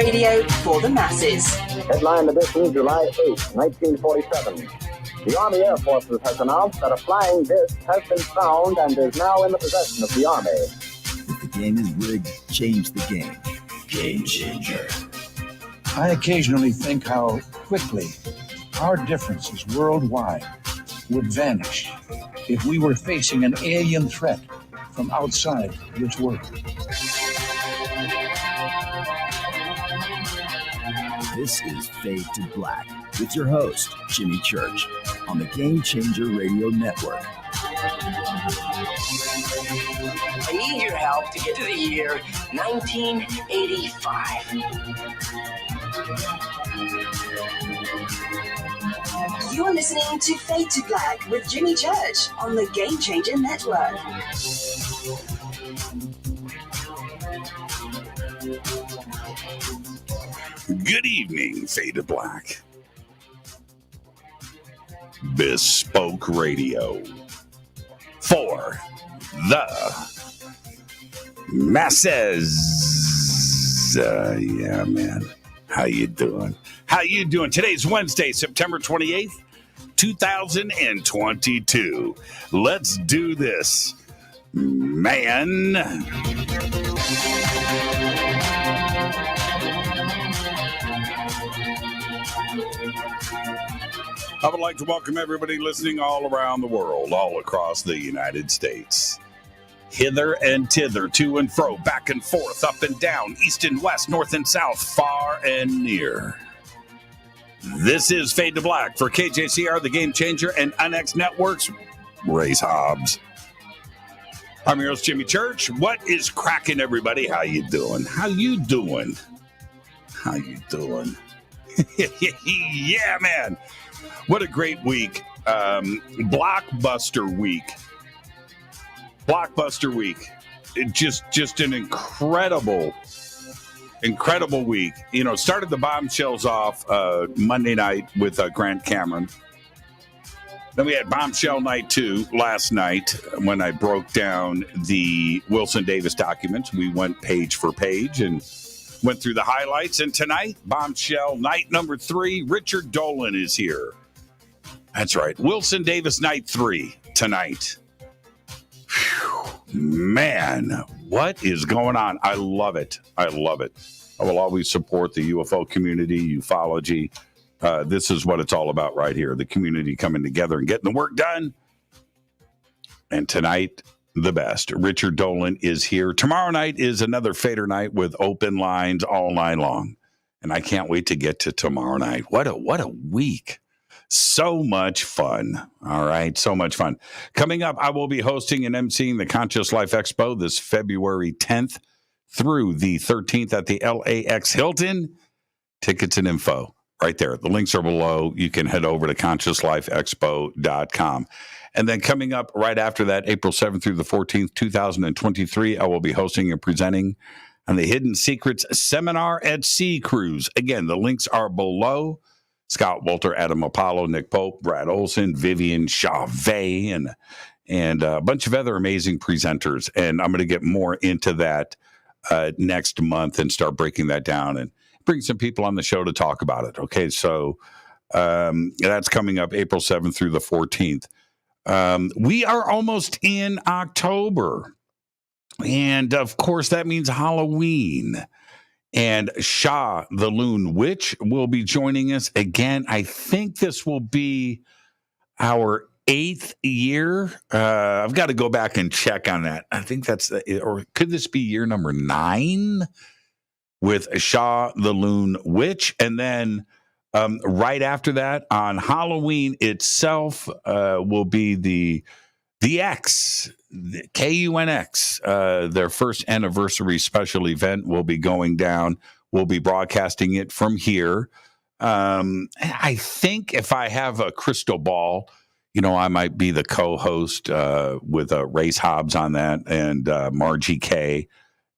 radio for the masses. Headline edition, July 8, 1947. The Army Air Forces has announced that a flying disc has been found and is now in the possession of the Army. If the game is rigged, change the game. Game changer. I occasionally think how quickly our differences worldwide would vanish if we were facing an alien threat from outside this world. This is Fade to Black with your host, Jimmy Church, on the Game Changer Radio Network. I need your help to get to the year 1985. You're listening to Fade to Black with Jimmy Church on the Game Changer Network. Good evening, Fade to Black. Bespoke Radio for the masses. Yeah, man. How you doing? How you doing? Today's Wednesday, September 28th, 2022. Let's do this, man. I would like to welcome everybody listening all around the world, all across the United States. Hither and thither, to and fro, back and forth, up and down, east and west, north and south, far and near. This is Fade to Black for KJCR, the Game Changer, and NX Networks. Race Hobbs. I'm your host, Jimmy Church. What is cracking, everybody? How you doing? How you doing? How you doing? Yeah, man. What a great week. Blockbuster week. Blockbuster week. Just an incredible week. You know, started the Bombshells off Monday night with Grant Cameron. Then we had Bombshell Night 2 last night when I broke down the Wilson Davis documents. We went page for page and went through the highlights. And tonight, Bombshell Night number 3, Richard Dolan is here. That's right. Wilson Davis Night 3 tonight. Whew. Man, what is going on? I love it. I love it. I will always support the UFO community, ufology. This is what it's all about right here. The community coming together and getting the work done. And tonight, the best. Richard Dolan is here. Tomorrow night is another Fader night with open lines all night long. And I can't wait to get to tomorrow night. What a week. So much fun. All right. So much fun. Coming up, I will be hosting and emceeing the Conscious Life Expo this February 10th through the 13th at the LAX Hilton. Tickets and info right there. The links are below. You can head over to consciouslifeexpo.com. And then coming up right after that, April 7th through the 14th, 2023, I will be hosting and presenting on the Hidden Secrets Seminar at Sea Cruise. Again, the links are below. Scott Walter, Adam Apollo, Nick Pope, Brad Olson, Vivian Chavez, and a bunch of other amazing presenters. And I'm going to get more into that next month and start breaking that down and bring some people on the show to talk about it. Okay, so that's coming up April 7th through the 14th. We are almost in October. And, of course, that means Halloween. And Shah, the Loon Witch, will be joining us again. I think this will be our 8th year. I've got to go back and check on that. I think that's, or could this be year number 9 with Shah, the Loon Witch? And then right after that, on Halloween itself, will be the X, KUNX, their first anniversary special event will be going down. We'll be broadcasting it from here. I think if I have a crystal ball, you know, I might be the co-host with Race Hobbs on that and Margie K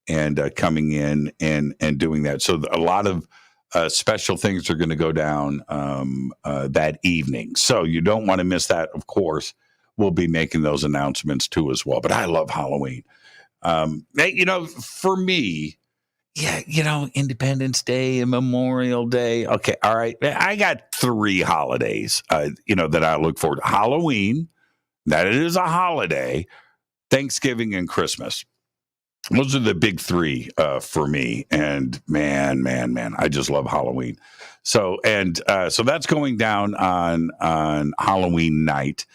and coming in and doing that. So a lot of special things are going to go down that evening. So you don't want to miss that, of course. We'll be making those announcements too as well. But I love Halloween. You know, for me, Yeah, Independence Day and Memorial Day. Okay, all right. I got 3 holidays, that I look forward to. Halloween, that it is a holiday. Thanksgiving and Christmas. Those are the big 3 for me. And man, I just love Halloween. So that's going down on Halloween night.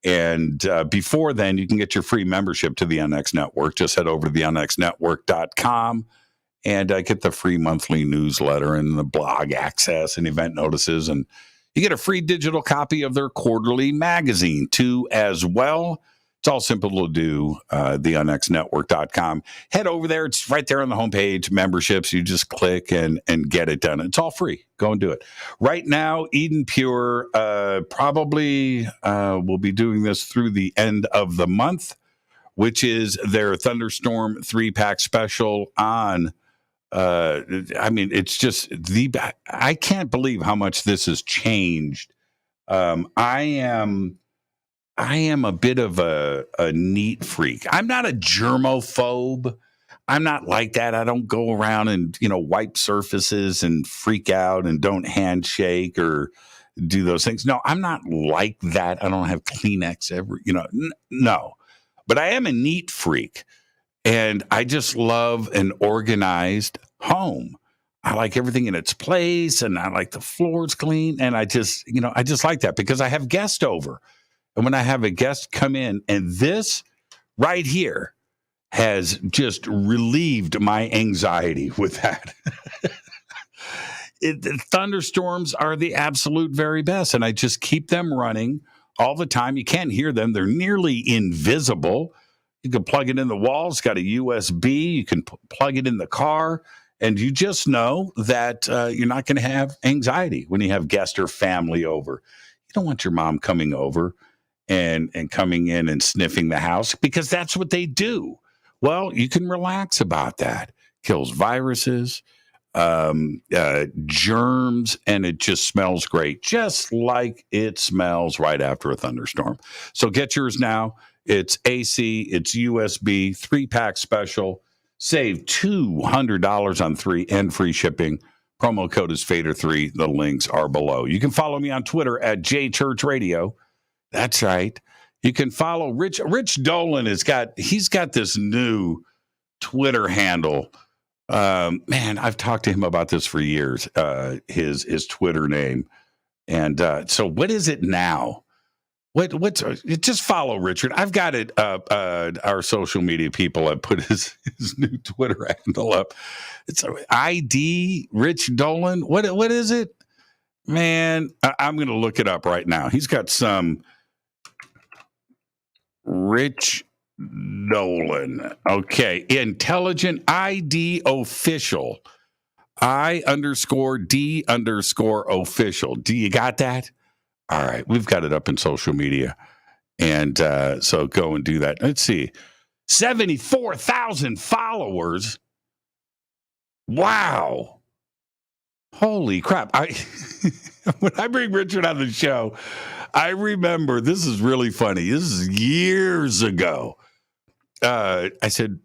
And before then, you can get your free membership to the NX Network. Just head over to the NXNetwork.com and get the free monthly newsletter and the blog access and event notices. And you get a free digital copy of their quarterly magazine, too, as well. It's all simple to do, theunxnetwork.com. Head over there. It's right there on the homepage, memberships. You just click and get it done. It's all free. Go and do it. Right now, Eden Pure probably will be doing this through the end of the month, which is their Thunderstorm 3-pack special on it's just I can't believe how much this has changed. I am a bit of a neat freak. I'm not a germophobe. I'm not like that. I don't go around and, wipe surfaces and freak out and don't handshake or do those things. No, I'm not like that. I don't have Kleenex ever, no. But I am a neat freak. And I just love an organized home. I like everything in its place, and I like the floors clean. And I just like that because I have guests over. And when I have a guest come in, and this right here has just relieved my anxiety with that. Thunderstorms are the absolute very best, and I just keep them running all the time. You can't hear them. They're nearly invisible. You can plug it in the wall. It's got a USB. You can plug it in the car. And you just know that you're not going to have anxiety when you have guests or family over. You don't want your mom coming over and coming in and sniffing the house because that's what they do. Well, you can relax about that. Kills viruses, germs, and it just smells great, just like it smells right after a thunderstorm. So get yours now. It's AC, it's USB, 3-pack special. Save $200 on 3 and free shipping. Promo code is Fader3. The links are below. You can follow me on Twitter at JChurchRadio. That's right. You can follow Rich Dolan. He's got this new Twitter handle. Man, I've talked to him about this for years. His Twitter name. And so what is it now? What's just follow Richard. I've got it up. Our social media people have put his new Twitter handle up. It's ID Rich Dolan. What is it? Man, I'm going to look it up right now. He's got some Rich Dolan. Okay. Intelligent ID official. I_D_official. Do you got that? All right, we've got it up in social media, and so go and do that. Let's see, 74,000 followers. Wow, holy crap! When I bring Richard on the show, I remember this is really funny. This is years ago. I said,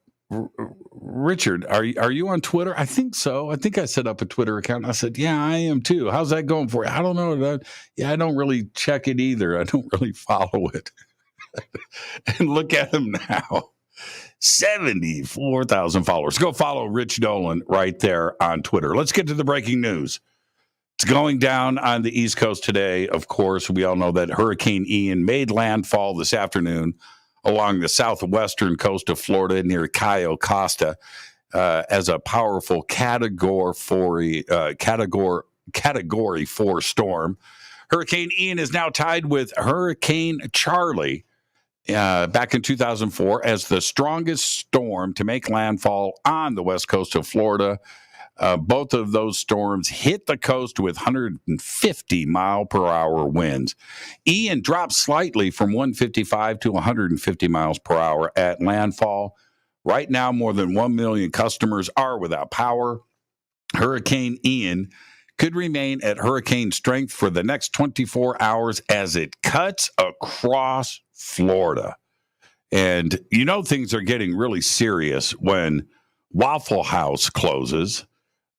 Richard, are you on Twitter? I think so. I think I set up a Twitter account. I said, yeah, I am too. How's that going for you? I don't know. I don't really check it either. I don't really follow it. And look at him now. 74,000 followers. Go follow Rich Dolan right there on Twitter. Let's get to the breaking news. It's going down on the East Coast today. Of course, we all know that Hurricane Ian made landfall this afternoon along the southwestern coast of Florida near Cayo Costa as a powerful Category 4 storm. Hurricane Ian is now tied with Hurricane Charlie back in 2004 as the strongest storm to make landfall on the west coast of Florida. Both of those storms hit the coast with 150-mile-per-hour winds. Ian dropped slightly from 155 to 150 miles per hour at landfall. Right now, more than 1 million customers are without power. Hurricane Ian could remain at hurricane strength for the next 24 hours as it cuts across Florida. And things are getting really serious when Waffle House closes.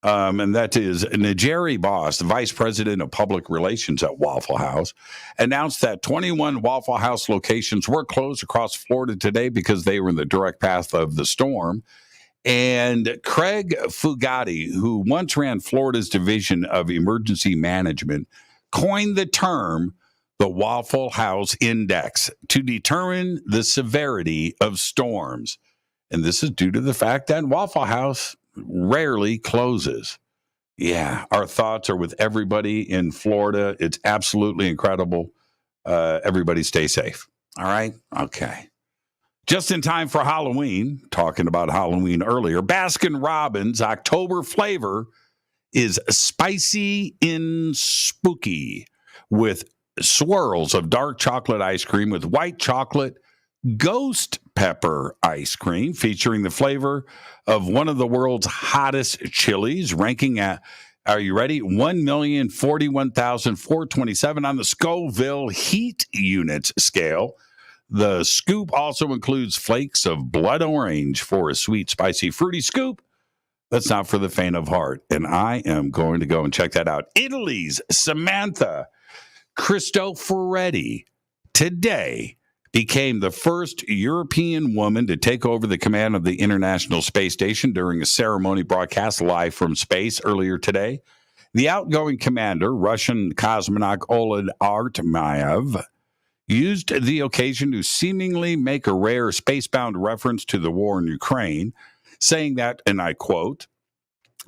And that is Najeri Boss, the vice president of public relations at Waffle House, announced that 21 Waffle House locations were closed across Florida today because they were in the direct path of the storm. And Craig Fugate, who once ran Florida's Division of Emergency Management, coined the term the Waffle House Index to determine the severity of storms. And this is due to the fact that Waffle House rarely closes. Yeah, our thoughts are with everybody in Florida. It's absolutely incredible. Everybody stay safe. All right? Okay. Just in time for Halloween, talking about Halloween earlier, Baskin-Robbins October flavor is spicy and spooky with swirls of dark chocolate ice cream with white chocolate ghost pepper ice cream featuring the flavor of one of the world's hottest chilies, ranking at, are you ready? 1,041,427 on the Scoville heat units scale. The scoop also includes flakes of blood orange for a sweet, spicy, fruity scoop. That's not for the faint of heart. And I am going to go and check that out. Italy's Samantha Cristoforetti today became the first European woman to take over the command of the International Space Station during a ceremony broadcast live from space earlier today. The outgoing commander, Russian cosmonaut Oleg Artemayev, used the occasion to seemingly make a rare spacebound reference to the war in Ukraine, saying that, and I quote,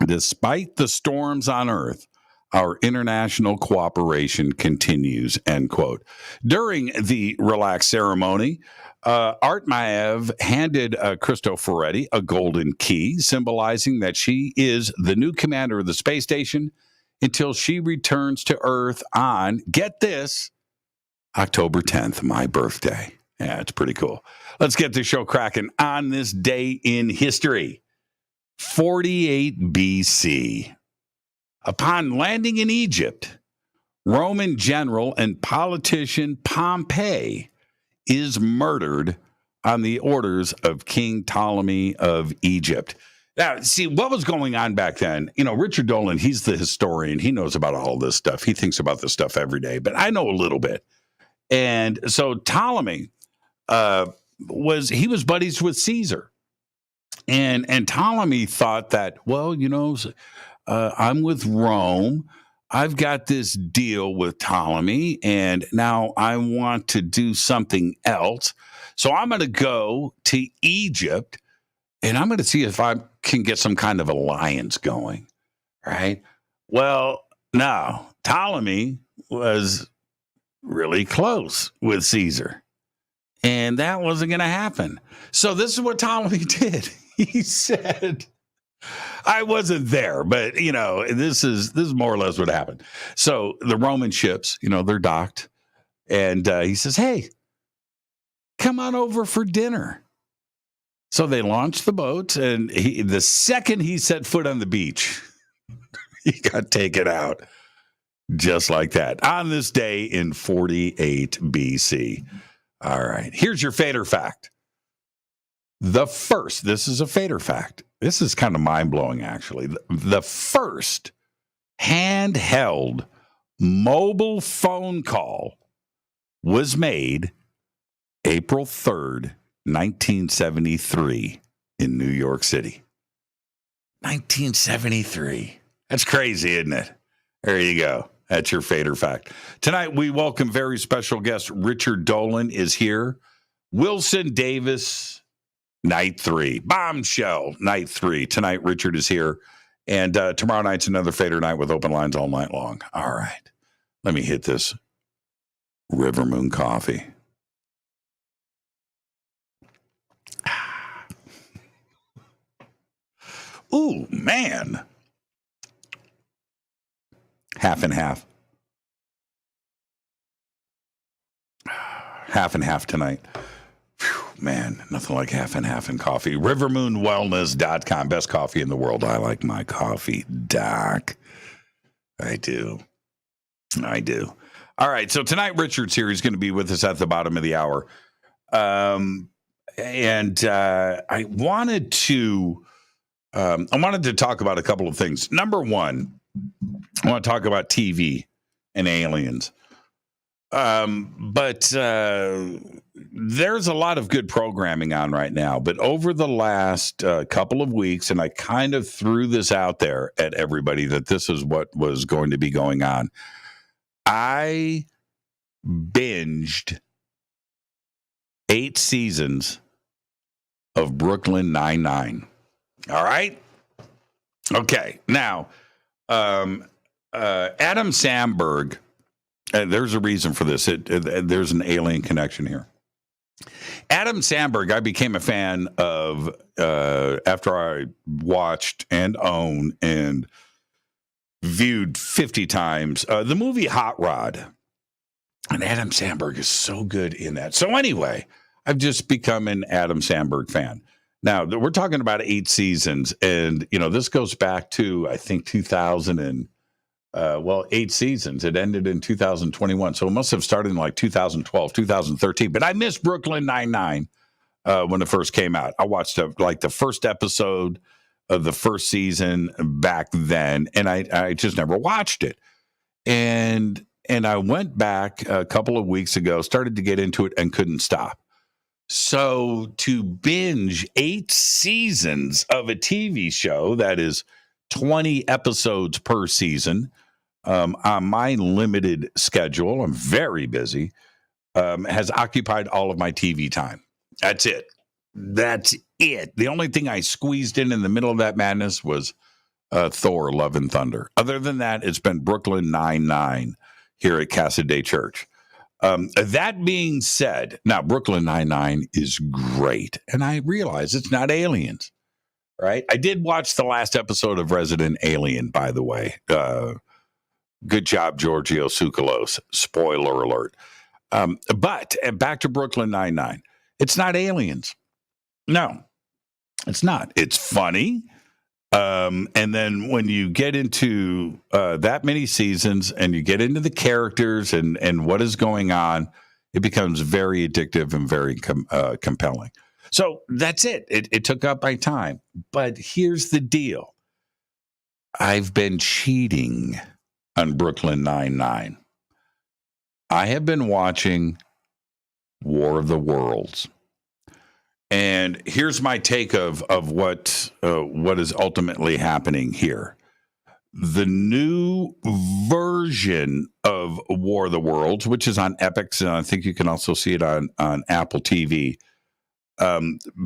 "Despite the storms on Earth, our international cooperation continues," end quote. During the relaxed ceremony, Artemayev handed Cristoforetti a golden key, symbolizing that she is the new commander of the space station until she returns to Earth on, get this, October 10th, my birthday. Yeah, it's pretty cool. Let's get the show cracking on this day in history. 48 BC. Upon landing in Egypt, Roman general and politician Pompey is murdered on the orders of King Ptolemy of Egypt. Now, see, what was going on back then? You know, Richard Dolan, he's the historian. He knows about all this stuff. He thinks about this stuff every day, but I know a little bit. And so Ptolemy was buddies with Caesar. And Ptolemy thought that, well, you know, I'm with Rome. I've got this deal with Ptolemy, and now I want to do something else. So I'm going to go to Egypt, and I'm going to see if I can get some kind of alliance going, right? Well, no, Ptolemy was really close with Caesar, and that wasn't going to happen. So this is what Ptolemy did. He said, I wasn't there, but, you know, this is more or less what happened. So the Roman ships, you know, they're docked, and he says, hey, come on over for dinner. So they launched the boat, and the second he set foot on the beach, he got taken out just like that on this day in 48 BC. All right, here's your Fader fact. This is a Fader fact. This is kind of mind-blowing, actually. The first handheld mobile phone call was made April 3rd, 1973 in New York City. 1973. That's crazy, isn't it? There you go. That's your Fader fact. Tonight, we welcome very special guest Richard Dolan is here. Wilson Davis, Night 3. Bombshell, Night 3. Tonight, Richard is here. And tomorrow night's another Fader night with open lines all night long. All right. Let me hit this River Moon coffee. Ooh, man. Half and half. Half and half tonight. Whew, man, nothing like half and half in coffee. RivermoonWellness.com. Best coffee in the world. I like my coffee, Doc. I do. All right, so tonight Richard's here. He's going to be with us at the bottom of the hour. I wanted to I wanted to talk about a couple of things. Number one, I want to talk about TV and aliens. But there's a lot of good programming on right now. But over the last couple of weeks, and I kind of threw this out there at everybody that this is what was going to be going on, I binged 8 seasons of Brooklyn Nine-Nine. All right? Okay. Now, Adam Sandberg, there's a reason for this. There's an alien connection here. Adam Sandberg, I became a fan of after I watched and owned and viewed 50 times the movie Hot Rod. And Adam Sandberg is so good in that. So anyway, I've just become an Adam Sandberg fan. Now, we're talking about 8 seasons, and, this goes back to, I think, 8 seasons. It ended in 2021, so it must have started in like 2012, 2013. But I missed Brooklyn Nine-Nine when it first came out. I watched the first episode of the first season back then, and I just never watched it. And I went back a couple of weeks ago, started to get into it, and couldn't stop. So to binge 8 seasons of a TV show that is 20 episodes per season on my limited schedule, I'm very busy, has occupied all of my TV time. That's it. The only thing I squeezed in the middle of that madness was Thor, Love and Thunder. Other than that, it's been Brooklyn Nine-Nine here at Casa Day Church. That being said, now Brooklyn Nine-Nine is great, and I realize it's not aliens, right? I did watch the last episode of Resident Alien, by the way. Good job, Giorgio Tsoukalos. Spoiler alert. But back to Brooklyn Nine-Nine. It's not aliens. No, it's not. It's funny. And then when you get into that many seasons and you get into the characters and what is going on, it becomes very addictive and very compelling. So that's it. It took up my time. But here's the deal. I've been cheating on Brooklyn Nine-Nine. I have been watching War of the Worlds. And here's my take of what is ultimately happening here. The new version of War of the Worlds, which is on Epix, and I think you can also see it on Apple TV.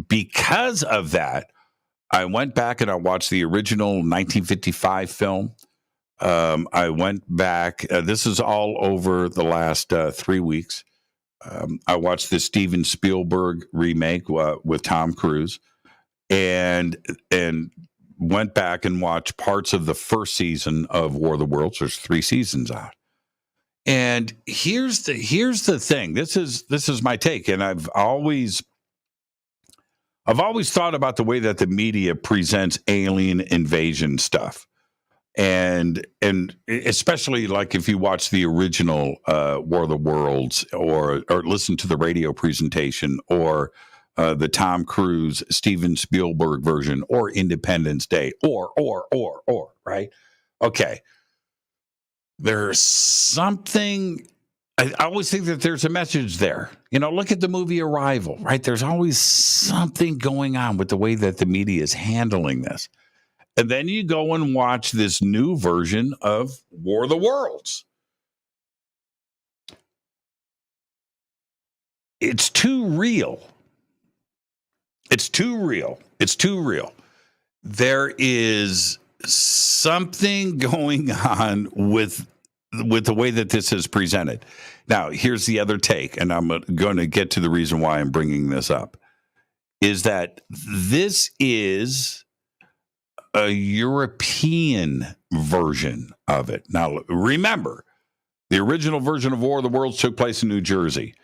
Because of that, I went back and I watched the original 1955 film. I went back. This is all over the last 3 weeks. I watched the Steven Spielberg remake with Tom Cruise, and went back and watched parts of the first season of War of the Worlds. There's 3 seasons out, and here's the thing. This is my take, and I've always thought about the way that the media presents alien invasion stuff. And especially like if you watch the original War of the Worlds or listen to the radio presentation or the Tom Cruise, Steven Spielberg version or Independence Day or, right? Okay. There's something, I always think that there's a message there. Look at the movie Arrival, right? There's always something going on with the way that the media is handling this. And then you go and watch this new version of War of the Worlds. It's too real. It's too real. It's too real. There is something going on with the way that this is presented. Now, here's the other take, and I'm going to get to the reason why I'm bringing this up, is that this is a European version of it. Now, remember, the original version of War of the Worlds took place in New Jersey.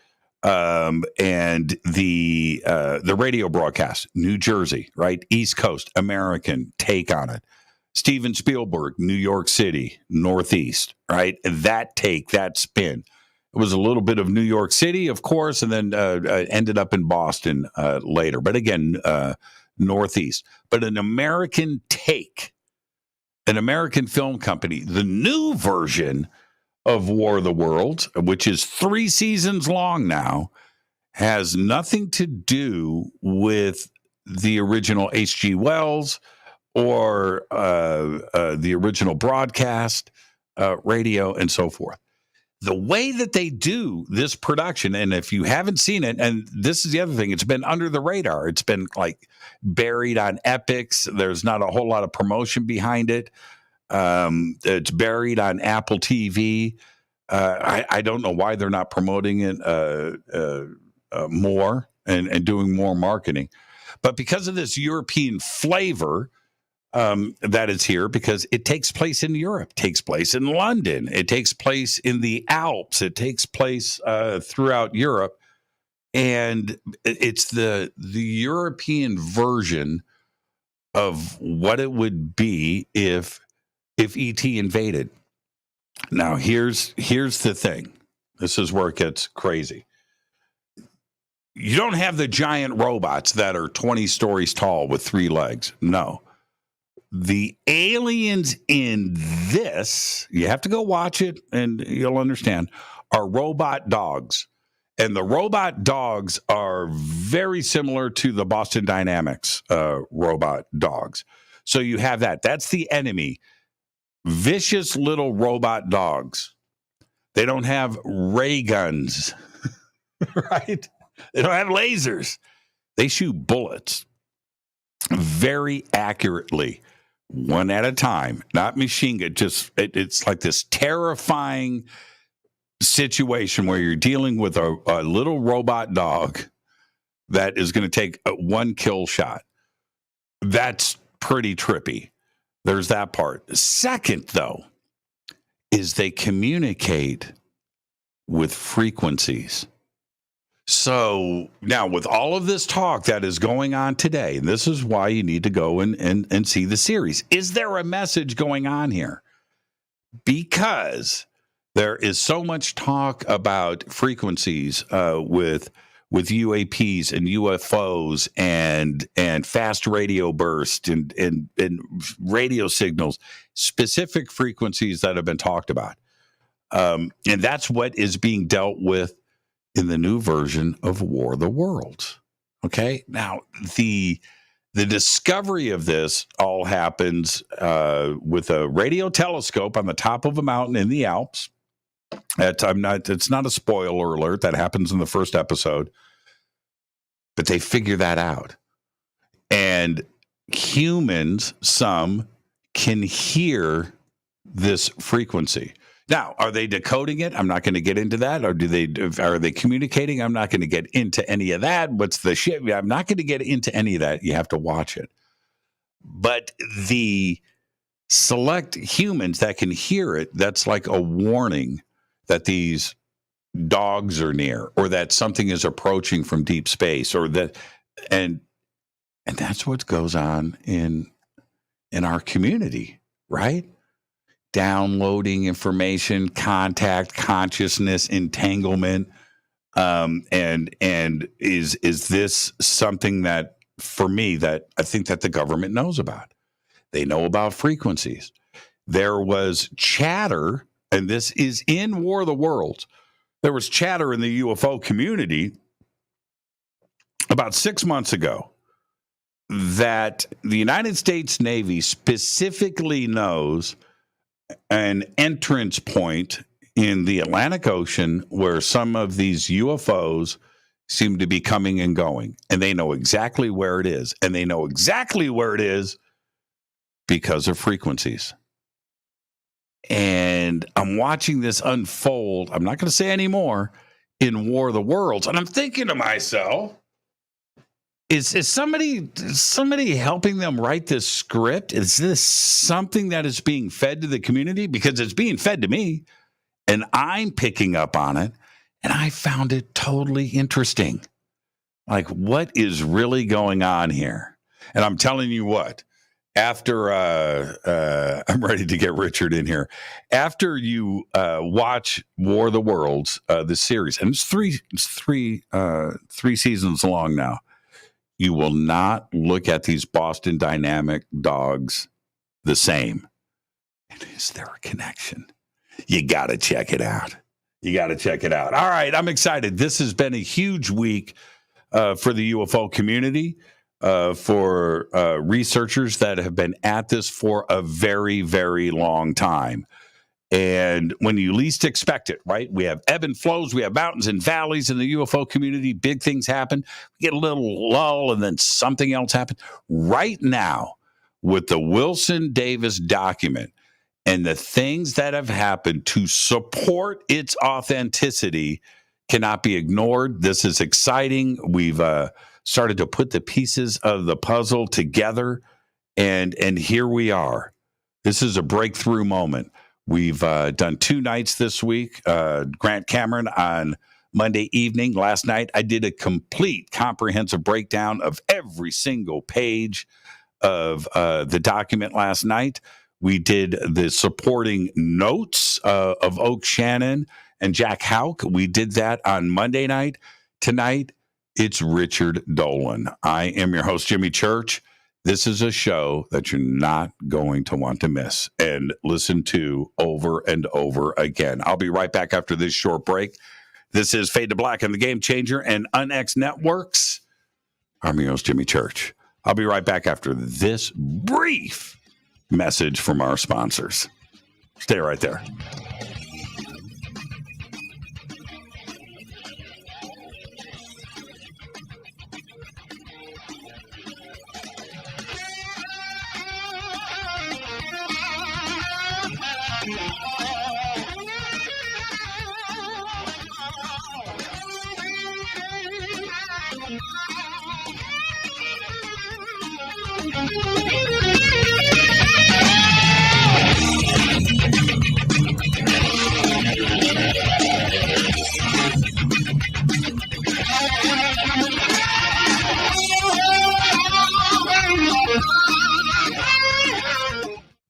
And the radio broadcast, New Jersey, right? East Coast, American take on it. Steven Spielberg, New York City, Northeast, right? That take, that spin. It was a little bit of New York City, of course, and then ended up in Boston later. But again, Northeast. But an American take, an American film company, the new version of War of the Worlds, which is 3 seasons long now, has nothing to do with the original H.G. Wells or the original broadcast, radio, and so forth. The way that they do this production, and if you haven't seen it, and this is the other thing, it's been under the radar. It's been like buried on Epix. There's not a whole lot of promotion behind it. It's buried on Apple TV. I don't know why they're not promoting it more and doing more marketing. But because of this European flavor that is here, because it takes place in Europe, takes place in London, it takes place in the Alps, it takes place throughout Europe, and it's the European version of what it would be if ET invaded. Now, here's the thing. This is where it gets crazy. You don't have the giant robots that are 20 stories tall with 3 legs. No. The aliens in this, you have to go watch it and you'll understand, are robot dogs. And the robot dogs are very similar to the Boston Dynamics robot dogs. So you have that. That's the enemy. Vicious little robot dogs. They don't have ray guns, right? They don't have lasers. They shoot bullets very accurately, one at a time, not machine gun. It's like this terrifying situation where you're dealing with a little robot dog that is going to take one kill shot. That's pretty trippy. There's that part. Second, though, is they communicate with frequencies. So now with all of this talk that is going on today, and this is why you need to go and see the series, is there a message going on here? Because there is so much talk about frequencies with UAPs and UFOs and fast radio bursts and radio signals, specific frequencies that have been talked about. And that's what is being dealt with in the new version of War of the Worlds. Okay. Now, the discovery of this all happens with a radio telescope on the top of a mountain in the Alps. It's not a spoiler alert. That happens in the first episode. But they figure that out. And humans, some, can hear this frequency. Now, are they decoding it? I'm not going to get into that. Or are they communicating? I'm not going to get into any of that. What's the shit? I'm not going to get into any of that. You have to watch it. But the select humans that can hear it, that's like a warning that these dogs are near, or that something is approaching from deep space, or that, and that's what goes on in our community, right? Downloading information, contact, consciousness, entanglement, and is this something that, for me, that I think that the government knows about? They know about frequencies. There was chatter, and this is in War of the Worlds. There was chatter in the UFO community about 6 months ago that the United States Navy specifically knows an entrance point in the Atlantic Ocean where some of these UFOs seem to be coming and going. And they know exactly where it is. And they know exactly where it is because of frequencies. And I'm watching this unfold. I'm not going to say any more in War of the Worlds. And I'm thinking to myself, is somebody helping them write this script? Is this something that is being fed to the community? Because it's being fed to me, and I'm picking up on it, and I found it totally interesting. Like, what is really going on here? And I'm telling you what, after I'm ready to get Richard in here. After you watch War of the Worlds, the series, and it's three seasons long now. you will not look at these Boston Dynamic dogs the same. And is there a connection? You got to check it out. All right, I'm excited. This has been a huge week for the UFO community, for researchers that have been at this for a very, very long time. And when you least expect it, right? We have ebb and flows. We have mountains and valleys in the UFO community. Big things happen. We get a little lull and then something else happens. Right now, with the Wilson Davis document and the things that have happened to support its authenticity cannot be ignored. This is exciting. We've started to put the pieces of the puzzle together, and here we are. This is a breakthrough moment. We've done 2 nights this week. Grant Cameron on Monday evening. Last night, I did a complete comprehensive breakdown of every single page of the document last night. We did the supporting notes of Oak Shannon and Jack Houck. We did that on Monday night. Tonight, it's Richard Dolan. I am your host, Jimmy Church. This is a show that you're not going to want to miss and listen to over and over again. I'll be right back after this short break. This is Fade to Black on the Game Changer and UnX Networks. I'm your host, Jimmy Church. I'll be right back after this brief message from our sponsors. Stay right there.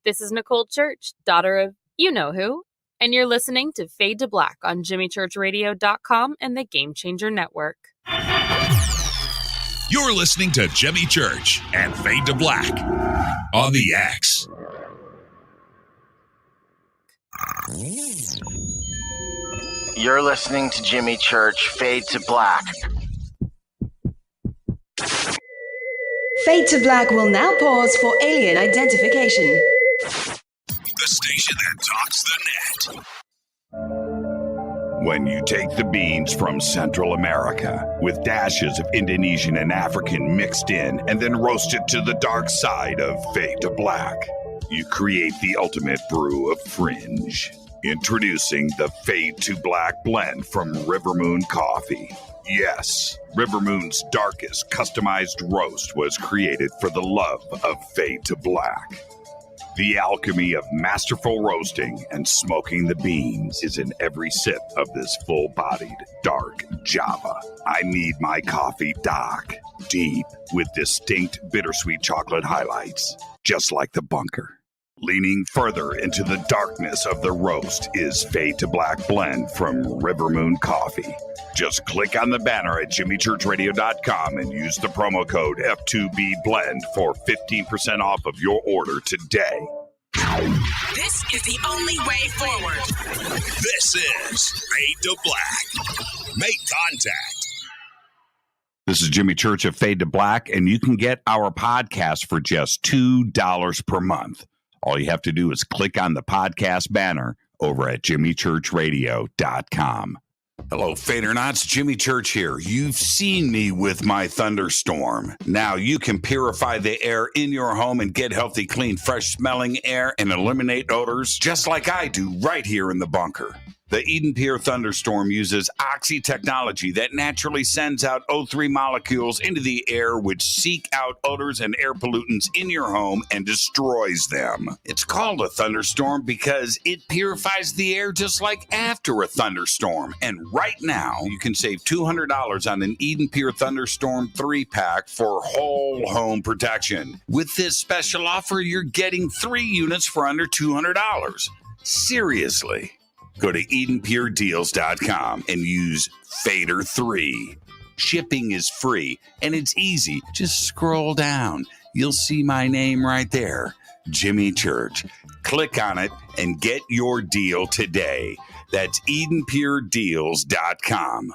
This is Nicole Church, daughter of you-know-who, and you're listening to Fade to Black on JimmyChurchRadio.com and the Game Changer Network. You're listening to Jimmy Church and Fade to Black on the X. You're listening to Jimmy Church, Fade to Black. Fade to Black will now pause for alien identification. The station that talks the net. When you take the beans from Central America with dashes of Indonesian and African mixed in and then roast it to the dark side of Fade to Black, you create the ultimate brew of fringe. Introducing the Fade to Black blend from River Moon Coffee. Yes, River Moon's darkest customized roast was created for the love of Fade to Black. The alchemy of masterful roasting and smoking the beans is in every sip of this full-bodied, dark Java. I need my coffee dark, deep, with distinct bittersweet chocolate highlights, just like the bunker. Leaning further into the darkness of the roast is Fade to Black blend from River Moon Coffee. Just click on the banner at JimmyChurchRadio.com and use the promo code F2BBLEND for 15% off of your order today. This is the only way forward. This is Fade to Black. Make contact. This is Jimmy Church of Fade to Black, and you can get our podcast for just $2 per month. All you have to do is click on the podcast banner over at JimmyChurchRadio.com. Hello, Fadernauts. Jimmy Church here. You've seen me with my thunderstorm. Now you can purify the air in your home and get healthy, clean, fresh-smelling air and eliminate odors just like I do right here in the bunker. The Eden Pier Thunderstorm uses oxy technology that naturally sends out O3 molecules into the air, which seek out odors and air pollutants in your home and destroys them. It's called a thunderstorm because it purifies the air just like after a thunderstorm. And right now, you can save $200 on an Eden Pier Thunderstorm 3-pack for whole home protection. With this special offer, you're getting 3 units for under $200. Seriously. Go to EdenPureDeals.com and use Fader3. Shipping is free, and it's easy. Just scroll down. You'll see my name right there, Jimmy Church. Click on it and get your deal today. That's EdenPureDeals.com.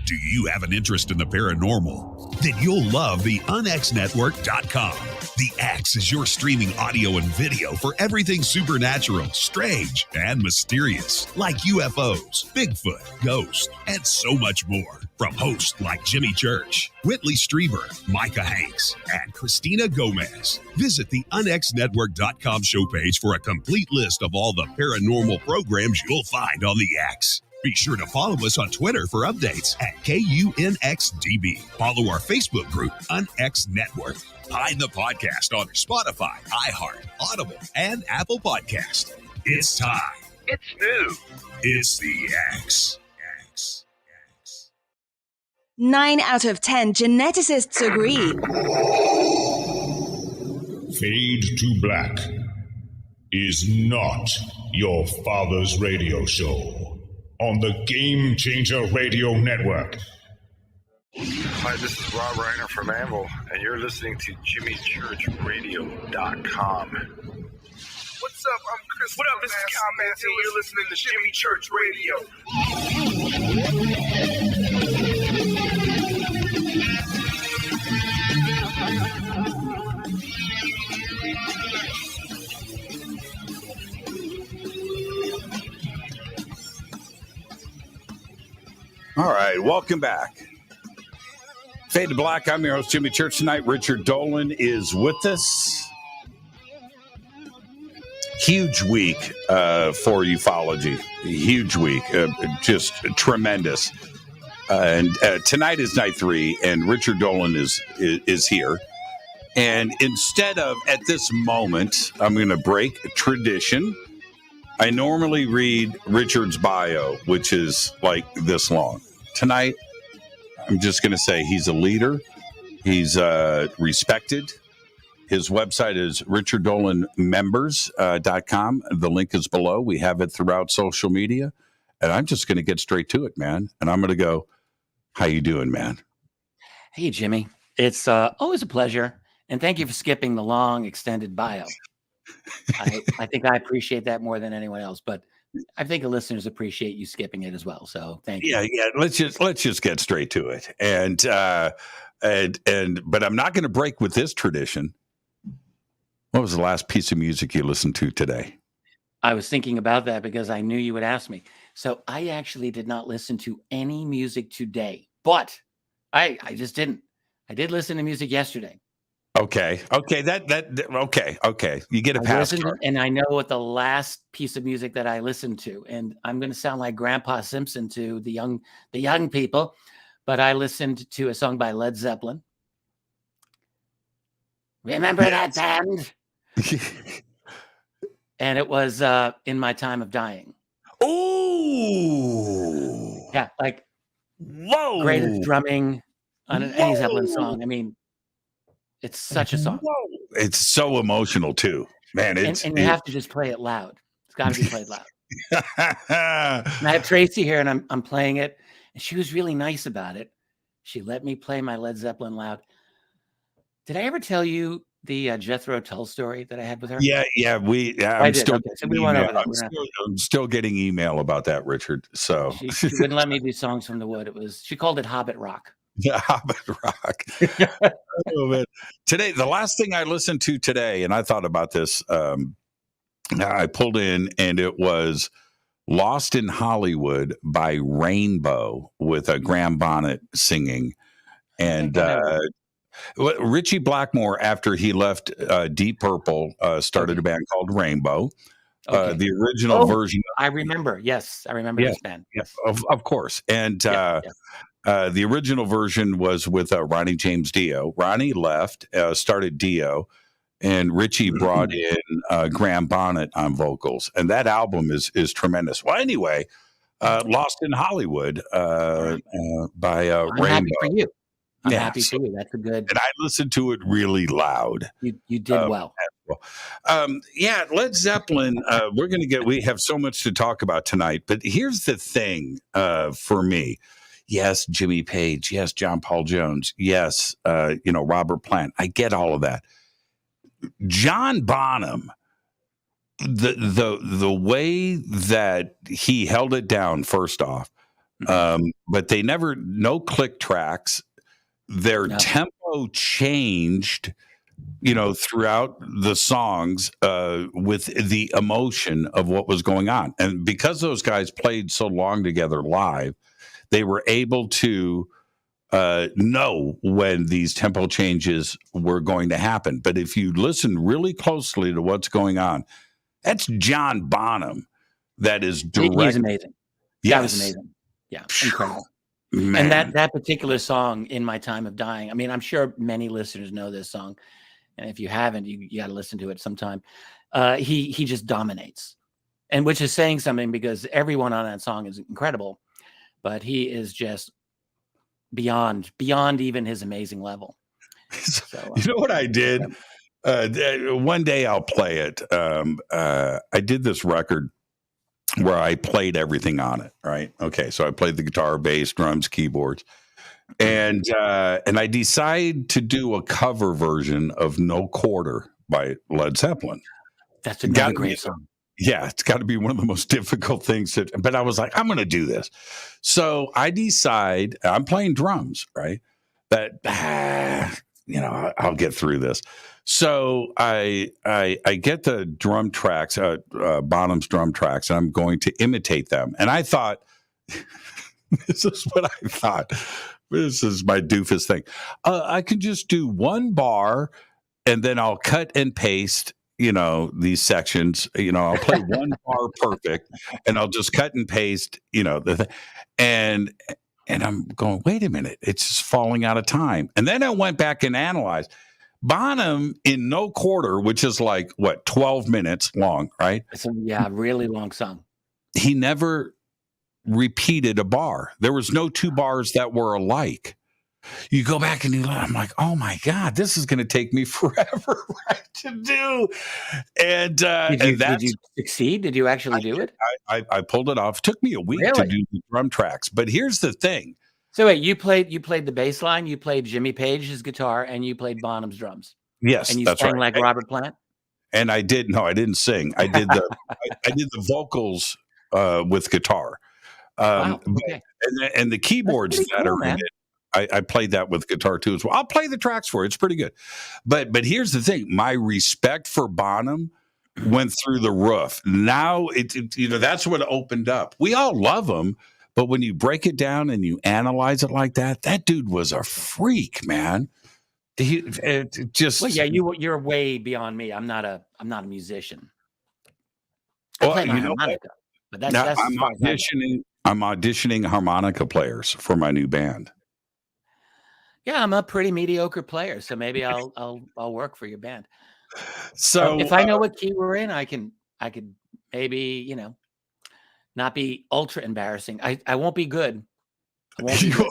Do you have an interest in the paranormal? Then you'll love the UnXNetwork.com. The X is your streaming audio and video for everything supernatural, strange, and mysterious, like UFOs, Bigfoot, ghosts, and so much more. From hosts like Jimmy Church, Whitley Strieber, Micah Hanks, and Christina Gomez. Visit the UnXNetwork.com show page for a complete list of all the paranormal programs you'll find on the X. Be sure to follow us on Twitter for updates at KUNXDB. Follow our Facebook group, UnX Network. Find the podcast on Spotify, iHeart, Audible, and Apple Podcast. It's time. It's new. It's the X. 9 out of 10 geneticists agree. Fade to Black is not your father's radio show on the Game Changer Radio Network. Hi, this is Rob Reiner from Anvil, and you're listening to JimmyChurchRadio.com. What's up? I'm Chris. What up? This is Kyle Manson. You're listening to Jimmy Church Radio. All right, welcome back. Fade to Black, I'm your host, Jimmy Church. Tonight, Richard Dolan is with us. Huge week for ufology. Huge week. Just tremendous. And tonight is night 3, and Richard Dolan is here. And instead of, at this moment, I'm going to break tradition. I normally read Richard's bio, which is like this long. Tonight, I'm just going to say he's a leader. He's respected. His website is richarddolanmembers.com. The link is below. We have it throughout social media. And I'm just going to get straight to it, man. And I'm going to go, how you doing, man? Hey, Jimmy. It's always a pleasure. And thank you for skipping the long, extended bio. I think I appreciate that more than anyone else, but I think the listeners appreciate you skipping it as well. So thank you. Yeah. Let's just get straight to it. But I'm not going to break with this tradition. What was the last piece of music you listened to today? I was thinking about that because I knew you would ask me. So I actually did not listen to any music today, but I just didn't. I did listen to music yesterday. Okay. Okay. Okay. You get a pass. And I know what the last piece of music that I listened to, and I'm going to sound like Grandpa Simpson to the young people, but I listened to a song by Led Zeppelin. Remember that band? And it was In My Time of Dying. Oh, yeah, like whoa, greatest drumming on any Zeppelin song. I mean, it's such a song. Whoa. It's so emotional too, man. And you have to just play it loud. It's got to be played loud. And I have Tracy here, and I'm playing it, and she was really nice about it. She let me play my Led Zeppelin loud. Did I ever tell you the Jethro Tull story that I had with her? Yeah. I'm still getting email about that, Richard. So she wouldn't let me do Songs from the Wood. She called it Hobbit Rock. Yeah, Hobbit Rock. Oh, man. Today, the last thing I listened to today, and I thought about this, I pulled in, and it was Lost in Hollywood by Rainbow with a Graham Bonnet singing. And Richie Blackmore, after he left Deep Purple, started a band called Rainbow. Okay. The original version. I remember. Yes, I remember this band. Yes, of course. And the original version was with Ronnie James Dio. Ronnie left, started Dio, and Richie brought in Graham Bonnet on vocals. And that album is tremendous. Well, anyway, Lost in Hollywood by Rainbow. I'm happy for you. I'm happy for you. That's a good. And I listened to it really loud. You did well. Led Zeppelin. We have so much to talk about tonight. But here's the thing for me. Yes, Jimmy Page. Yes, John Paul Jones. Yes, Robert Plant. I get all of that. John Bonham, the way that he held it down, first off, but they never, no click tracks. Their tempo changed, throughout the songs with the emotion of what was going on. And because those guys played so long together live, they were able to know when these tempo changes were going to happen. But if you listen really closely to what's going on, that's John Bonham. That is direct. He's amazing. Yes. That was amazing. Yeah, incredible. Man. And that particular song, In My Time of Dying, I mean, I'm sure many listeners know this song. And if you haven't, you got to listen to it sometime. He just dominates. And which is saying something, because everyone on that song is incredible. But he is just beyond even his amazing level. So, you know what I did? One day I'll play it. I did this record where I played everything on it, right? Okay, so I played the guitar, bass, drums, keyboards. And I decided to do a cover version of No Quarter by Led Zeppelin. That's another great song. Yeah, it's got to be one of the most difficult things. But I was like, I'm going to do this. So I decide, I'm playing drums, right? That, I'll get through this. So I get the drum tracks, Bonham's drum tracks, and I'm going to imitate them. And I thought, this is what I thought. This is my doofus thing. I can just do one bar, and then I'll cut and paste, these sections. I'll play one bar perfect, and I'll just cut and paste, and I'm going, wait a minute, it's just falling out of time. And then I went back and analyzed. Bonham in No Quarter, which is like, 12 minutes long, right? It's a really long song. He never repeated a bar. There was no two bars that were alike. You go back and I'm like, oh my God, this is going to take me forever to do. And did you succeed? Did you actually do it? I pulled it off. It took me a week to do the drum tracks. But here's the thing. So wait, you played the bass line, you played Jimmy Page's guitar, and you played Bonham's drums. Yes, and you that's sang right. like Robert Plant. And I didn't sing. I did the I did the vocals with guitar. Wow. Okay. And the keyboards that are in it, I played that with guitar too as well. I'll play the tracks for it. It's pretty good. But here's the thing. My respect for Bonham went through the roof. Now that's what opened up. We all love him, but when you break it down and you analyze it like that, that dude was a freak, man. You're way beyond me. I'm not a musician. I play my harmonica, but that's I'm auditioning harmonica players for my new band. Yeah, I'm a pretty mediocre player, so maybe I'll work for your band. So if I know what key we're in, I could maybe not be ultra embarrassing. I won't be good. I won't be good.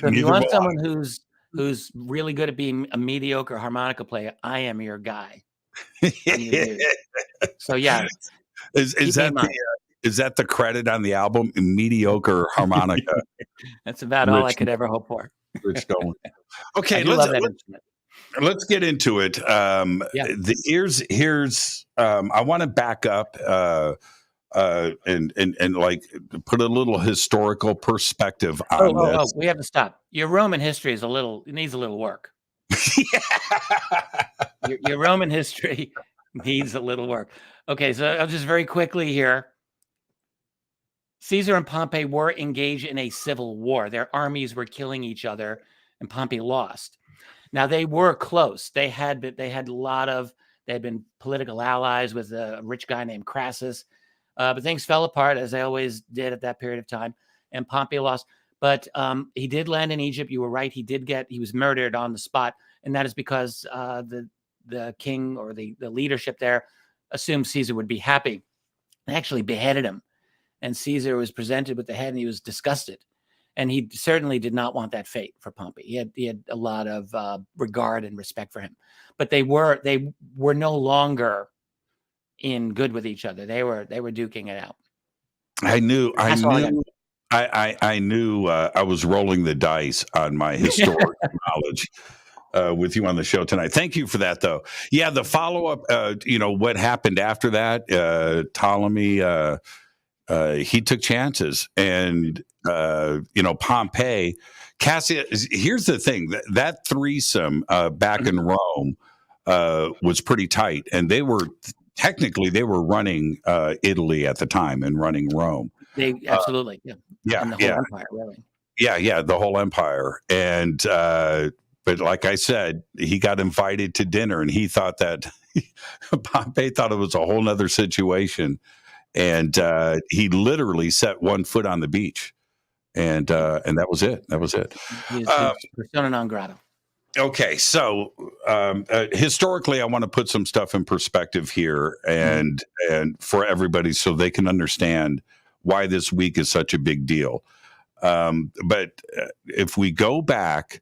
So if you want someone who's really good at being a mediocre harmonica player, I am your guy. So yeah, is that the credit on the album? Mediocre harmonica. That's about all I could ever hope for. Rich Dolan. Okay, let's get into it. Here's I want to back up and like put a little historical perspective on this. We have to stop. Your Roman history needs a little work. your Roman history needs a little work. Okay, so I'll just very quickly here. Caesar and Pompey were engaged in a civil war. Their armies were killing each other, and Pompey lost. Now they were close. They had been political allies with a rich guy named Crassus, but things fell apart as they always did at that period of time, and Pompey lost. But he did land in Egypt. You were right. He was murdered on the spot, and that is because the king or the leadership there assumed Caesar would be happy. They actually beheaded him. And Caesar was presented with the head, and he was disgusted. And he certainly did not want that fate for Pompey. He had a lot of regard and respect for him. But they were no longer in good with each other. They were duking it out. I knew I knew I was rolling the dice on my historic knowledge with you on the show tonight. Thank you for that, though. Yeah, the follow up. What happened after that? Ptolemy. He took chances, and Pompey, Cassius. Here's the thing: that threesome back in Rome was pretty tight, and they were running Italy at the time and running Rome. They absolutely, and the whole empire, really. Yeah, the whole empire, and but like I said, he got invited to dinner, and he thought that Pompey thought it was a whole nother situation. And he literally set one foot on the beach, and that was it. That was it. He's persona non grata. Okay, so historically, I want to put some stuff in perspective here, and for everybody, so they can understand why this week is such a big deal. But if we go back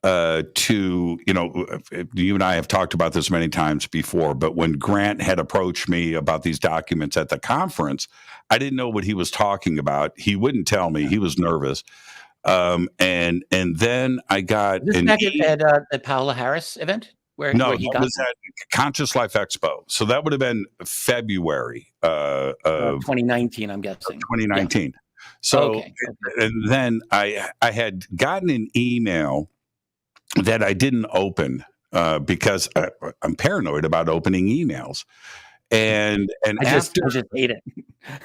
to, you and I have talked about this many times before, but when Grant had approached me about these documents at the conference, I didn't know what he was talking about. He wouldn't tell me. He was nervous. And then I got at Paola Harris event where he got was at Conscious Life Expo. So that would have been February of 2019, I'm guessing. 2019. Yeah. So, and then I had gotten an email that I didn't open because I'm paranoid about opening emails. And I just hate it.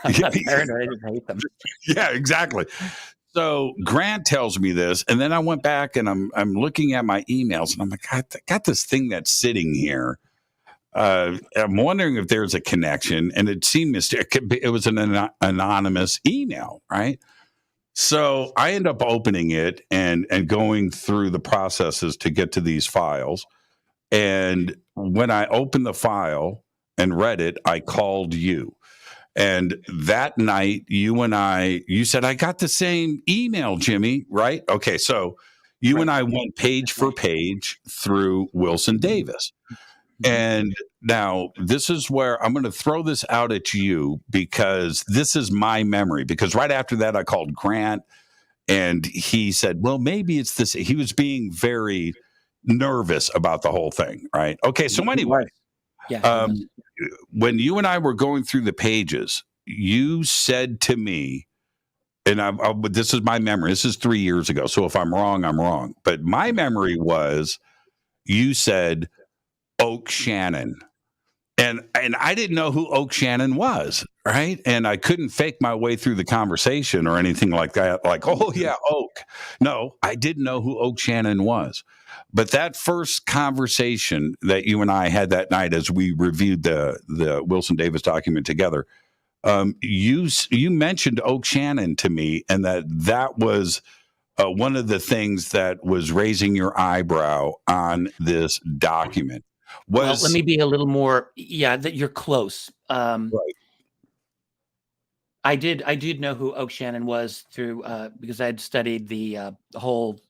I'm not paranoid. I just hate them. Yeah, exactly. So Grant tells me this, and then I went back and I'm looking at my emails, and I'm like, I got this thing that's sitting here. I'm wondering if there's a connection, and it seemed it was an anonymous email, right? So I end up opening it and going through the processes to get to these files. And when I opened the file and read it, I called you. And that night, you said, I got the same email, Jimmy, right? Okay, so you and I went page for page through Wilson Davis. And now this is where I'm going to throw this out at you, because this is my memory. Because right after that, I called Grant, and he said, well, maybe it's this. He was being very nervous about the whole thing, right? Okay, so anyway, when you and I were going through the pages, you said to me, and this is my memory. This is 3 years ago. So if I'm wrong, I'm wrong. But my memory was you said Oak Shannon. And I didn't know who Oak Shannon was, right? And I couldn't fake my way through the conversation or anything like that. Like, oh, yeah, Oak. No, I didn't know who Oak Shannon was. But that first conversation that you and I had that night as we reviewed the Wilson Davis document together, you mentioned Oak Shannon to me, and that was one of the things that was raising your eyebrow on this document. Well, let me be a little more. Yeah, that you're close. Right. I did know who Oak Shannon was through because I had studied the whole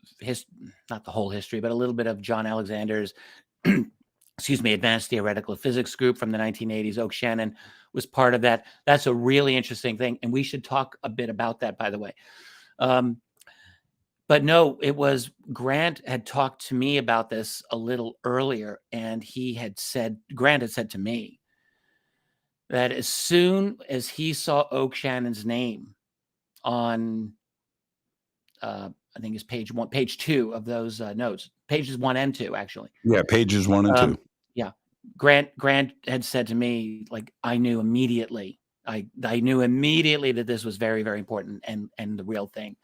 not the whole history, but a little bit of John Alexander's, Advanced Theoretical Physics group from the 1980s. Oak Shannon was part of that. That's a really interesting thing, and we should talk a bit about that, by the way. But no, it was Grant had talked to me about this a little earlier, and Grant had said to me that as soon as he saw Oak Shannon's name on, I think it's page 2 of those notes, pages 1 and 2, actually. Yeah, pages 1 and 2. Yeah, Grant had said to me, like, I knew immediately. I knew immediately that this was very, very important and the real thing.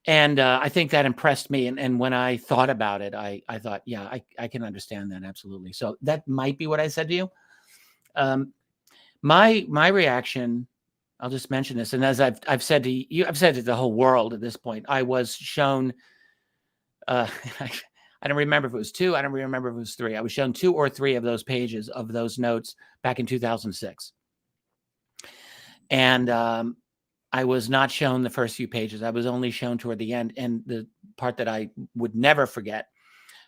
And I think that impressed me. And when I thought about it, I thought, yeah, I can understand that. Absolutely. So that might be what I said to you. My reaction, I'll just mention this. And as I've said to you, I've said to the whole world at this point, I was shown, I don't remember if it was 2. I don't remember if it was 3. I was shown 2 or 3 of those pages of those notes back in 2006. And I was not shown the first few pages. I was only shown toward the end. And the part that I would never forget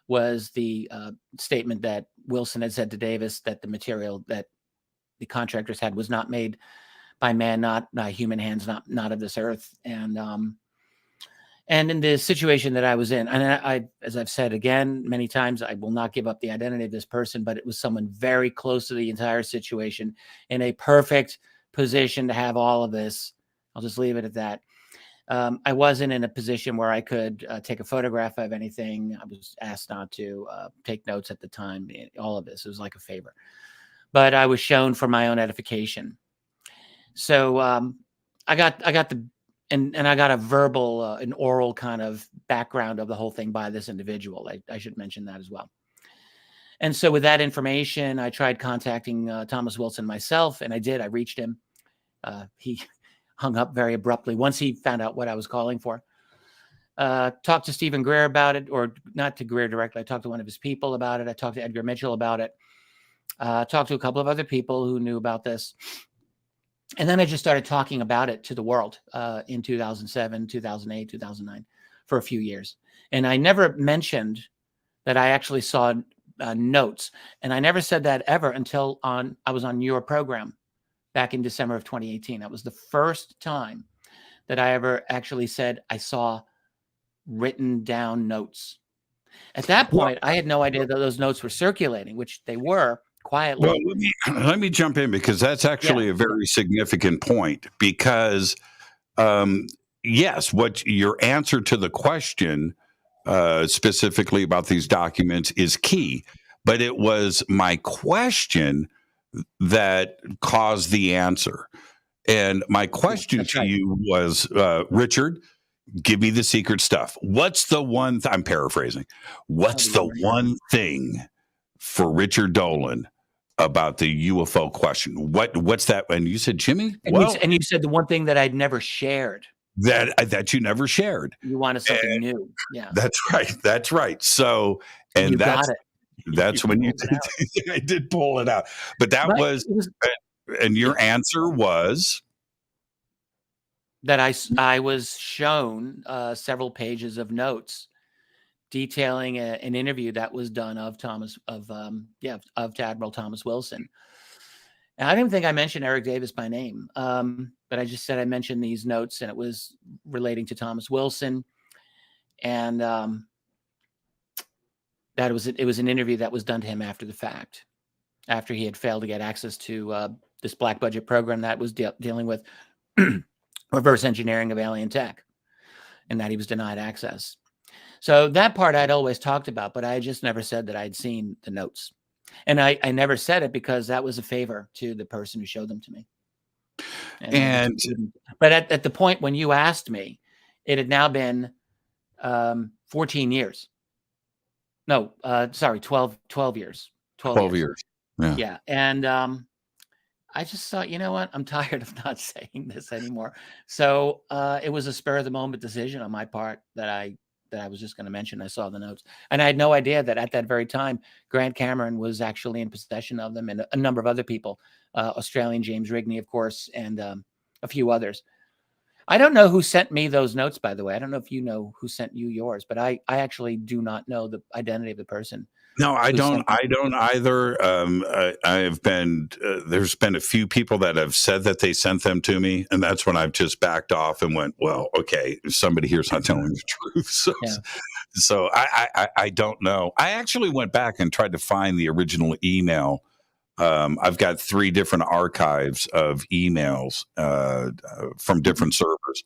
was the statement that Wilson had said to Davis that the material that the contractors had was not made by man, not by human hands, not of this earth. And in the situation that I was in, and I, as I've said again many times, I will not give up the identity of this person, but it was someone very close to the entire situation, in a perfect position to have all of this. I'll just leave it at that. I wasn't in a position where I could take a photograph of anything. I was asked not to take notes at the time. All of this, it was like a favor, but I was shown for my own edification. So I got the. And I got a verbal, an oral kind of background of the whole thing by this individual. I should mention that as well. And so with that information, I tried contacting Thomas Wilson myself, and I did. I reached him. He hung up very abruptly once he found out what I was calling for. Talked to Stephen Greer about it, or not to Greer directly. I talked to one of his people about it. I talked to Edgar Mitchell about it. Talked to a couple of other people who knew about this. And then I just started talking about it to the world in 2007, 2008, 2009 for a few years. And I never mentioned that I actually saw notes. And I never said that ever until I was on your program back in December of 2018. That was the first time that I ever actually said I saw written down notes. At that point, I had no idea that those notes were circulating, which they were. Quietly. Well, let me jump in, because that's actually a very significant point, because yes, what your answer to the question specifically about these documents is key, but it was my question that caused the answer. And my question to you was, Richard, give me the secret stuff. What's the one, I'm paraphrasing, what's the one thing for Richard Dolan about the UFO question? What's that? And you said, Jimmy, and you said the one thing that I'd never shared. That you never shared. You wanted something new. Yeah. That's right. That's right. So, and that's when you did, I did pull it out. But that was and your answer was that I was shown several pages of notes detailing an interview that was done of Admiral Thomas Wilson. And I didn't think I mentioned Eric Davis by name, but I just said I mentioned these notes, and it was relating to Thomas Wilson. And it was an interview that was done to him after the fact, after he had failed to get access to this black budget program that was dealing with reverse engineering of alien tech, and that he was denied access. So that part I'd always talked about, but I just never said that I'd seen the notes. And I never said it because that was a favor to the person who showed them to me. But at the point when you asked me, it had now been 14 years. No, 12 years. 12 years. Yeah. And I just thought, you know what? I'm tired of not saying this anymore. So it was a spur of the moment decision on my part that I was just going to mention. I saw the notes, and I had no idea that at that very time, Grant Cameron was actually in possession of them, and a number of other people, Australian James Rigney, of course, and a few others. I don't know who sent me those notes, by the way. I don't know if you know who sent you yours, but I actually do not know the identity of the person. No, I don't either. I have been, there's been a few people that have said that they sent them to me, and that's when I've just backed off and went, well, okay, somebody here's not telling the truth. So I don't know. I actually went back and tried to find the original email. I've got 3 different archives of emails from different servers,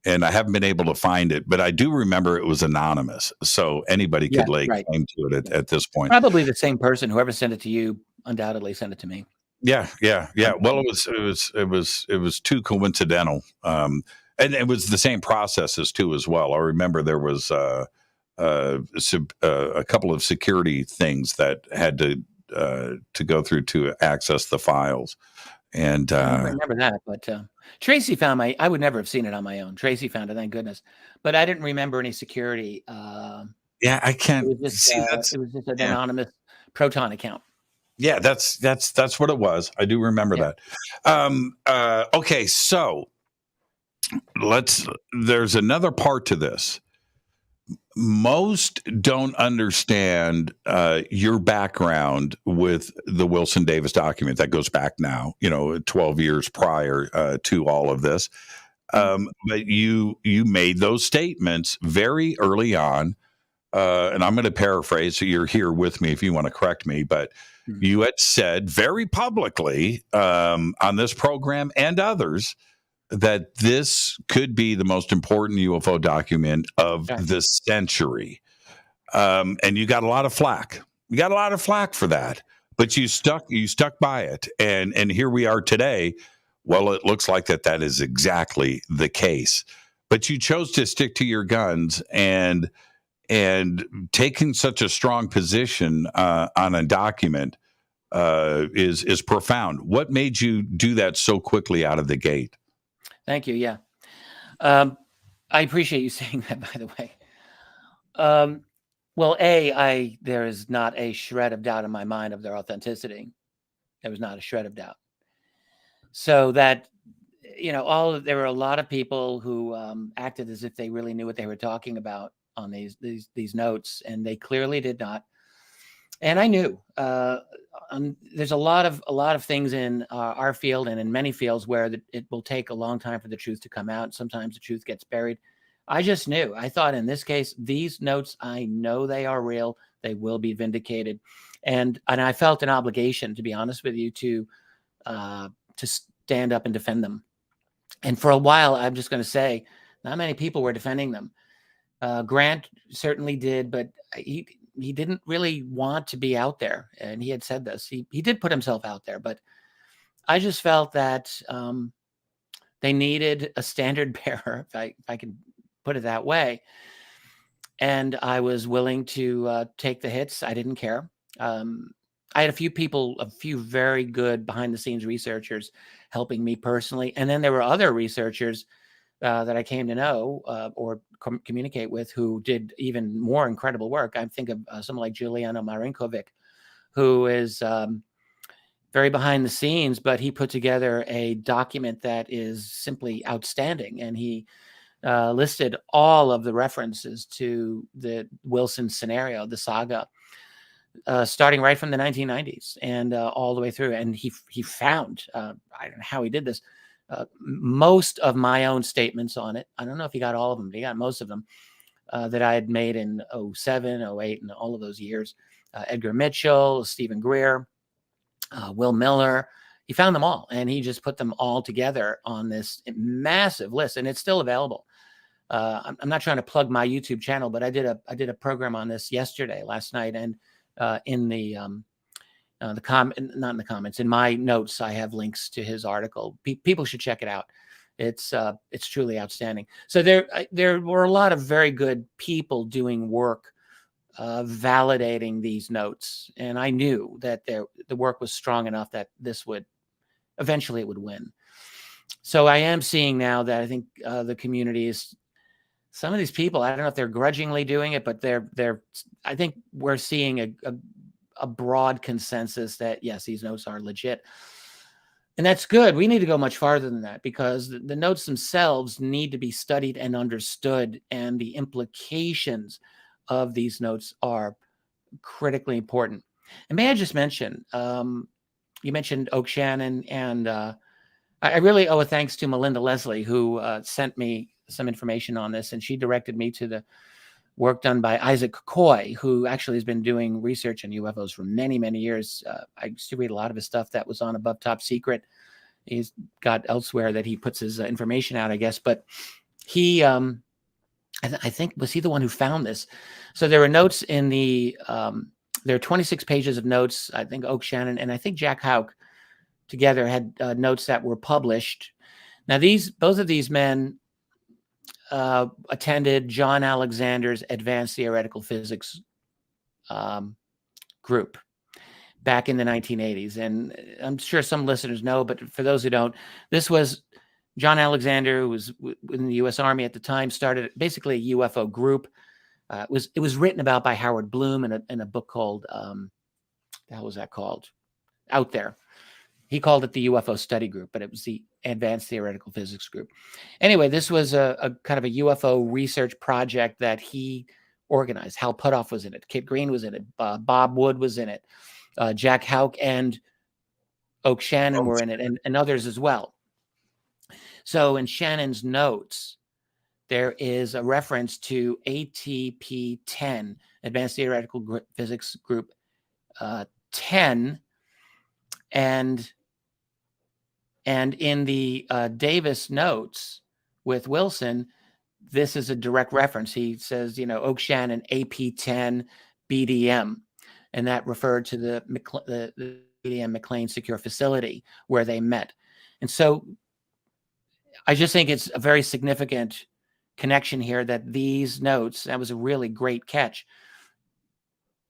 and I haven't been able to find it, but I do remember it was anonymous, so anybody could lay claim to it at this point. Probably the same person. Whoever sent it to you undoubtedly sent it to me. Yeah. Well, it was too coincidental, and it was the same processes too as well. I remember there was a couple of security things that had to go through to access the files. And I remember that, but Tracy found I would never have seen it on my own. Tracy found it, thank goodness. But I didn't remember any security. Yeah, I can't. It was just an anonymous Proton account. Yeah, that's what it was. I do remember that. Okay, so there's another part to this. most don't understand your background with the Wilson Davis document that goes back now, 12 years prior to all of this. But you made those statements very early on, and I'm going to paraphrase, so you're here with me if you want to correct me, but you had said very publicly on this program and others that this could be the most important UFO document of the century. And you got a lot of flack. You got a lot of flack for that, but you stuck by it. And here we are today. Well, it looks like that is exactly the case, but you chose to stick to your guns and taking such a strong position on a document is profound. What made you do that so quickly out of the gate? Thank you. Yeah. I appreciate you saying that, by the way. Well, there is not a shred of doubt in my mind of their authenticity. There was not a shred of doubt. So that, there were a lot of people who acted as if they really knew what they were talking about on these notes, and they clearly did not. And I knew there's a lot of things in our field and in many fields where it will take a long time for the truth to come out. Sometimes the truth gets buried. I just knew. I thought in this case, these notes, I know they are real. They will be vindicated, and I felt an obligation, to be honest with you, to stand up and defend them. And for a while, I'm just going to say, not many people were defending them. Grant certainly did, but he didn't really want to be out there. And he had said this. He did put himself out there, but I just felt that they needed a standard bearer, if I can put it that way. And I was willing to take the hits. I didn't care. I had a few very good behind the scenes researchers helping me personally. And then there were other researchers that I came to know or communicate with who did even more incredible work. I think of someone like Giuliano Marinkovic, who is very behind the scenes, but he put together a document that is simply outstanding. And he listed all of the references to the Wilson scenario, the saga, starting right from the 1990s and all the way through. And he found, I don't know how he did this, most of my own statements on it. I don't know if he got all of them, but he got most of them that I had made in 07, 08, and all of those years. Edgar Mitchell, Stephen Greer, Will Miller. He found them all, and he just put them all together on this massive list, and it's still available. I'm not trying to plug my YouTube channel, but I did a program on this last night, and in not in the comments, in my notes, I have links to his article. People should check it out. It's truly outstanding. So there were a lot of very good people doing work, validating these notes, and I knew that the work was strong enough that this would eventually it would win. So I am seeing now that I think the community is. Some of these people, I don't know if they're grudgingly doing it, but I think we're seeing a broad consensus that yes, these notes are legit. And that's good. We need to go much farther than that because the notes themselves need to be studied and understood. And the implications of these notes are critically important. And may I just mention, you mentioned Oak Shannon, and I really owe a thanks to Melinda Leslie, who sent me some information on this, and she directed me to the work done by Isaac Coy, who actually has been doing research on UFOs for many, many years. I used to read a lot of his stuff that was on Above Top Secret. He's got elsewhere that he puts his information out, I guess, but he, I think, was he the one who found this? So there were notes in there are 26 pages of notes. I think Oak Shannon and I think Jack Houck together had notes that were published. Now both of these men attended John Alexander's Advanced Theoretical Physics group back in the 1980s. And I'm sure some listeners know, but for those who don't, this was John Alexander, who was in the U.S. Army at the time, started basically a UFO group. It was written about by Howard Bloom in a book called, the hell was that called? Out There. He called it the UFO Study Group, but it was the Advanced Theoretical Physics Group. Anyway, this was a kind of a UFO research project that he organized. Hal Puthoff was in it. Kit Green was in it. Bob Wood was in it. Jack Houck and Oak Shannon were in it, and others as well. So in Shannon's notes, there is a reference to ATP-10, Advanced Theoretical Physics Group 10, and in the Davis notes with Wilson, this is a direct reference. He says, Oak Shannon, AP-10, BDM, and that referred to the BDM McLean Secure Facility where they met. And so I just think it's a very significant connection here that these notes, that was a really great catch.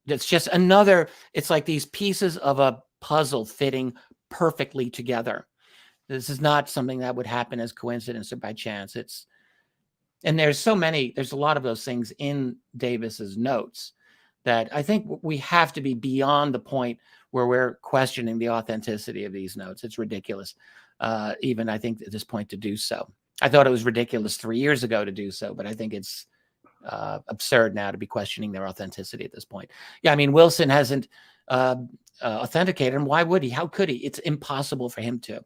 It's just it's like these pieces of a puzzle fitting perfectly together. This is not something that would happen as coincidence or by chance. And there's a lot of those things in Davis's notes that I think we have to be beyond the point where we're questioning the authenticity of these notes. It's ridiculous, even I think at this point to do so. I thought it was ridiculous 3 years ago to do so, but I think it's absurd now to be questioning their authenticity at this point. Yeah, I mean, Wilson hasn't authenticated them. Why would he? How could he? It's impossible for him to.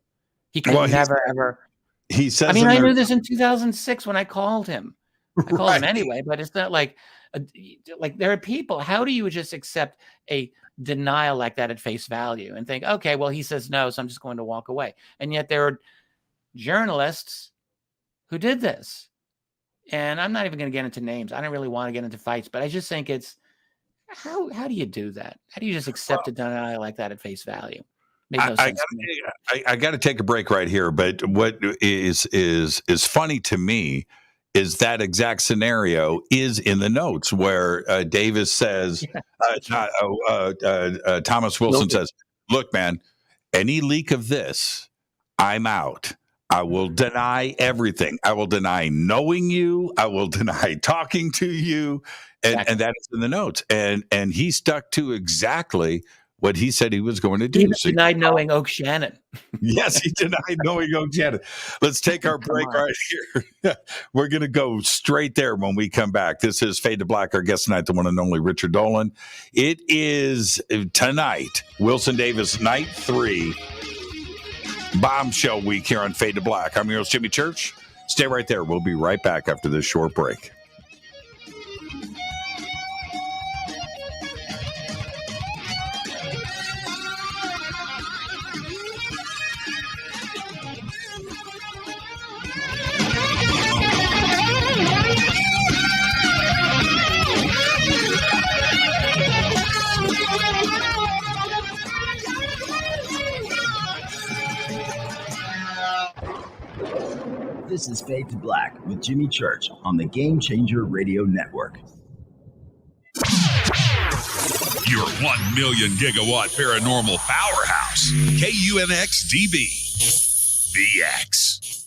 He could never, ever. He says, I mean, I knew this in 2006 when I called him. I called him anyway, but it's not like there are people. How do you just accept a denial like that at face value and think, okay, well, he says no, so I'm just going to walk away. And yet there are journalists who did this. And I'm not even going to get into names. I don't really want to get into fights, but I just think it's how do you do that? How do you just accept a denial like that at face value? I got to take a break right here, but what is funny to me is that exact scenario is in the notes where Davis says, Thomas Wilson says, "Look, man, any leak of this, I'm out. I will deny everything. I will deny knowing you. I will deny talking to you," and that is in the notes. And he stuck to exactly what he said he was going to do. He denied knowing Oak Shannon. Yes, he denied knowing Oak Shannon. Let's take our break right here. We're going to go straight there when we come back. This is Fade to Black. Our guest tonight, the one and only Richard Dolan. It is tonight, Wilson Davis, night 3, Bombshell week here on Fade to Black. I'm your host, Jimmy Church. Stay right there. We'll be right back after this short break. This is Fade to Black with Jimmy Church on the Game Changer Radio Network. Your 1 million gigawatt paranormal powerhouse, KUNX-DB, VX.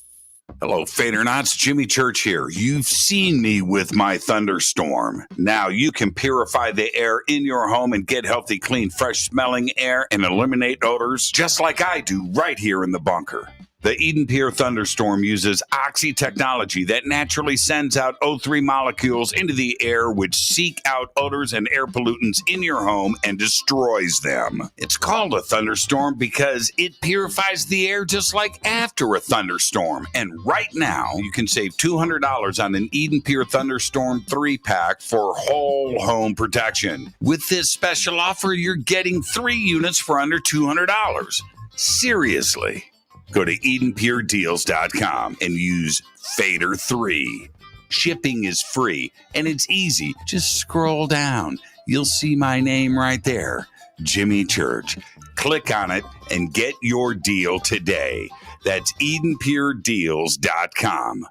Hello, Fadernauts. Jimmy Church here. You've seen me with my thunderstorm. Now you can purify the air in your home and get healthy, clean, fresh-smelling air and eliminate odors just like I do right here in the bunker. The Eden Pier Thunderstorm uses oxy technology that naturally sends out O3 molecules into the air, which seek out odors and air pollutants in your home and destroys them. It's called a thunderstorm because it purifies the air just like after a thunderstorm. And right now, you can save $200 on an Eden Pier Thunderstorm 3-pack for whole home protection. With this special offer, you're getting 3 units for under $200. Seriously. Go to EdenPureDeals.com and use Fader3. Shipping is free and it's easy. Just scroll down. You'll see my name right there, Jimmy Church. Click on it and get your deal today. That's EdenPureDeals.com.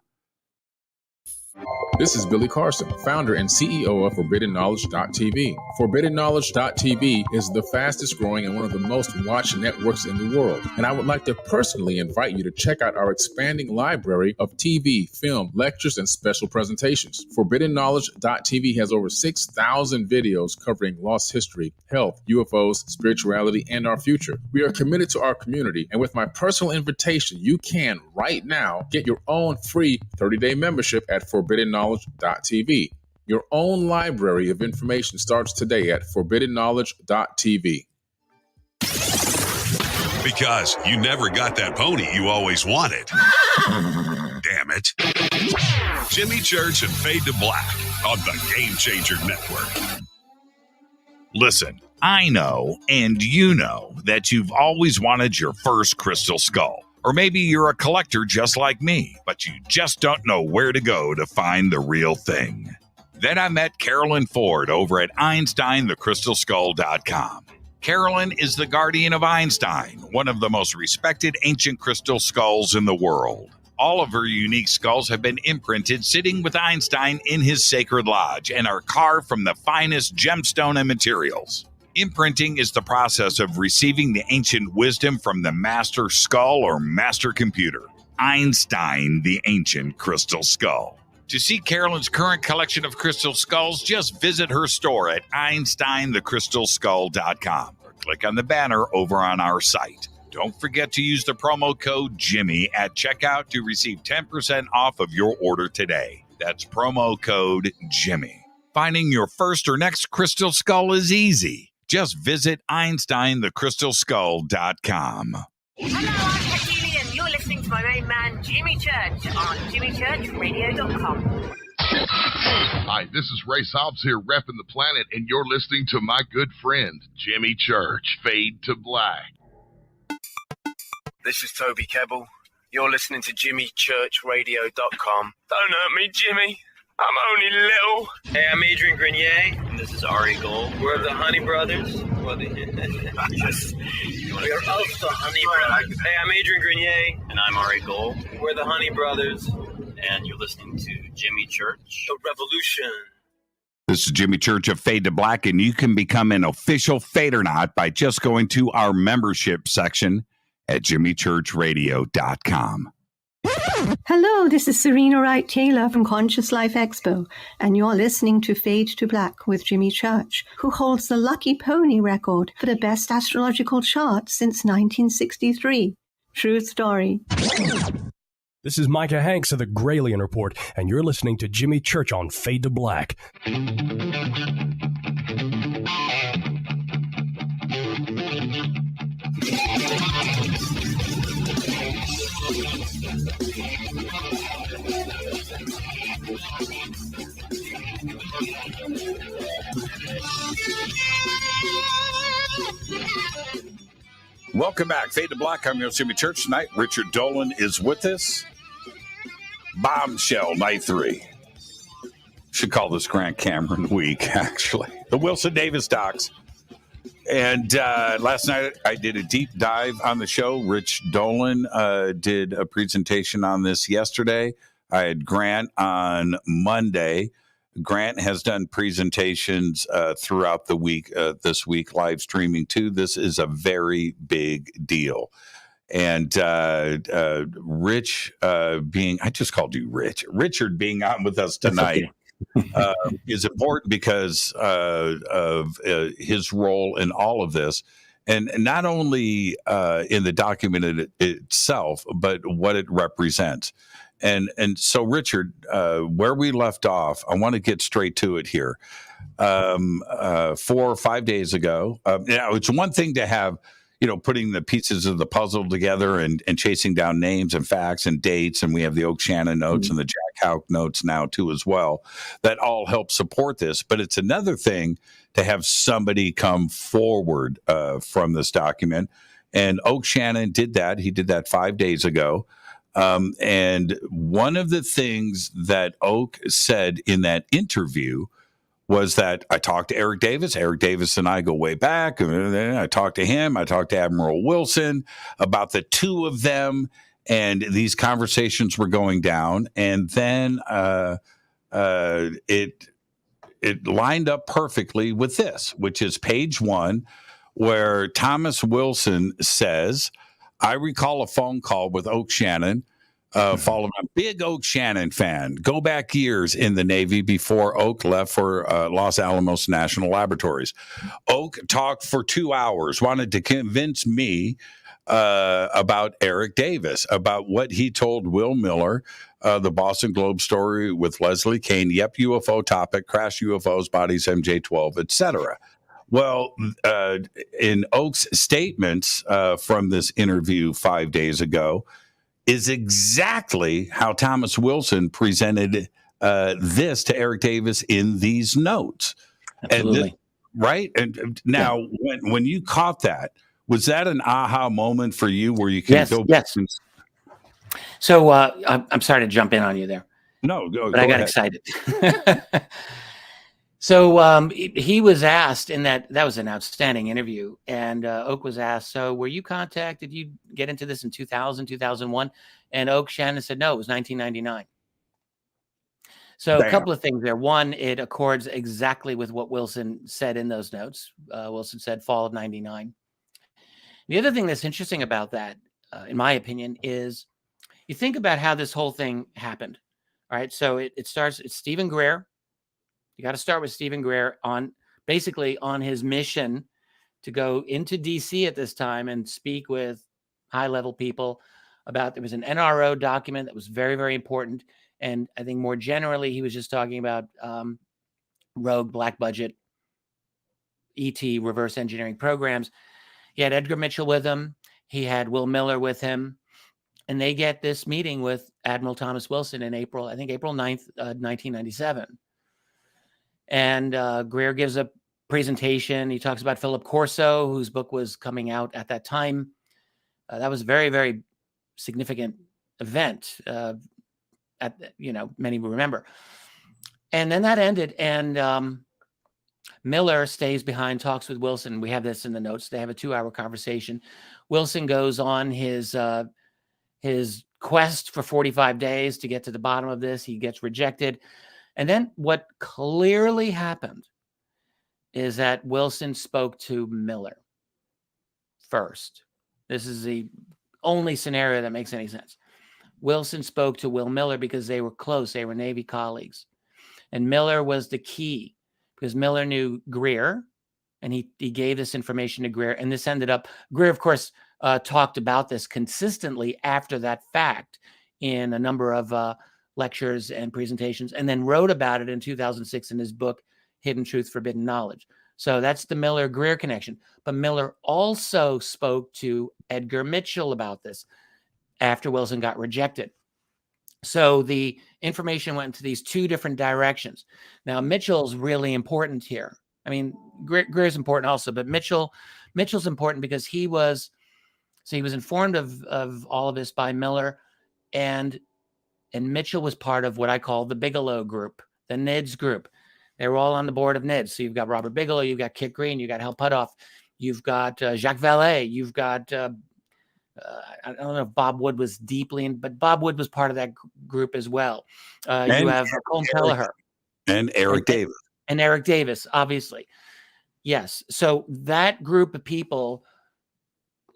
This is Billy Carson, founder and CEO of ForbiddenKnowledge.tv. ForbiddenKnowledge.tv is the fastest growing and one of the most watched networks in the world. And I would like to personally invite you to check out our expanding library of TV, film, lectures, and special presentations. ForbiddenKnowledge.tv has over 6,000 videos covering lost history, health, UFOs, spirituality, and our future. We are committed to our community, and with my personal invitation, you can right now get your own free 30-day membership at ForbiddenKnowledge.tv. Your own library of information starts today at forbiddenknowledge.tv. Because you never got that pony you always wanted. Damn it. Jimmy Church and Fade to Black on the Game Changer Network. Listen, I know, and you know, that you've always wanted your first crystal skull. Or maybe you're a collector just like me, but you just don't know where to go to find the real thing. Then I met Carolyn Ford over at EinsteinTheCrystalSkull.com. Carolyn is the guardian of Einstein, one of the most respected ancient crystal skulls in the world. All of her unique skulls have been imprinted sitting with Einstein in his sacred lodge and are carved from the finest gemstone and materials. Imprinting is the process of receiving the ancient wisdom from the master skull or master computer, Einstein, the ancient crystal skull. To see Carolyn's current collection of crystal skulls, just visit her store at EinsteinTheCrystalSkull.com or click on the banner over on our site. Don't forget to use the promo code Jimmy at checkout to receive 10% off of your order today. That's promo code Jimmy. Finding your first or next crystal skull is easy. Just visit EinsteinTheCrystalSkull.com. Hello, I'm Katie, and you're listening to my main man, Jimmy Church, on JimmyChurchRadio.com. Hi, this is Ray Hobbs here, repping the planet, and you're listening to my good friend, Jimmy Church, Fade to Black. This is Toby Kebbell. You're listening to JimmyChurchRadio.com. Don't hurt me, Jimmy. I'm only little. Hey, I'm Adrian Grenier, and this is Ari Gold. We're the Honey Brothers. We're also Honey Brothers. Hey, I'm Adrian Grenier, and I'm Ari Gold. We're the Honey Brothers, and you're listening to Jimmy Church. The Revolution. This is Jimmy Church of Fade to Black, and you can become an official Fadernaut by just going to our membership section at JimmyChurchRadio.com. Hello, this is Serena Wright Taylor from Conscious Life Expo, and you're listening to Fade to Black with Jimmy Church, who holds the Lucky Pony record for the best astrological chart since 1963. True story. This is Micah Hanks of the Gralien Report, and you're listening to Jimmy Church on Fade to Black. Welcome back. Fade to Black. I'm your Jimmy Church. Tonight, Richard Dolan is with us. Bombshell, Night 3. Should call this Grant Cameron Week, actually. The Wilson Davis docs. And last night, I did a deep dive on the show. Rich Dolan did a presentation on this yesterday. I had Grant on Monday. Grant has done presentations throughout the week, this week, live streaming too. This is a very big deal. And Rich being, I just called you Rich. Richard being on with us tonight is important because of his role in all of this. And not only in the document itself, but what it represents. And so, Richard, where we left off, I want to get straight to it here. 4 or 5 days ago, it's one thing to have, putting the pieces of the puzzle together and chasing down names and facts and dates. And we have the Oak Shannon notes and the Jack Houck notes now, too, as well, that all help support this. But it's another thing to have somebody come forward from this document. And Oak Shannon did that. He did that 5 days ago. And one of the things that Oak said in that interview was that I talked to Eric Davis. Eric Davis and I go way back. And then I talked to him. I talked to Admiral Wilson about the two of them. And these conversations were going down. And then it lined up perfectly with this, which is page 1, where Thomas Wilson says, I recall a phone call with Oak Shannon, following a big Oak Shannon fan. Go back years in the Navy before Oak left for Los Alamos National Laboratories. Oak talked for 2 hours, wanted to convince me about Eric Davis, about what he told Will Miller, the Boston Globe story with Leslie Kean. Yep, UFO topic, crash UFOs, bodies, MJ-12, etc. Well, in Oak's statements from this interview 5 days ago is exactly how Thomas Wilson presented this to Eric Davis in these notes. Absolutely. Right? And now, when you caught that, was that an aha moment for you where you can go back? Yes. So I'm sorry to jump in on you there. No, but I got excited. So he was asked in that was an outstanding interview, and Oak was asked, so were you contacted? Did you get into this in 2000, 2001? And Oak Shannon said, no, it was 1999. So a couple of things there. One, it accords exactly with what Wilson said in those notes. Wilson said fall of 99. The other thing that's interesting about that, in my opinion, is you think about how this whole thing happened. All right. So it starts, it's Stephen Greer. You got to start with Stephen Greer on his mission to go into DC at this time and speak with high level people about, there was an NRO document that was very, very important. And I think more generally, he was just talking about rogue black budget ET reverse engineering programs. He had Edgar Mitchell with him. He had Will Miller with him. And they get this meeting with Admiral Thomas Wilson in April 9th, 1997. And Greer gives a presentation. He talks about Philip Corso, whose book was coming out at that time. That was a very, very significant event. Many will remember. And then that ended, and Miller stays behind, talks with Wilson. We have this in the notes. They have a 2-hour conversation. Wilson goes on his quest for 45 days to get to the bottom of this. He gets rejected. And then what clearly happened is that Wilson spoke to Miller first. This is the only scenario that makes any sense. Wilson spoke to Will Miller because they were close. They were Navy colleagues. And Miller was the key because Miller knew Greer, and he gave this information to Greer. And this ended up, Greer, of course, talked about this consistently after that fact in a number of lectures and presentations, and then wrote about it in 2006 in his book, Hidden Truth, Forbidden Knowledge. So that's the Miller-Greer connection. But Miller also spoke to Edgar Mitchell about this after Wilson got rejected. So the information went into these two different directions. Now, Mitchell's really important here. I mean, Greer's important also, but Mitchell's important because he was informed of all of this by Miller, and Mitchell was part of what I call the Bigelow group, the NIDS group. They were all on the board of NIDS. So you've got Robert Bigelow, you've got Kit Green, you've got Hal Puthoff, you've got Jacques Vallée, you've got I don't know if Bob Wood was deeply in, but Bob Wood was part of that group as well. You have Colm Kelleher. And Eric Davis. And Eric Davis, obviously. Yes. So that group of people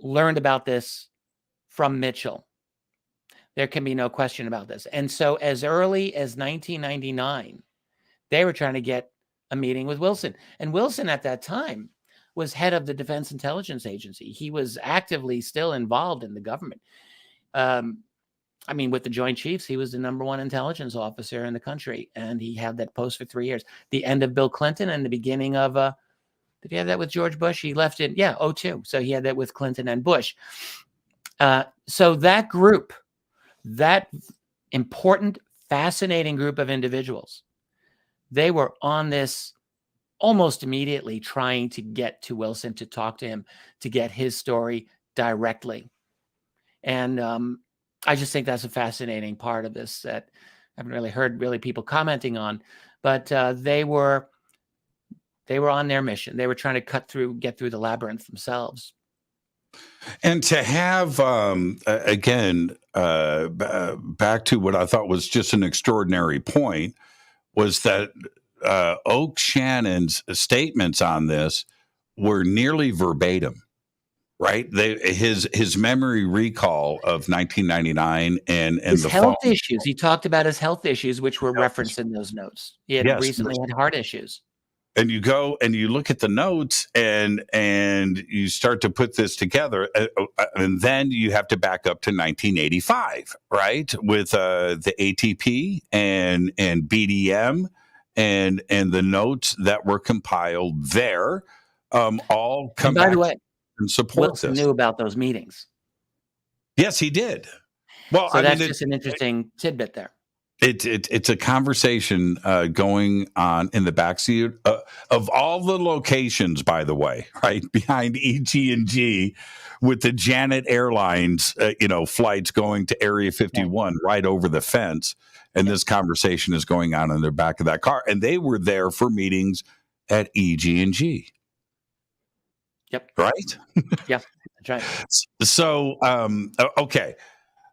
learned about this from Mitchell. There can be no question about this. And so as early as 1999, they were trying to get a meeting with Wilson. And Wilson at that time was head of the Defense Intelligence Agency. He was actively still involved in the government. With the Joint Chiefs, he was the #1 intelligence officer in the country, and he had that post for 3 years. The end of Bill Clinton and the beginning of, did he have that with George Bush? He left in, 2002. So he had that with Clinton and Bush. So that group, that important, fascinating group of individuals, they were on this almost immediately trying to get to Wilson, to talk to him, to get his story directly. And I just think that's a fascinating part of this that I haven't really heard people commenting on, but they were on their mission. They were trying to get through the labyrinth themselves. And to have, back to what I thought was just an extraordinary point, was that Oak Shannon's statements on this were nearly verbatim, right? His memory recall of 1999 and his the health fall. issues. He talked about his health issues, which were referenced in those notes. He had recently had heart issues. And you go and you look at the notes and you start to put this together. And then you have to back up to 1985, right? With the ATP and BDM and the notes that were compiled there all come by back the way, and support Wilson this. knew about those meetings. Yes, he did. Well, so that's just an interesting tidbit there. It's a conversation going on in the backseat of all the locations, by the way, right behind EG&G, with the Janet Airlines, flights going to Area 51 right over the fence, and this conversation is going on in the back of that car, and they were there for meetings at EG&G. Yep. Right. Yeah, that's right. So, okay.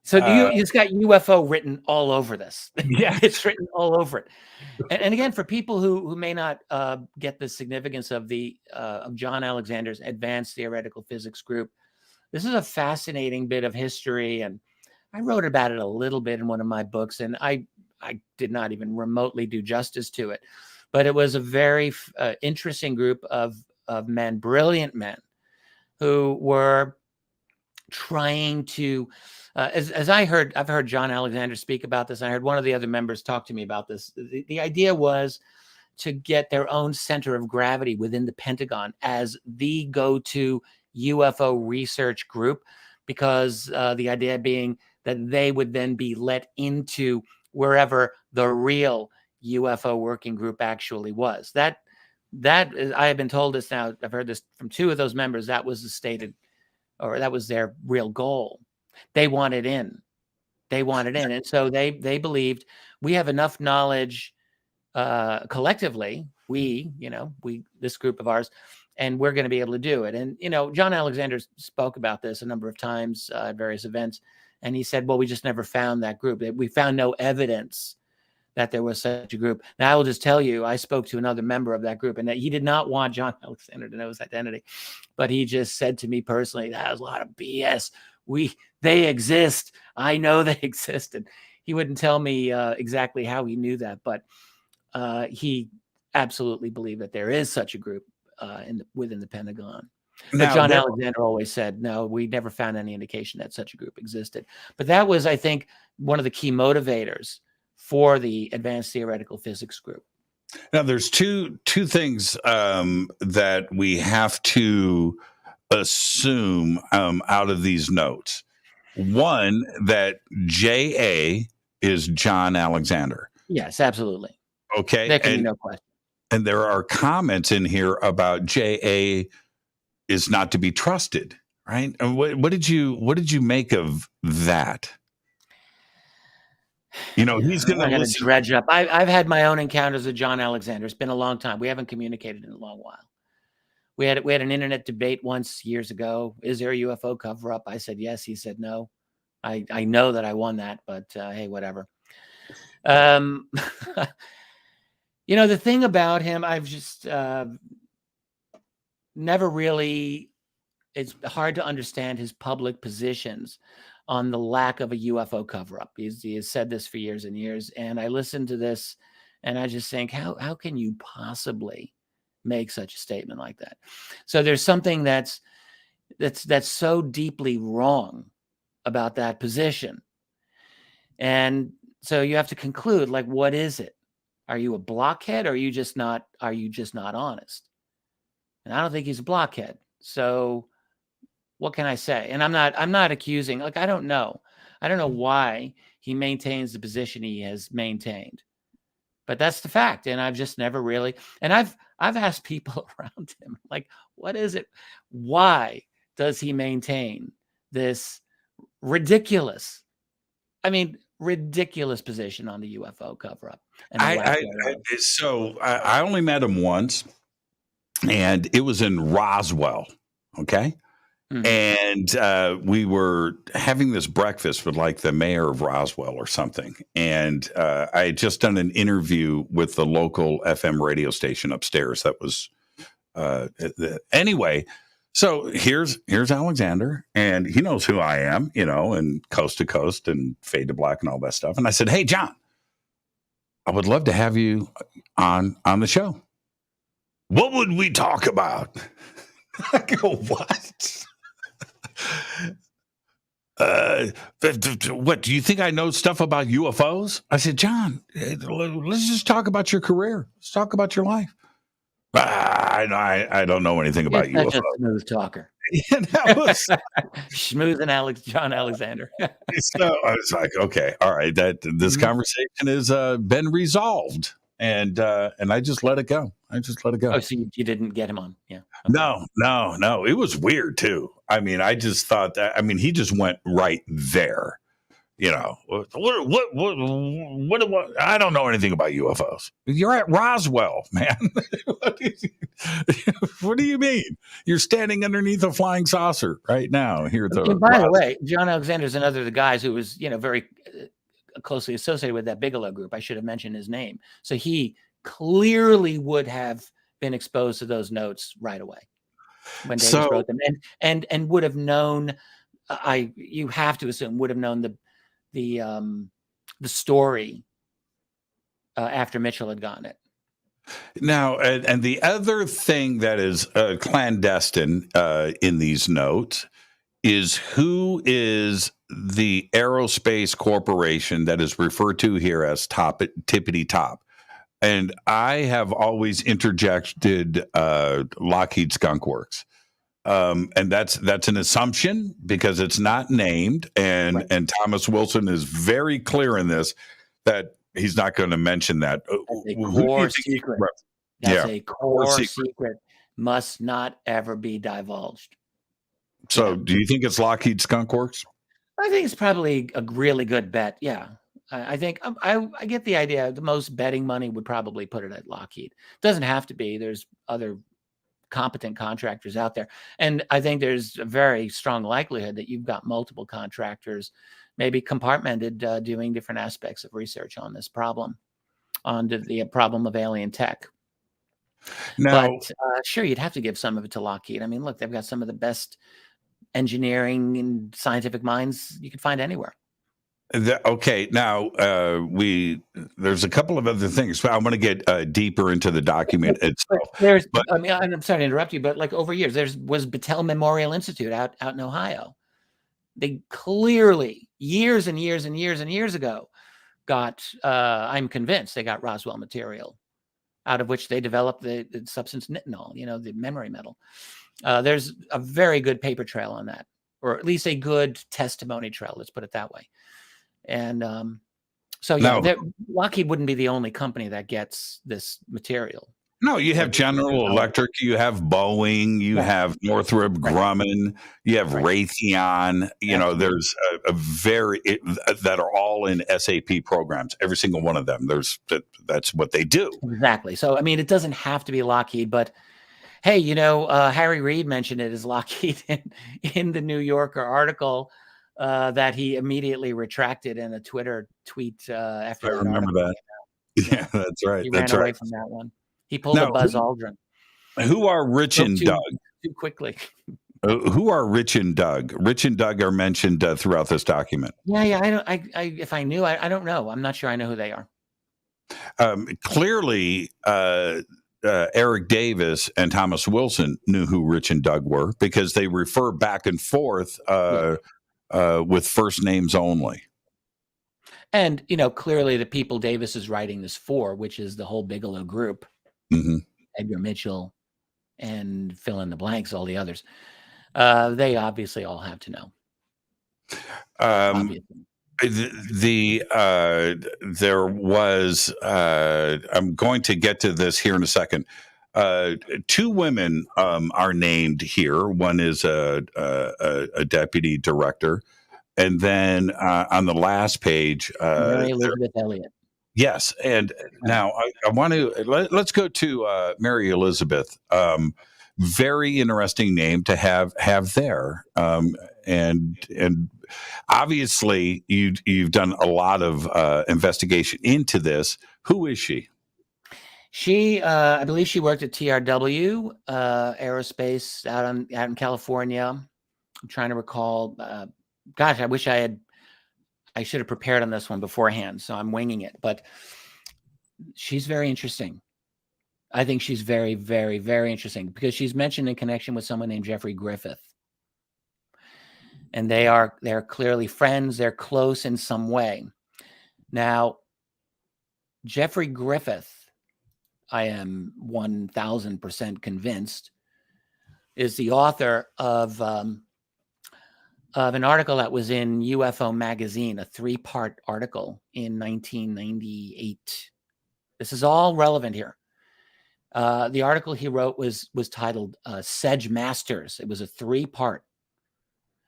So it's got UFO written all over this. Yeah, it's written all over it. And again, for people who may not get the significance of of John Alexander's Advanced Theoretical Physics Group, this is a fascinating bit of history, and I wrote about it a little bit in one of my books, and I did not even remotely do justice to it. But it was a very interesting group of men, brilliant men, who were trying to. As I've heard John Alexander speak about this. I heard one of the other members talk to me about this. The idea was to get their own center of gravity within the Pentagon as the go-to UFO research group, because the idea being that they would then be let into wherever the real UFO working group actually was. That is, I have been told this now. I've heard this from two of those members. That was the stated, or that was their real goal. They wanted in. And so they believed we have enough knowledge collectively, this group of ours, and we're going to be able to do it. And, John Alexander spoke about this a number of times at various events. And he said, well, we just never found that group. We found no evidence that there was such a group. Now, I will just tell you, I spoke to another member of that group, and that he did not want John Alexander to know his identity. But he just said to me personally, that was a lot of BS. They exist. I know they exist. And he wouldn't tell me exactly how he knew that, but he absolutely believed that there is such a group within the Pentagon. Now, but John Alexander always said, no, we never found any indication that such a group existed. But that was, I think, one of the key motivators for the Advanced Theoretical Physics Group. Now, there's two things that we have to assume out of these notes. One, that J.A. is John Alexander. Yes, absolutely. Okay. There can be no question. And there are comments in here about J.A. is not to be trusted, right? And what did you make of that? He's going to dredge up. I've had my own encounters with John Alexander. It's been a long time. We haven't communicated in a long while. We had an internet debate once years ago. Is there a UFO cover-up? I said yes. He said no. I know that I won that, but hey, whatever. The thing about him, I've just never really. It's hard to understand his public positions on the lack of a UFO cover-up. He has said this for years and years, and I listened to this, and I just think, how can you possibly make such a statement like that? So there's something that's so deeply wrong about that position. And so you have to conclude, like, what is it? Are you a blockhead, or are you just not honest? And I don't think he's a blockhead. So what can I say? And I'm not accusing, like, I don't know why he maintains the position he has maintained. But that's the fact. And I've just never really, and I've asked people around him, like, what is it? Why does he maintain this ridiculous position on the UFO cover-up? I only met him once, and it was in Roswell. Okay. Mm-hmm. And we were having this breakfast with like the mayor of Roswell or something. And I had just done an interview with the local FM radio station upstairs. That was anyway. So here's Alexander, and he knows who I am, and Coast to Coast and Fade to Black and all that stuff. And I said, hey, John, I would love to have you on the show. What would we talk about? I go, what? What, do you think I know stuff about UFOs? I said, John, let's just talk about your career. Let's talk about your life. I don't know anything about You're UFOs. such a smooth talker. Yeah, that was smooth and John Alexander. So I was like, okay, all right, this conversation has been resolved, and I just let it go. Oh, so you didn't get him on? Yeah. Okay. No. It was weird too. I mean, I just thought that. I mean, he just went right there. You know, what? I don't know anything about UFOs. You're at Roswell, man. What do you mean? You're standing underneath a flying saucer right now here at the. And by the way, John Alexander is another of the guys who was, very closely associated with that Bigelow group. I should have mentioned his name. So he clearly would have been exposed to those notes right away when Davis wrote them, and would have known. You have to assume would have known the story after Mitchell had gotten it. Now, and the other thing that is clandestine in these notes is who is the aerospace corporation that is referred to here as Tippity Top. And I have always interjected Lockheed Skunk Works. And that's an assumption because it's not named, and Thomas Wilson is very clear in this that he's not going to mention that. That's a core secret. That's a core secret. Must not ever be divulged. So, do you think it's Lockheed Skunk Works? I think it's probably a really good bet. Yeah, I think I get the idea. The most betting money would probably put it at Lockheed. Doesn't have to be. There's other competent contractors out there, and I think there's a very strong likelihood that you've got multiple contractors, maybe compartmented, doing different aspects of research on this problem, on the problem of alien tech. Now, but sure, you'd have to give some of it to Lockheed. I mean, look, they've got some of the best engineering and scientific minds you could find anywhere. Okay, now there's a couple of other things. I want to get deeper into the document itself. I mean, I'm sorry to interrupt you, but like over years, was Battelle Memorial Institute out in Ohio. They clearly, years and years and years and years ago, got. I'm convinced they got Roswell material, out of which they developed the substance nitinol, the memory metal. There's a very good paper trail on that, or at least a good testimony trail. Let's put it that way. And so, Lockheed wouldn't be the only company that gets this material. No, you have General Electric, you have Boeing, you have Northrop Grumman, you have Raytheon. There's that are all in SAP programs. Every single one of them. That's what they do. Exactly. So, I mean, it doesn't have to be Lockheed, but hey, Harry Reid mentioned it as Lockheed in the New Yorker article. That he immediately retracted in a Twitter tweet after. I remember that. Yeah, that's right. He ran away from that one. He pulled a Buzz Aldrin. Who are Rich and Doug? Too quickly. Who are Rich and Doug? Rich and Doug are mentioned throughout this document. Yeah. If I knew, I don't know. I'm not sure I know who they are. Clearly, Eric Davis and Thomas Wilson knew who Rich and Doug were because they refer back and forth. With first names only. And, clearly the people Davis is writing this for, which is the whole Bigelow group, Edgar Mitchell and fill in the blanks, all the others, they obviously all have to know. There was, I'm going to get to this here in a second. Two women are named here. One is a deputy director, and then on the last page, Mary Elizabeth Elliott. Yes, and now I want to let's go to Mary Elizabeth. Very interesting name to have there, and obviously you've done a lot of investigation into this. Who is she? She, I believe she worked at TRW Aerospace out in California. I'm trying to recall. Gosh, I wish I should have prepared on this one beforehand, so I'm winging it. But she's very interesting. I think she's very, very, very interesting because she's mentioned in connection with someone named Jeffrey Griffith. And they're clearly friends. They're close in some way. Now, Jeffrey Griffith, I am 1,000% convinced, is the author of an article that was in UFO magazine, a 3-part article in 1998. This is all relevant here. The article he wrote was titled Sedge Masters. It was a 3-part.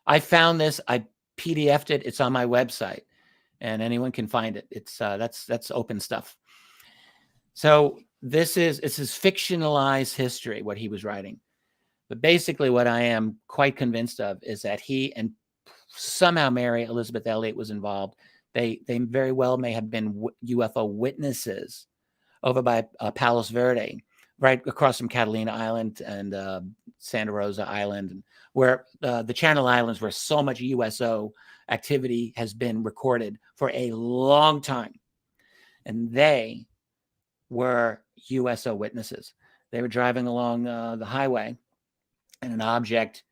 I found this. I PDF'd it. It's on my website, and anyone can find it. It's that's open stuff. So it's his fictionalized history, what he was writing. But basically, what I am quite convinced of is that he and somehow Mary Elizabeth Elliott was involved. They very well may have been UFO witnesses over by Palos Verde, right across from Catalina Island and Santa Rosa Island, where the Channel Islands, where so much USO activity has been recorded for a long time. And they were USO witnesses. They were driving along the highway, and an object,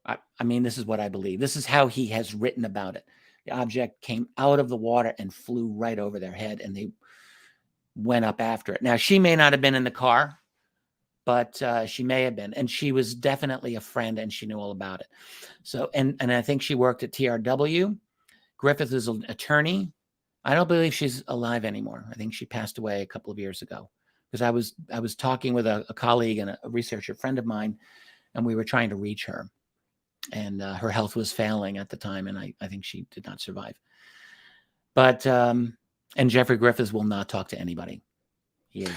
I mean, this is what I believe. This is how he has written about it. The object came out of the water and flew right over their head, and they went up after it. Now, she may not have been in the car, but she may have been. And she was definitely a friend, and she knew all about it. So, and I think she worked at TRW. Griffith is an attorney. I don't believe she's alive anymore. I think she passed away a couple of years ago, because I was talking with a colleague and a researcher friend of mine, and we were trying to reach her, and her health was failing at the time, and I think she did not survive. But and Jeffrey Griffiths will not talk to anybody.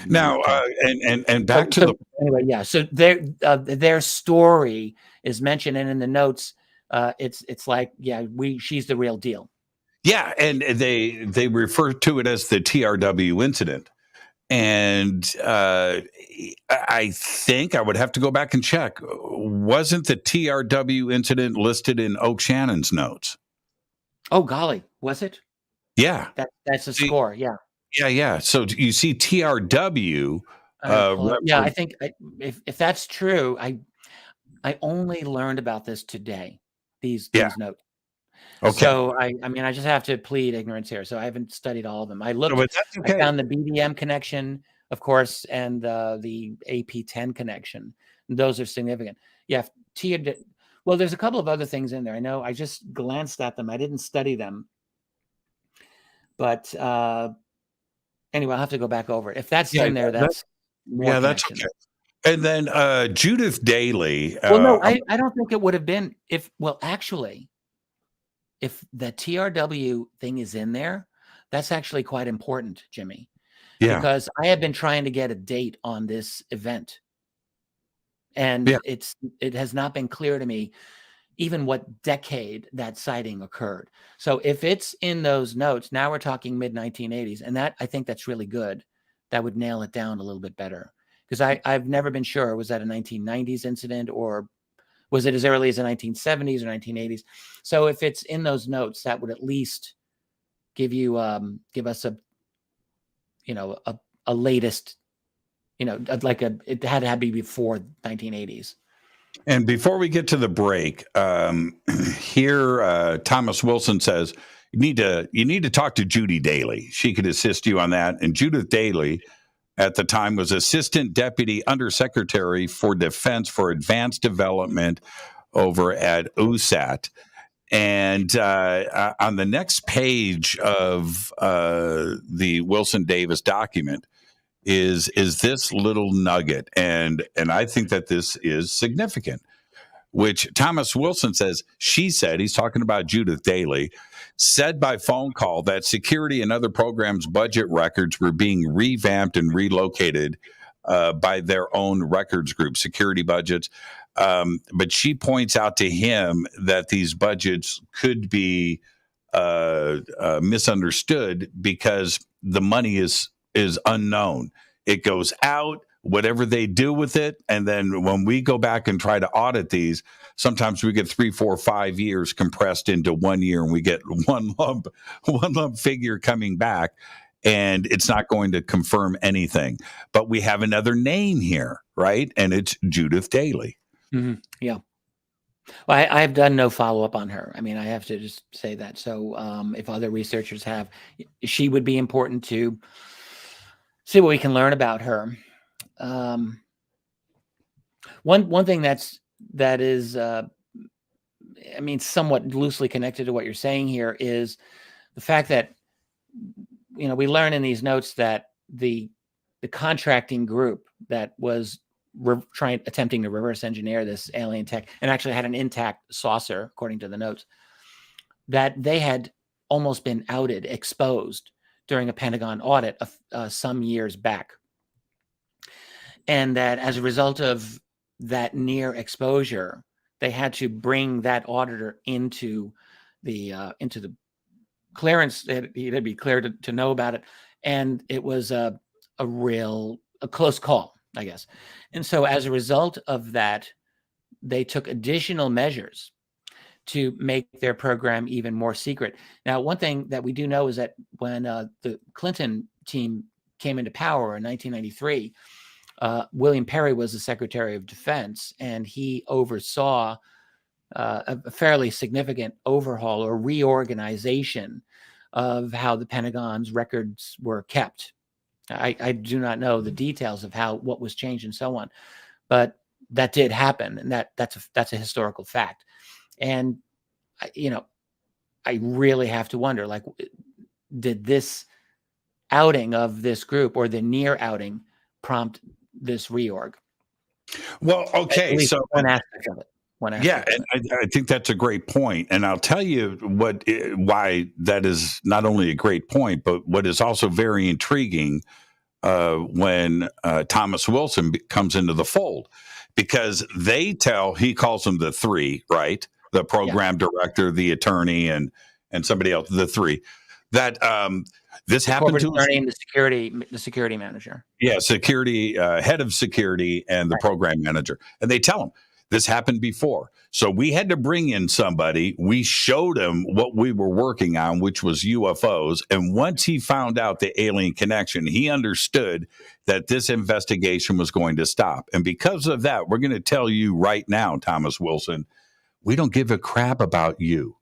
Now, and back to the anyway, yeah. So their story is mentioned, and in the notes, it's like, yeah, she's the real deal. Yeah, and they refer to it as the TRW incident. And I think I would have to go back and check. Wasn't the TRW incident listed in Oak Shannon's notes? Oh, golly, was it? Yeah. That's a score, yeah. Yeah. So you see TRW. Yeah, I think if that's true, I only learned about this today, these notes. Okay. So I mean, I just have to plead ignorance here. So I haven't studied all of them. I looked. I found the BDM connection, of course, and the AP10 connection. Those are significant. Yeah. Well, there's a couple of other things in there. I know. I just glanced at them. I didn't study them. But anyway, I'll have to go back over it. If that's in there, that's more that's okay. And then Judith Daly. Well, no, I don't think it would have been actually. If the TRW thing is in there, that's actually quite important, Jimmy. Yeah. Because I have been trying to get a date on this event. And it has not been clear to me even what decade that sighting occurred. So if it's in those notes, now we're talking mid-1980s, and that I think that's really good. That would nail it down a little bit better. Because I've never been sure, was that a 1990s incident, or was it as early as the 1970s or 1980s? So if it's in those notes, that would at least give us a latest, it had to be before 1980s. And before we get to the break, here Thomas Wilson says you need to talk to Judy Daly. She could assist you on that. And Judith Daly, at the time, was Assistant Deputy Undersecretary for Defense for Advanced Development over at USAT. And on the next page of the Wilson Davis document is this little nugget. And I think that this is significant, which Thomas Wilson says, she said, he's talking about Judith Daly, said by phone call that security and other programs' budget records were being revamped and relocated by their own records group, security budgets. But she points out to him that these budgets could be misunderstood because the money is unknown. It goes out, whatever they do with it. And then when we go back and try to audit these, sometimes we get 3, 4, 5 years compressed into 1 year, and we get one lump figure coming back. and it's not going to confirm anything. But we have another name here, right? And it's Judith Daly. Mm-hmm. Yeah. Well, I've done no follow-up on her. I mean, I have to just say that. So if other researchers have, she would be important to see what we can learn about her. One thing that is, I mean, somewhat loosely connected to what you're saying here is the fact that, you know, we learn in these notes that the contracting group that was attempting to reverse engineer this alien tech and actually had an intact saucer, according to the notes, that they had almost been exposed during a Pentagon audit some years back. And that as a result of that near exposure, they had to bring that auditor into the clearance. He'd be cleared to know about it. And it was a close call, I guess. And so as a result of that, they took additional measures to make their program even more secret. Now, one thing that we do know is that when the Clinton team came into power in 1993, William Perry was the Secretary of Defense, and he oversaw a fairly significant overhaul or reorganization of how the Pentagon's records were kept. I do not know the details of what was changed and so on, but that did happen, and that's a historical fact. And you know, I really have to wonder, like, did this outing of this group or the near outing prompt this reorg? Well, okay, so one aspect of it. Yeah, and I think that's a great point, and I'll tell you why that is not only a great point, but what is also very intriguing when Thomas Wilson comes into the fold, because he calls them the three, right? The program director, the attorney, and somebody else, the three. That this happened to attorney and the security manager. Yeah, security head of security and the program manager, and they tell him this happened before. So we had to bring in somebody. We showed him what we were working on, which was UFOs. And once he found out the alien connection, he understood that this investigation was going to stop. And because of that, we're going to tell you right now, Thomas Wilson, we don't give a crap about you.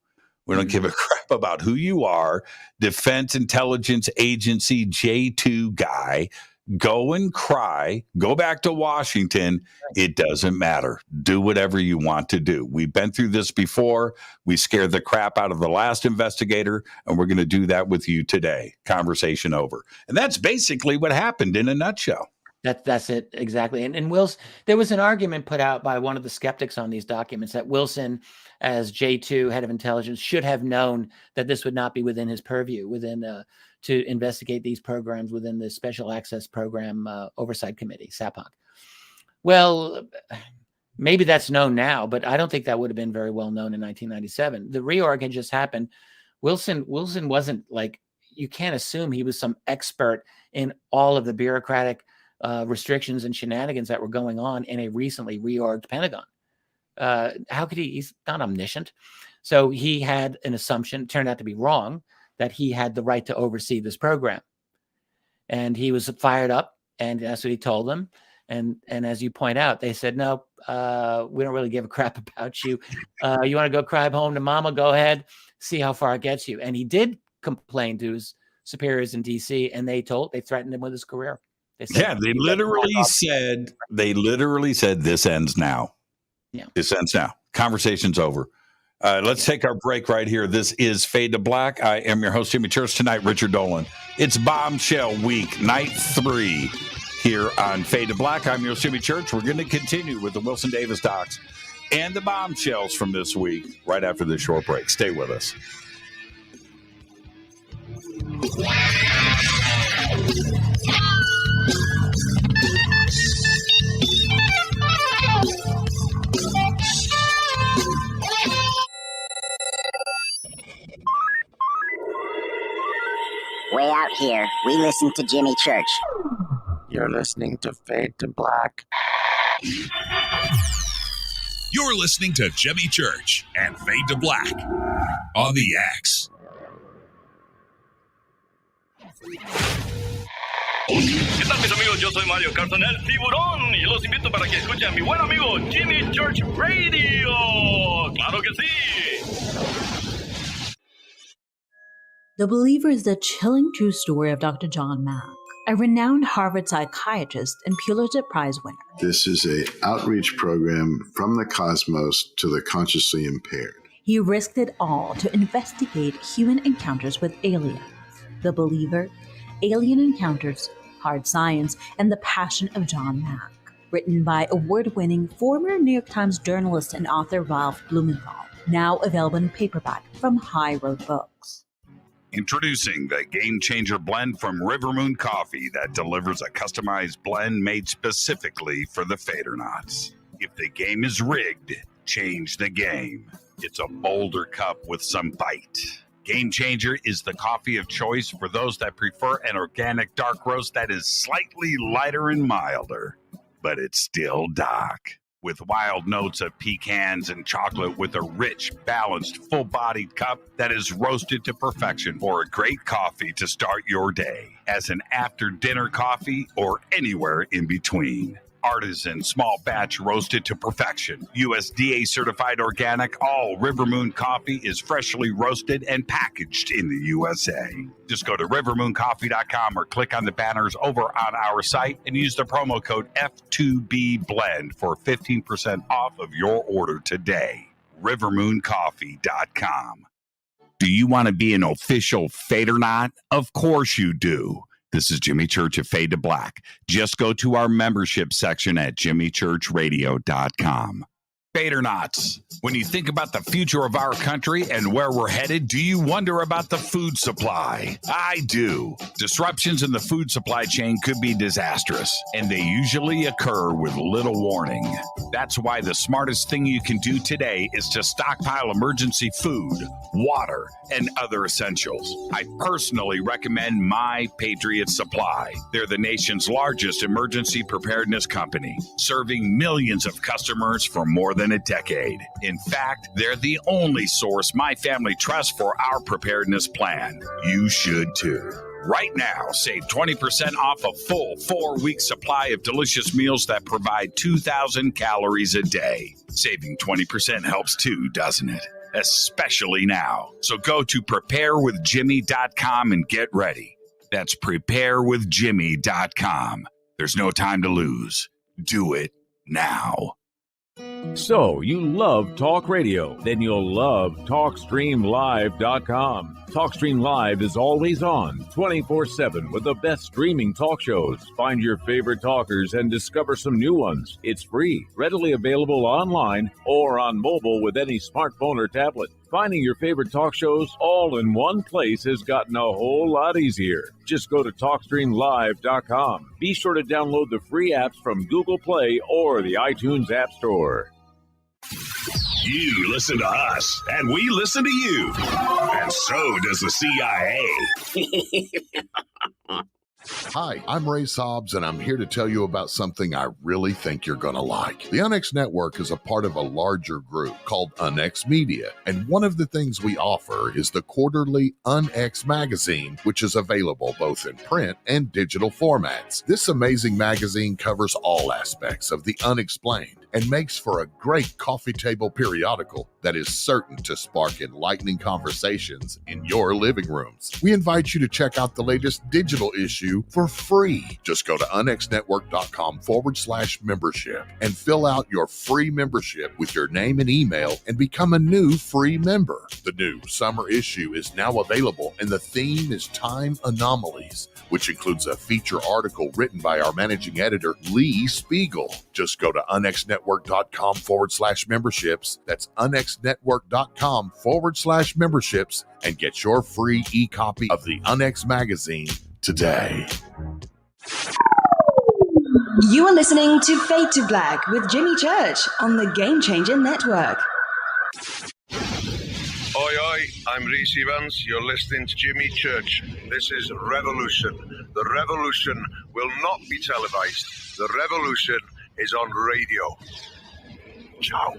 We don't give a crap about who you are. Defense Intelligence Agency J2 guy. Go and cry. Go back to Washington. It doesn't matter. Do whatever you want to do. We've been through this before. We scared the crap out of the last investigator, and we're going to do that with you today. Conversation over. And that's basically what happened in a nutshell. That's it, exactly. And Wilson, there was an argument put out by one of the skeptics on these documents that Wilson, as J2 head of intelligence, should have known that this would not be within his purview, to investigate these programs within the Special Access Program Oversight Committee, SAPOC. Well, maybe that's known now, but I don't think that would have been very well known in 1997. The reorg had just happened. Wilson wasn't like, you can't assume he was some expert in all of the bureaucratic restrictions and shenanigans that were going on in a recently reorged Pentagon. How could he's not omniscient. So he had an assumption, turned out to be wrong, that he had the right to oversee this program. And he was fired up, and that's what he told them. And as you point out, they said, no, we don't really give a crap about you. You want to go cry home to mama? Go ahead, see how far it gets you. And he did complain to his superiors in DC, and they threatened him with his career. They said, they literally said this ends now. Yeah. This ends now. Conversation's over. Let's take our break right here. This is Fade to Black. I am your host, Jimmy Church. Tonight, Richard Dolan. It's Bombshell Week, Night 3 here on Fade to Black. I'm your host, Jimmy Church. We're going to continue with the Wilson Davis docs and the bombshells from this week right after this short break. Stay with us. Way out here, we listen to Jimmy Church. You're listening to Fade to Black. You're listening to Jimmy Church and Fade to Black on the X. ¿Qué tal, mis amigos? Yo soy Mario Carson, el tiburón, y los invito para que escuchen a mi buen amigo Jimmy Church Radio. ¡Claro que sí! The Believer is the chilling true story of Dr. John Mack, a renowned Harvard psychiatrist and Pulitzer Prize winner. This is an outreach program from the cosmos to the consciously impaired. He risked it all to investigate human encounters with aliens. The Believer, Alien Encounters, Hard Science, and the Passion of John Mack. Written by award-winning former New York Times journalist and author Ralph Blumenthal. Now available in paperback from High Road Books. Introducing the Game Changer blend from River Moon Coffee that delivers a customized blend made specifically for the Fadernauts. If the game is rigged, change the game. It's a bolder cup with some bite. Game Changer is the coffee of choice for those that prefer an organic dark roast that is slightly lighter and milder, but it's still dark. With wild notes of pecans and chocolate with a rich, balanced, full-bodied cup that is roasted to perfection for a great coffee to start your day, as an after-dinner coffee or anywhere in between. Artisan, small batch roasted to perfection. USDA certified organic, all River Moon coffee is freshly roasted and packaged in the USA. Just go to rivermooncoffee.com or click on the banners over on our site and use the promo code F2BBLEND for 15% off of your order today. rivermooncoffee.com. Do you want to be an official Fadernaut? Of course you do. This is Jimmy Church of Fade to Black. Just go to our membership section at jimmychurchradio.com. Fadernauts, when you think about the future of our country and where we're headed, do you wonder about the food supply? I do. Disruptions in the food supply chain could be disastrous, and they usually occur with little warning. That's why the smartest thing you can do today is to stockpile emergency food, water, and other essentials. I personally recommend My Patriot Supply. They're the nation's largest emergency preparedness company, serving millions of customers for more than a decade. In fact, they're the only source my family trusts for our preparedness plan. You should too. Right now, save 20% off a full 4-week supply of delicious meals that provide 2,000 calories a day. Saving 20% helps too, doesn't it? Especially now. So go to preparewithjimmy.com and get ready. That's preparewithjimmy.com. There's no time to lose. Do it now. So, you love talk radio? Then you'll love TalkStreamLive.com. TalkStream Live is always on, 24/7 with the best streaming talk shows. Find your favorite talkers and discover some new ones. It's free, readily available online or on mobile with any smartphone or tablet. Finding your favorite talk shows all in one place has gotten a whole lot easier. Just go to TalkStreamLive.com. Be sure to download the free apps from Google Play or the iTunes App Store. You listen to us, and we listen to you. And so does the CIA. Hi, I'm Ray Sobbs, and I'm here to tell you about something I really think you're going to like. The UNX Network is a part of a larger group called UNX Media, and one of the things we offer is the quarterly UNX magazine, which is available both in print and digital formats. This amazing magazine covers all aspects of the unexplained and makes for a great coffee table periodical that is certain to spark enlightening conversations in your living rooms. We invite you to check out the latest digital issue for free. Just go to unxnetwork.com/membership and fill out your free membership with your name and email and become a new free member. The new summer issue is now available, and the theme is Time Anomalies, which includes a feature article written by our managing editor, Lee Spiegel. Just go to unxnetwork.com/memberships. That's unxnetwork.com/memberships and get your free e-copy of the UNX magazine today. You are listening to Fade to Black with Jimmy Church on the Game Changer Network. Oi, oi, I'm Reese Evans. You're listening to Jimmy Church. This is Revolution. The revolution will not be televised. The revolution is on radio. Ciao.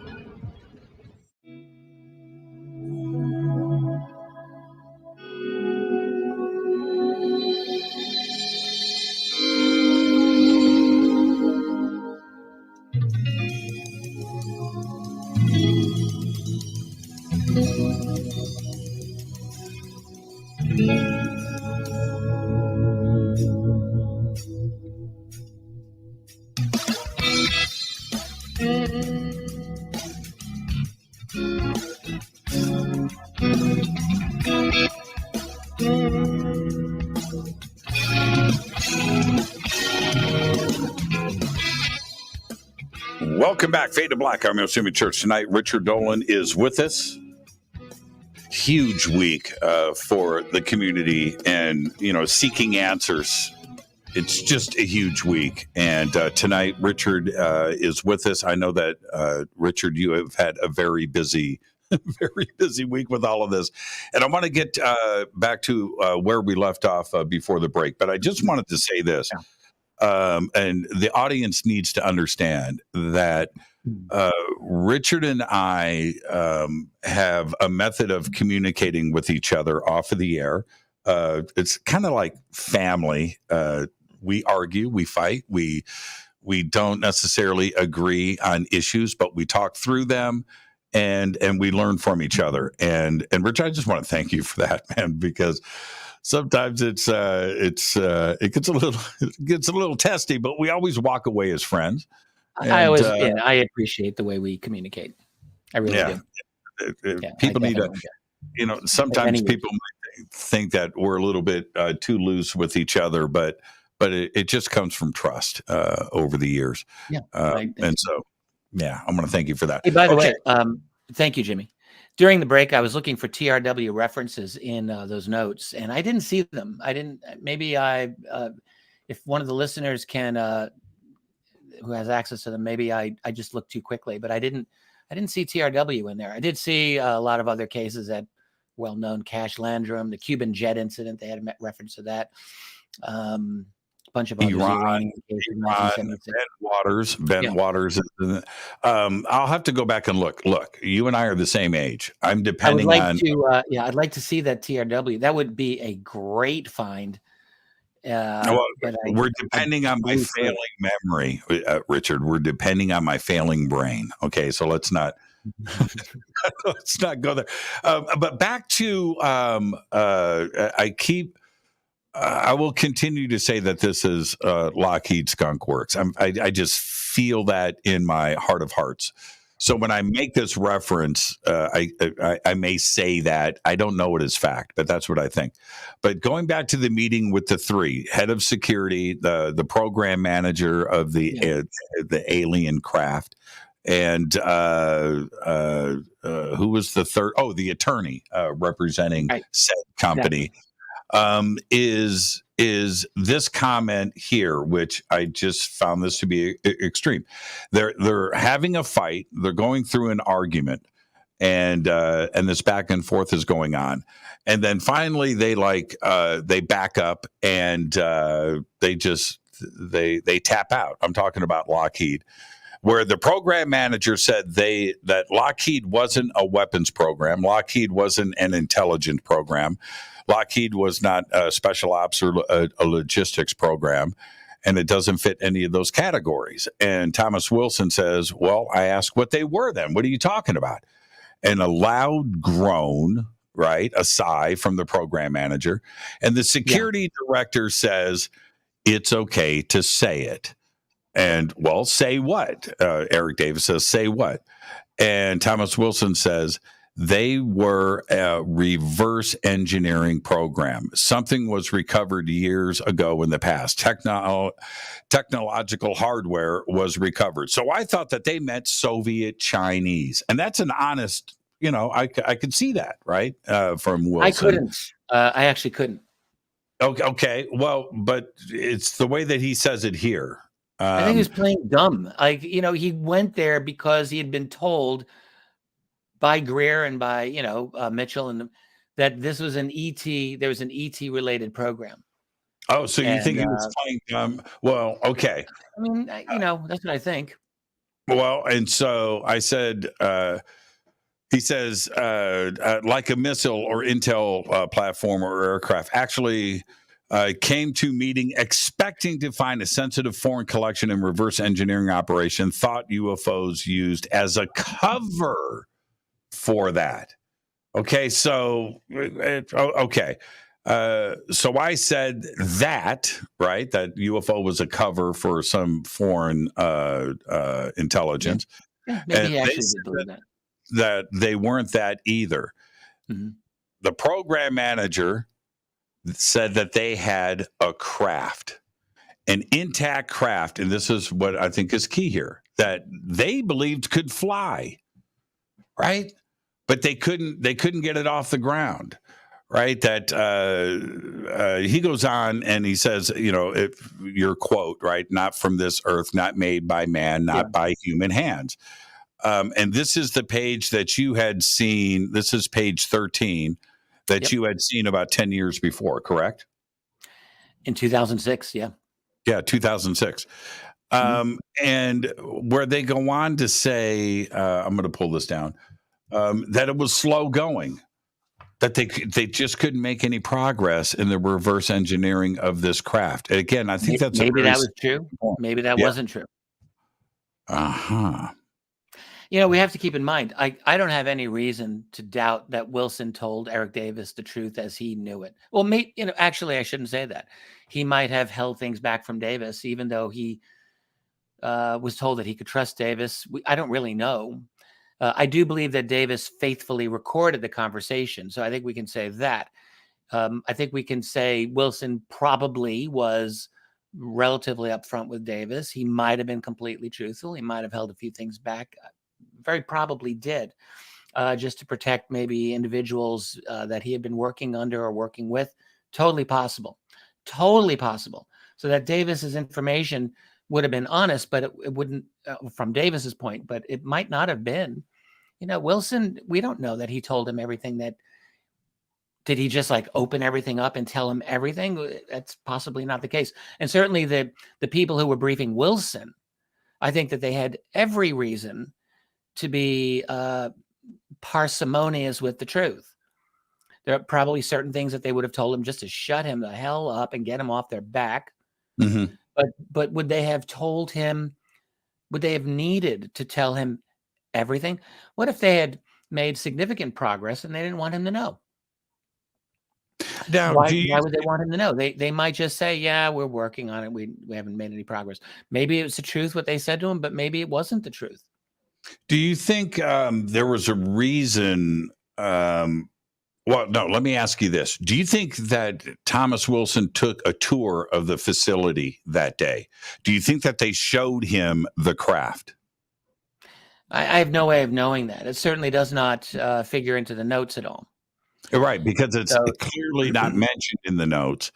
Welcome back, Fade to Black. I'm Jimmy Church. Tonight, Richard Dolan is with us. Huge week for the community and, seeking answers. It's just a huge week. And tonight, Richard is with us. I know that, Richard, you have had a very busy week with all of this. And I want to get back to where we left off before the break. But I just wanted to say this. Yeah. And the audience needs to understand that Richard and I have a method of communicating with each other off of the air. It's kind of like family. We argue, we fight, we don't necessarily agree on issues, but we talk through them and we learn from each other. And Richard, I just want to thank you for that, man, because sometimes it gets a little testy, but we always walk away as friends. And, I appreciate the way we communicate. I really do. People need to, sometimes people might think that we're a little bit too loose with each other, but it just comes from trust over the years. Yeah. And so, I want to thank you for that. Hey, by the way, thank you, Jimmy. During the break, I was looking for TRW references in those notes, and I didn't see them. If one of the listeners can, who has access to them, maybe I just looked too quickly, but I didn't see TRW in there. I did see a lot of other cases at well-known Cash Landrum, the Cuban jet incident. They had a reference to that. Bunch of Iran, Ben Waters. I'll have to go back and look. Look, you and I are the same age. I'm depending on. I'd like to see that TRW. That would be a great find. We're depending on my failing memory, Richard. We're depending on my failing brain. Okay, so let's not go there. But back to I will continue to say that this is Lockheed Skunk Works. I just feel that in my heart of hearts. So when I make this reference, I may say that I don't know it as fact, but that's what I think. But going back to the meeting with the three, head of security, the program manager of the alien craft, and who was the third? Oh, the attorney representing said company. Is this comment here, which I just found this to be extreme. They're having a fight. They're going through an argument, and this back and forth is going on, and then finally they back up and they tap out. I'm talking about Lockheed, where the program manager said that Lockheed wasn't a weapons program. Lockheed wasn't an intelligence program. Lockheed was not a special ops or a logistics program, and it doesn't fit any of those categories. And Thomas Wilson says, well, I asked what they were then. What are you talking about? And a loud groan, right? A sigh from the program manager. And the security director says, it's okay to say it. And, well, say what? Eric Davis says, say what? And Thomas Wilson says, they were a reverse engineering program. Something was recovered years ago in the past. Technological hardware was recovered. So I thought that they meant Soviet Chinese. And that's an honest, I could see that, right? From Wilson. I couldn't. I actually couldn't. Okay. Well, but it's the way that he says it here. I think he was playing dumb. He went there because he had been told by Greer and by, Mitchell and that this was an ET, there was an ET related program. Oh, so you think he was playing dumb? Well, okay. I mean, that's what I think. Well, and so I said, he says, like a missile or intel platform or aircraft actually came to meeting expecting to find a sensitive foreign collection and reverse engineering operation, thought UFOs used as a cover for that. Okay, so okay. So I said that, right? That UFO was a cover for some foreign intelligence. Yeah, maybe he And actually they did said believe that. that they weren't that either. Mm-hmm. The program manager said that they had a craft, an intact craft, and this is what I think is key here, that they believed could fly, right? But they couldn't get it off the ground, right? That he goes on and he says, if your quote, right, not from this earth, not made by man, not by human hands. And this is the page that you had seen. This is page 13 that you had seen about 10 years before, correct? In 2006, yeah. Yeah, 2006. And where they go on to say, I'm going to pull this down, that it was slow going, that they just couldn't make any progress in the reverse engineering of this craft. And again, I think that's maybe that was true. Maybe that wasn't true. Uh-huh. We have to keep in mind, I don't have any reason to doubt that Wilson told Eric Davis the truth as he knew it. Well, actually, I shouldn't say that. He might have held things back from Davis, even though he was told that he could trust Davis. I don't really know. I do believe that Davis faithfully recorded the conversation, so I think we can say that. I think we can say Wilson probably was relatively upfront with Davis. He might have been completely truthful. He might have held a few things back. Very probably did, just to protect maybe individuals that he had been working under or working with. Totally possible. So that Davis's information would have been honest, but it wouldn't, from Davis's point, but it might not have been. Wilson, we don't know that he told him everything. Did he just open everything up and tell him everything? That's possibly not the case. And certainly the people who were briefing Wilson, I think that they had every reason to be parsimonious with the truth. There are probably certain things that they would have told him just to shut him the hell up and get him off their back. Mm-hmm. But would they have told him, would they have needed to tell him everything? What if they had made significant progress and they didn't want him to know? Now, why would they want him to know? They might just say, yeah, we're working on it. We haven't made any progress. Maybe it was the truth what they said to him, but maybe it wasn't the truth. Do you think there was a reason? Well, no, let me ask you this. Do you think that Thomas Wilson took a tour of the facility that day? Do you think that they showed him the craft? I have no way of knowing that. It certainly does not figure into the notes at all. Right, because it's clearly not mentioned in the notes.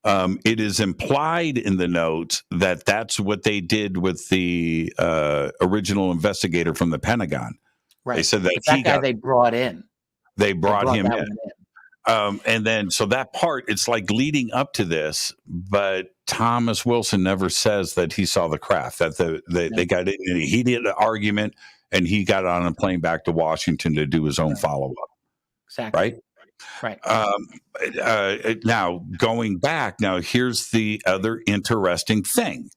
It is implied in the notes that that's what they did with the original investigator from the Pentagon. Right. They said that guy they brought in. They brought him in. And then, so that part, it's leading up to this, but Thomas Wilson never says that he saw the craft, that they got in and he did an argument and he got on a plane back to Washington to do his own follow-up. Exactly. Right? Right. Now, going back, here's the other interesting thing.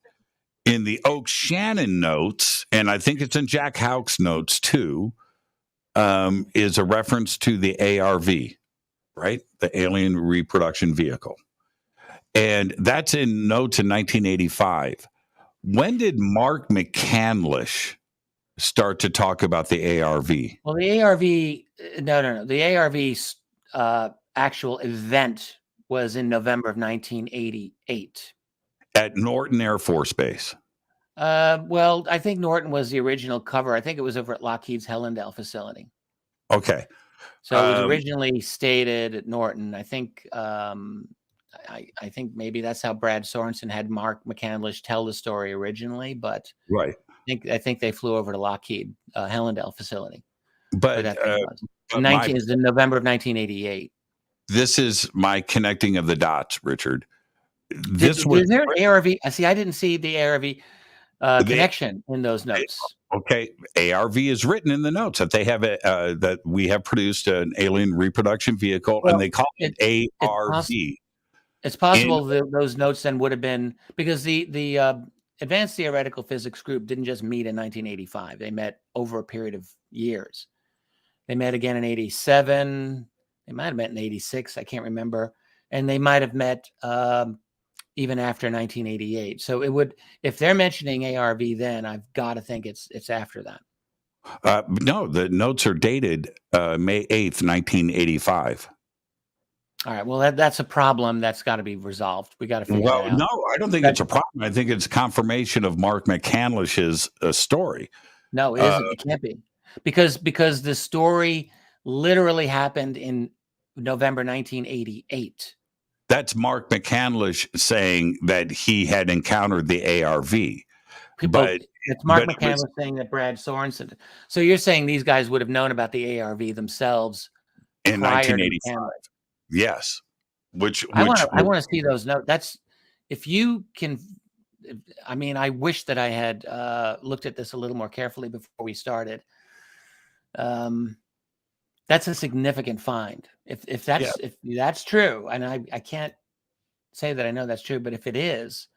In the Oak Shannon notes, and I think it's in Jack Houck's notes too, is a reference to the ARV, right? The Alien Reproduction Vehicle. And that's in notes in 1985. When did Mark McCandlish start to talk about the ARV? Well, the ARV, no. The ARV actual event was in November of 1988. At Norton Air Force Base. Well, I think Norton was the original cover. I think it was over at Lockheed's Hellendale facility. Okay. So it was originally stated at Norton. I think I think maybe that's how Brad Sorensen had Mark McCandlish tell the story originally, but right. I think they flew over to Lockheed Hellendale facility. But is in November of 1988. This is my connecting of the dots, Richard. Is there an ARV? See, I didn't see the ARV connection in those notes. Okay, ARV is written in the notes that they have that we have produced an alien reproduction vehicle, and they call it ARV. It's possible that those notes then would have been, because the Advanced Theoretical Physics group didn't just meet in 1985. They met over a period of years. They met again in 87. They might have met in 86. I can't remember. And they might have met even after 1988. So it would, if they're mentioning ARV, then I've got to think it's after that. No, the notes are dated May 8th, 1985. All right. Well, that's a problem that's got to be resolved. We got to figure that out. No, I don't think it's a problem. I think it's confirmation of Mark McCandlish's story. No, it isn't. It can't be. Because the story literally happened in November 1988. That's Mark McCandlish saying that he had encountered the ARV. It's Mark McCandlish saying that Brad Sorensen. So you're saying these guys would have known about the ARV themselves in 1985. Yes. I want to see those notes. That's if you can. I mean, I wish that I had looked at this a little more carefully before we started. That's a significant find. If that's true, and I can't say that I know that's true, but if it is,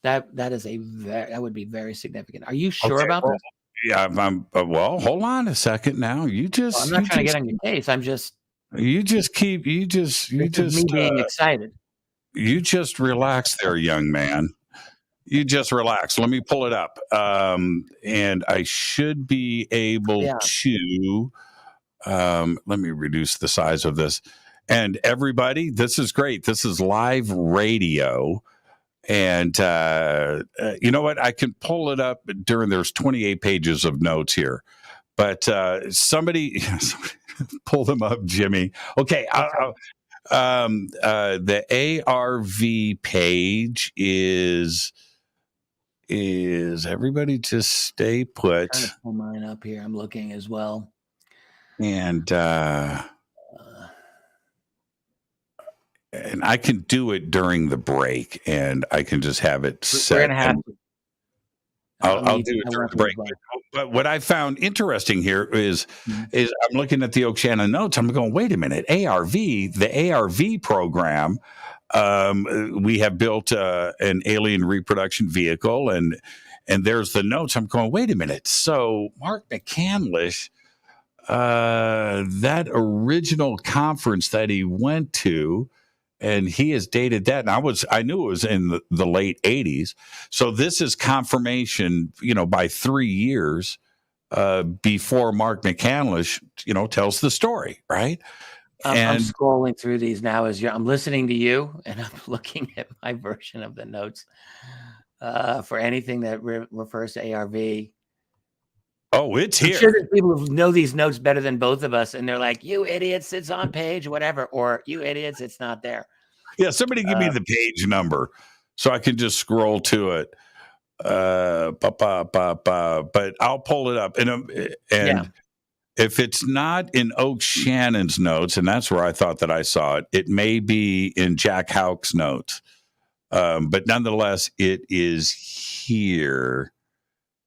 that would be very significant. Are you sure about this? Yeah, well, hold on a second now. I'm not trying to get on your case. I'm just. You just being excited. You just relax there, young man. You just relax. Let me pull it up. And I should be able to, let me reduce the size of this. And everybody, this is great. This is live radio. And you know what? I can pull it up there's 28 pages of notes here. But somebody pull them up, Jimmy. Okay. The ARV page is everybody just stay put. I'm trying to pull mine up here. I'm looking as well. And I can do it during the break, and I can just have it set. We're gonna have to. I'll do it during the break. But what I found interesting here is I'm looking at the Oceana notes. I'm going, wait a minute, the ARV program. We have built an alien reproduction vehicle, and there's the notes. I'm going, wait a minute. So Mark McCandlish, that original conference that he went to, and he has dated that. And I knew it was in the late 80s. So this is confirmation, by 3 years before Mark McCandlish, tells the story, right? I'm scrolling through these now I'm listening to you, and I'm looking at my version of the notes for anything that refers to ARV. Oh, it's here. I'm sure there's people who know these notes better than both of us, and they're like, "You idiots, it's on page whatever," or "You idiots, it's not there." Yeah, somebody give me the page number so I can just scroll to it. But I'll pull it up, and if it's not in Oak Shannon's notes, and that's where I thought that I saw it, it may be in Jack Houck's notes. But nonetheless, it is here.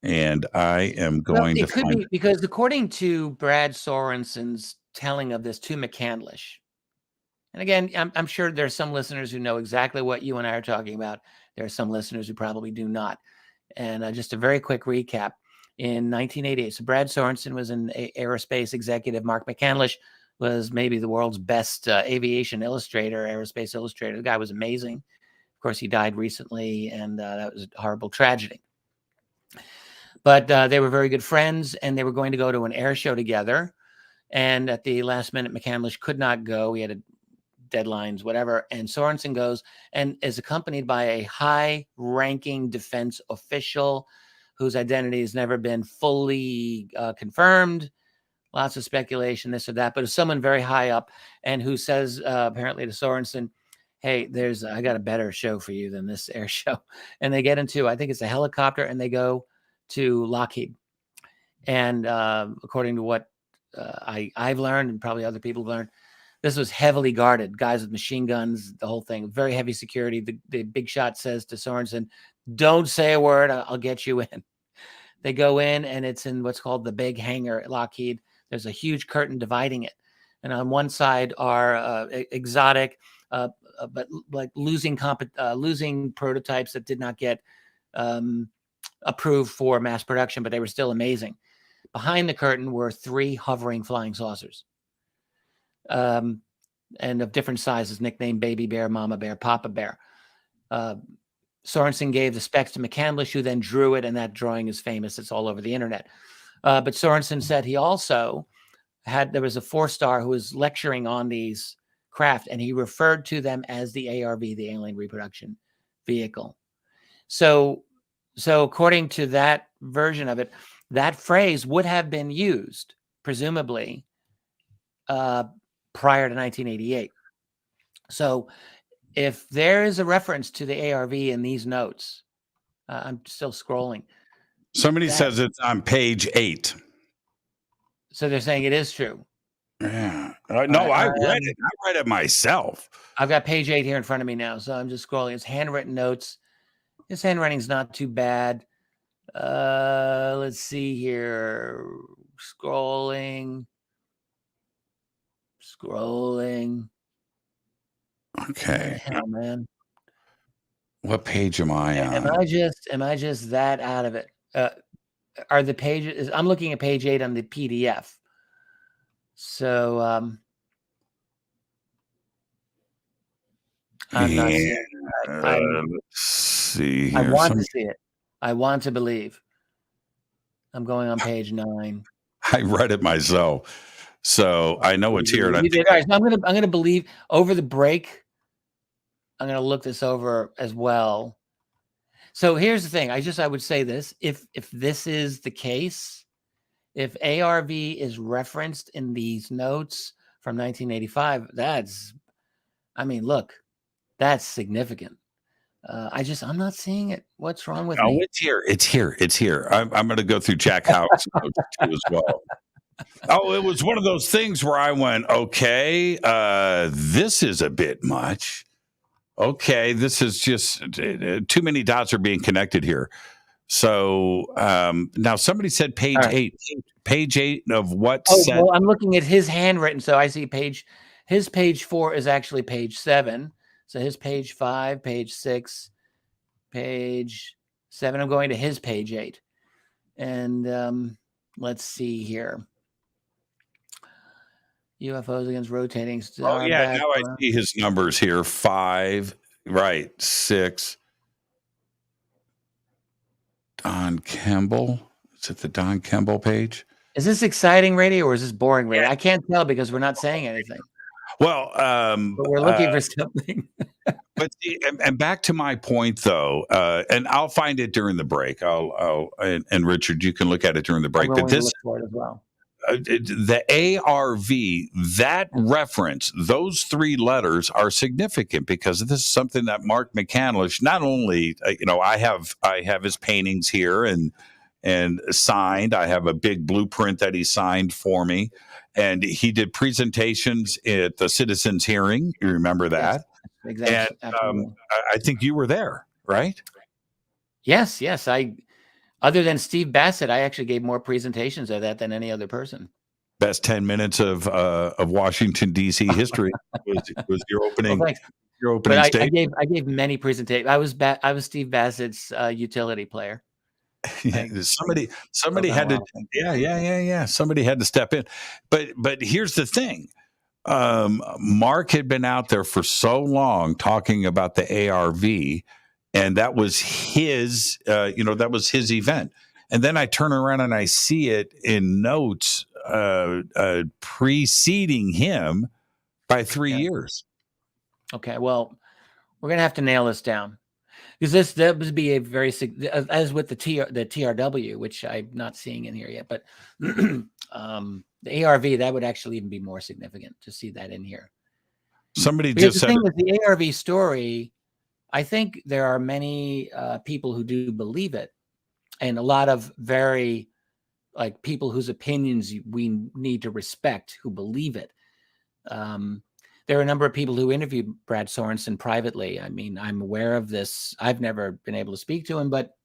And I am going to find it. Because according to Brad Sorensen's telling of this to McCandlish, and again, I'm sure there's some listeners who know exactly what you and I are talking about. There are some listeners who probably do not. And just a very quick recap. In 1988, so Brad Sorensen was an aerospace executive. Mark McCandlish was maybe the world's best aviation illustrator, aerospace illustrator. The guy was amazing. Of course, he died recently, and that was a horrible tragedy. But they were very good friends, and they were going to go to an air show together. And at the last minute, McCandlish could not go. He had deadlines, whatever. And Sorensen goes and is accompanied by a high-ranking defense official whose identity has never been fully confirmed. Lots of speculation, this or that. But it's someone very high up, and who says apparently to Sorensen, "Hey, I got a better show for you than this air show." And they get into, I think it's a helicopter, and they go to Lockheed. And according to what I've learned, and probably other people have learned, this was heavily guarded, guys with machine guns, the whole thing, very heavy security. The big shot says to Sorensen, "Don't say a word, I'll get you in." They go in, and it's in what's called the big hangar at Lockheed. There's a huge curtain dividing it. And on one side are exotic, but like losing prototypes that did not get approved for mass production, but they were still amazing. Behind the curtain were 3 hovering flying saucers, and of different sizes, nicknamed Baby Bear, Mama Bear, Papa Bear. Sorensen gave the specs to McCandlish, who then drew it, and that drawing is famous. It's all over the internet. But Sorensen said he also there was a 4-star who was lecturing on these craft, and he referred to them as the ARV, the Alien Reproduction Vehicle. So according to that version of it, that phrase would have been used, presumably, prior to 1988. So if there is a reference to the ARV in these notes, I'm still scrolling. Somebody says it's on page 8. So they're saying it is true. Yeah. I read it. I read it myself. I've got page 8 here in front of me now, so I'm just scrolling. It's handwritten notes. His handwriting's not too bad. Let's see here. Scrolling. Okay. Hell, man. What page am I on? Am I just that out of it? Are the pages? I'm looking at page 8 on the PDF. So I'm not seeing that. Let's see here. I want to see it. I want to believe. I'm going on page 9. I read it myself, so I know it's here. And All right, so I'm gonna believe over the break. I'm gonna look this over as well. So here's the thing. I would say this: if this is the case, if ARV is referenced in these notes from 1985, look, that's significant. I'm not seeing it. What's wrong with me? It's here. I'm going to go through Jack Howard's notes too as well. Oh, it was one of those things where I went, okay, this is a bit much. Okay, this is just too many dots are being connected here. So now somebody said page 8. Page 8 of what said? Well, I'm looking at his handwritten, so I see his page 4 is actually page 7. So his page 5, page 6, page 7. I'm going to his page 8. And let's see here. UFOs against rotating star. Oh, yeah. Now I see his numbers here. 5, right. 6. Don Kemble. Is it the Don Kemble page? Is this exciting radio or is this boring radio? I can't tell because we're not saying anything. Well, but we're looking for something. But see, and back to my point, though, and I'll find it during the break. And Richard, you can look at it during the break. But this, look for it as well. The ARV, that reference, those 3 letters are significant because this is something that Mark McCandlish, not only, I have his paintings here and signed. I have a big blueprint that he signed for me. And he did presentations at the Citizens Hearing. You remember that? Yes, exactly. And I think you were there, right? Yes. Other than Steve Bassett, I actually gave more presentations of that than any other person. Best 10 minutes of Washington, D.C. history was your opening. Well, your opening statement. I gave many presentations. I was Steve Bassett's utility player. Somebody had to. Yeah. Somebody had to step in. But here's the thing. Mark had been out there for so long talking about the ARV, and that was his. That was his event. And then I turn around and I see it in notes preceding him by 3 years. Okay, well, we're gonna have to nail this down. Because that would be a very, as with the TRW, which I'm not seeing in here yet, but the ARV, that would actually even be more significant to see that in here. Somebody because just the said thing with the ARV story, I think there are many people who do believe it, and a lot of very people whose opinions we need to respect who believe it. There are a number of people who interviewed Brad Sorensen privately. I mean, I'm aware of this. I've never been able to speak to him, but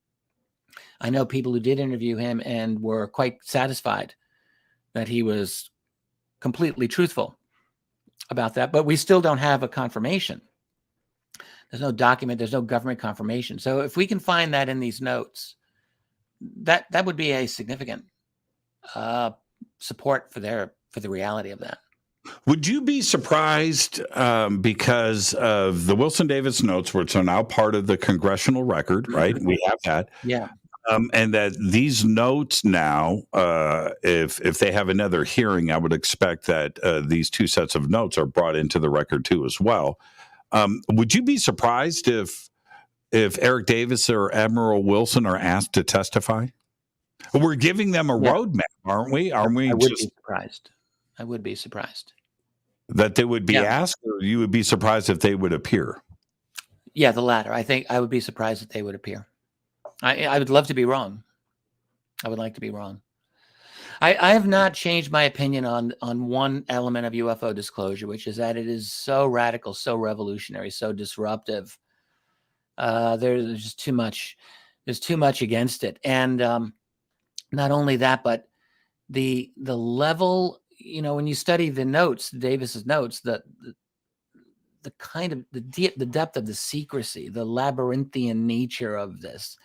I know people who did interview him and were quite satisfied that he was completely truthful about that. But we still don't have a confirmation. There's no document. There's no government confirmation. So if we can find that in these notes, that would be a significant support for the reality of that. Would you be surprised because of the Wilson Davis notes, which are now part of the congressional record, right? We have that. Yeah. And that these notes now, if they have another hearing, I would expect that these two sets of notes are brought into the record too as well. Would you be surprised if Eric Davis or Admiral Wilson are asked to testify? We're giving them a roadmap, aren't we? I would be surprised. I would be surprised that they would be asked, or you would be surprised if they would appear? Yeah, the latter. I think I would be surprised if they would appear. I would love to be wrong. I would like to be wrong. I have not changed my opinion on one element of UFO disclosure, which is that it is so radical, so revolutionary, so disruptive. There's just too much. There's too much against it, and not only that, but the level. When you study the notes, Davis's notes, the kind of the depth of the secrecy, the labyrinthian nature of this,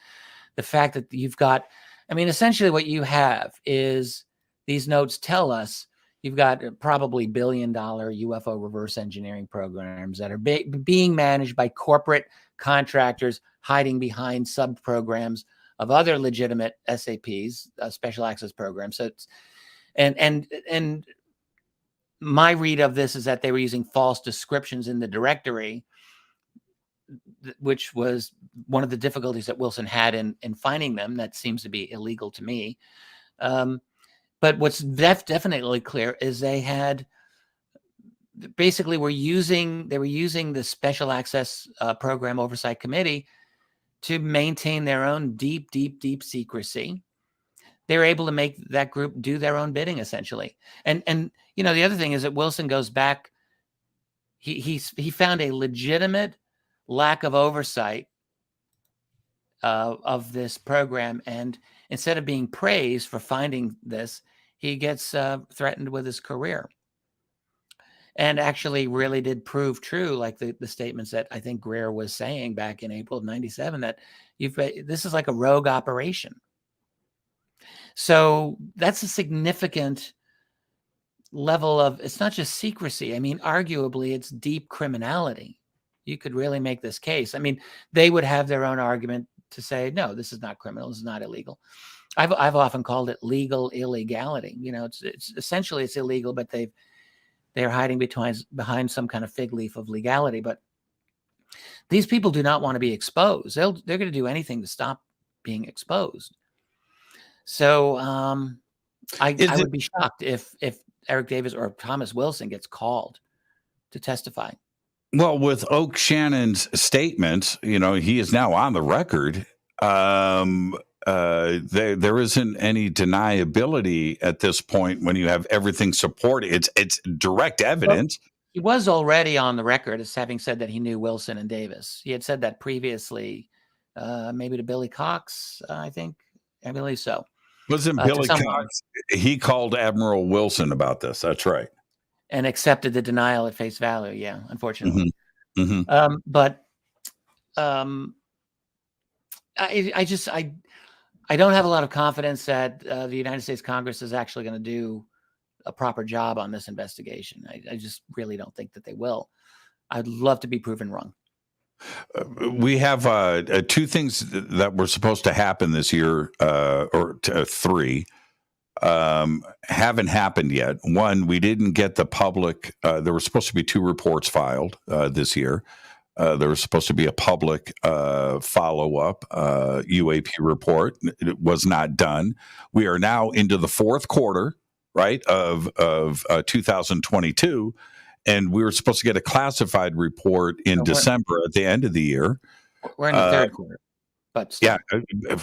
the fact that you've got, essentially what you have is these notes tell us you've got probably $1 billion UFO reverse engineering programs that are being managed by corporate contractors hiding behind sub-programs of other legitimate SAPs, special access programs. So it's, and my read of this is that they were using false descriptions in the directory, which was one of the difficulties that Wilson had in finding them. That seems to be illegal to me. But what's definitely clear is they were using the Special Access Program Oversight Committee to maintain their own deep secrecy. They're able to make that group do their own bidding, essentially. And the other thing is that Wilson goes back. He found a legitimate lack of oversight of this program, and instead of being praised for finding this, he gets threatened with his career. And actually, really did prove true, like the statements that I think Greer was saying back in April of '97, that this is like a rogue operation. So that's a significant level of, it's not just secrecy. Arguably, it's deep criminality. You could really make this case. They would have their own argument to say, no, this is not criminal. This is not illegal. I've often called it legal illegality. It's essentially it's illegal, but they're hiding behind some kind of fig leaf of legality. But these people do not want to be exposed. They're going to do anything to stop being exposed. So I would be shocked if Eric Davis or Thomas Wilson gets called to testify. Well, with Oak Shannon's statements, he is now on the record. There isn't any deniability at this point when you have everything supported. It's direct evidence. Well, he was already on the record as having said that he knew Wilson and Davis. He had said that previously, maybe to Billy Cox, I think. I believe so. Wasn't Billy Cox? He called Admiral Wilson about this. That's right. And accepted the denial at face value. Yeah, unfortunately. Mm-hmm. I don't have a lot of confidence that the United States Congress is actually going to do a proper job on this investigation. I just really don't think that they will. I'd love to be proven wrong. We have two things that were supposed to happen this year, or three, haven't happened yet. One, we didn't get the public. There were supposed to be 2 reports filed this year. There was supposed to be a public follow-up UAP report. It was not done. We are now into the 4th quarter, right, of 2022. And we were supposed to get a classified report in December at the end of the year. We're in the 3rd quarter. But still. Yeah,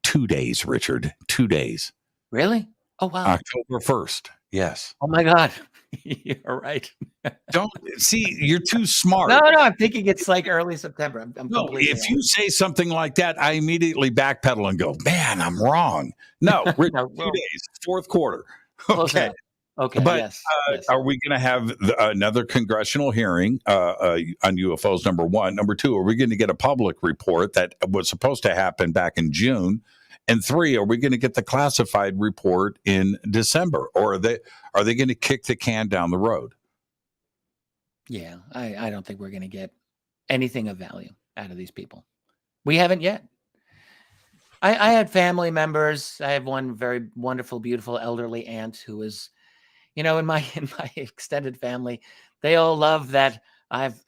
2 days, Richard. 2 days. Really? Oh, wow. October 1st. Yes. Oh, my God. You're right. Don't see, you're too smart. No, I'm thinking it's like early September. I'm no, if you say something like that, I immediately backpedal and go, man, I'm wrong. No, 2 days, 4th quarter. Okay. Okay. But yes. Are we going to have another congressional hearing on UFOs? Number one. Number two, are we going to get a public report that was supposed to happen back in June? And 3, are we going to get the classified report in December, or are they going to kick the can down the road? Yeah, I don't think we're going to get anything of value out of these people. We haven't yet. I had family members. I have one very wonderful, beautiful elderly aunt who is, in my extended family, they all love that I've,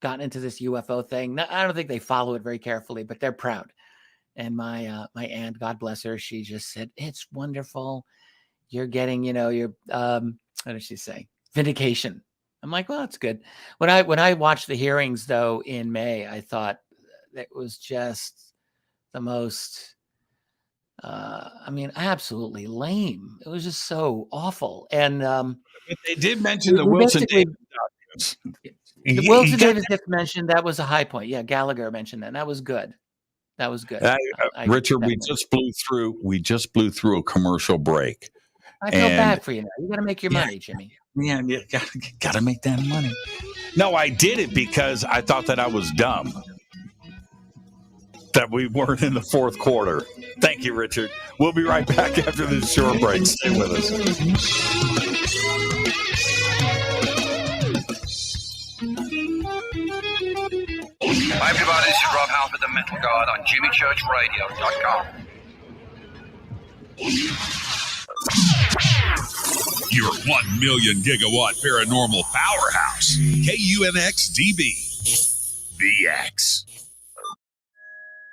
gotten into this UFO thing. I don't think they follow it very carefully, but they're proud. And my aunt, God bless her, she just said, "It's wonderful. You're getting, your what did she say? Vindication." I'm like, well, that's good. When I watched the hearings though in May, I thought that was just the most, absolutely lame. It was just so awful. And they did mention the Wilson Davis documents. The Wilson Davis gets mentioned. That was a high point. Yeah, Gallagher mentioned that. And that was good. That was good. Richard, we just blew through a commercial break. I feel bad for you now. You got to make your money, Jimmy. Yeah, you got to make that money. No, I did it because I thought that I was dumb. That we weren't in the fourth quarter. Thank you, Richard. We'll be right back after this short break. Stay with us. Hi, everybody. This is Rob Halford, the Metal Guard on JimmyChurchRadio.com. Your 1 million gigawatt paranormal powerhouse, KUNX-DB, The X.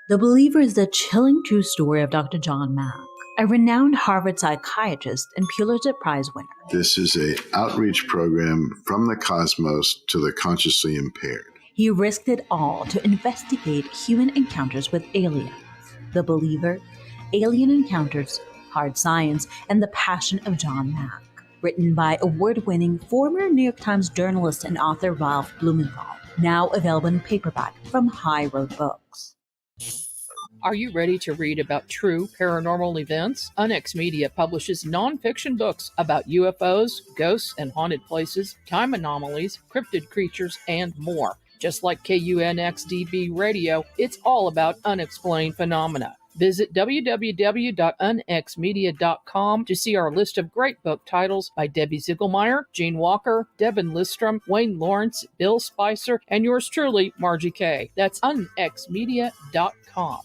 The Believer is the chilling true story of Dr. John Mack, a renowned Harvard psychiatrist and Pulitzer Prize winner. This is an outreach program from the cosmos to the consciously impaired. He risked it all to investigate human encounters with aliens. The Believer, Alien Encounters, Hard Science, and the Passion of John Mack. Written by award-winning former New York Times journalist and author Ralph Blumenthal. Now available in paperback from High Road Books. Are you ready to read about true paranormal events? Unx Media publishes nonfiction books about UFOs, ghosts and haunted places, time anomalies, cryptid creatures, and more. Just like KUNX-DB Radio, it's all about unexplained phenomena. Visit www.unxmedia.com to see our list of great book titles by Debbie Ziegelmeyer, Gene Walker, Devin Listrom, Wayne Lawrence, Bill Spicer, and yours truly, Margie Kay. That's unxmedia.com.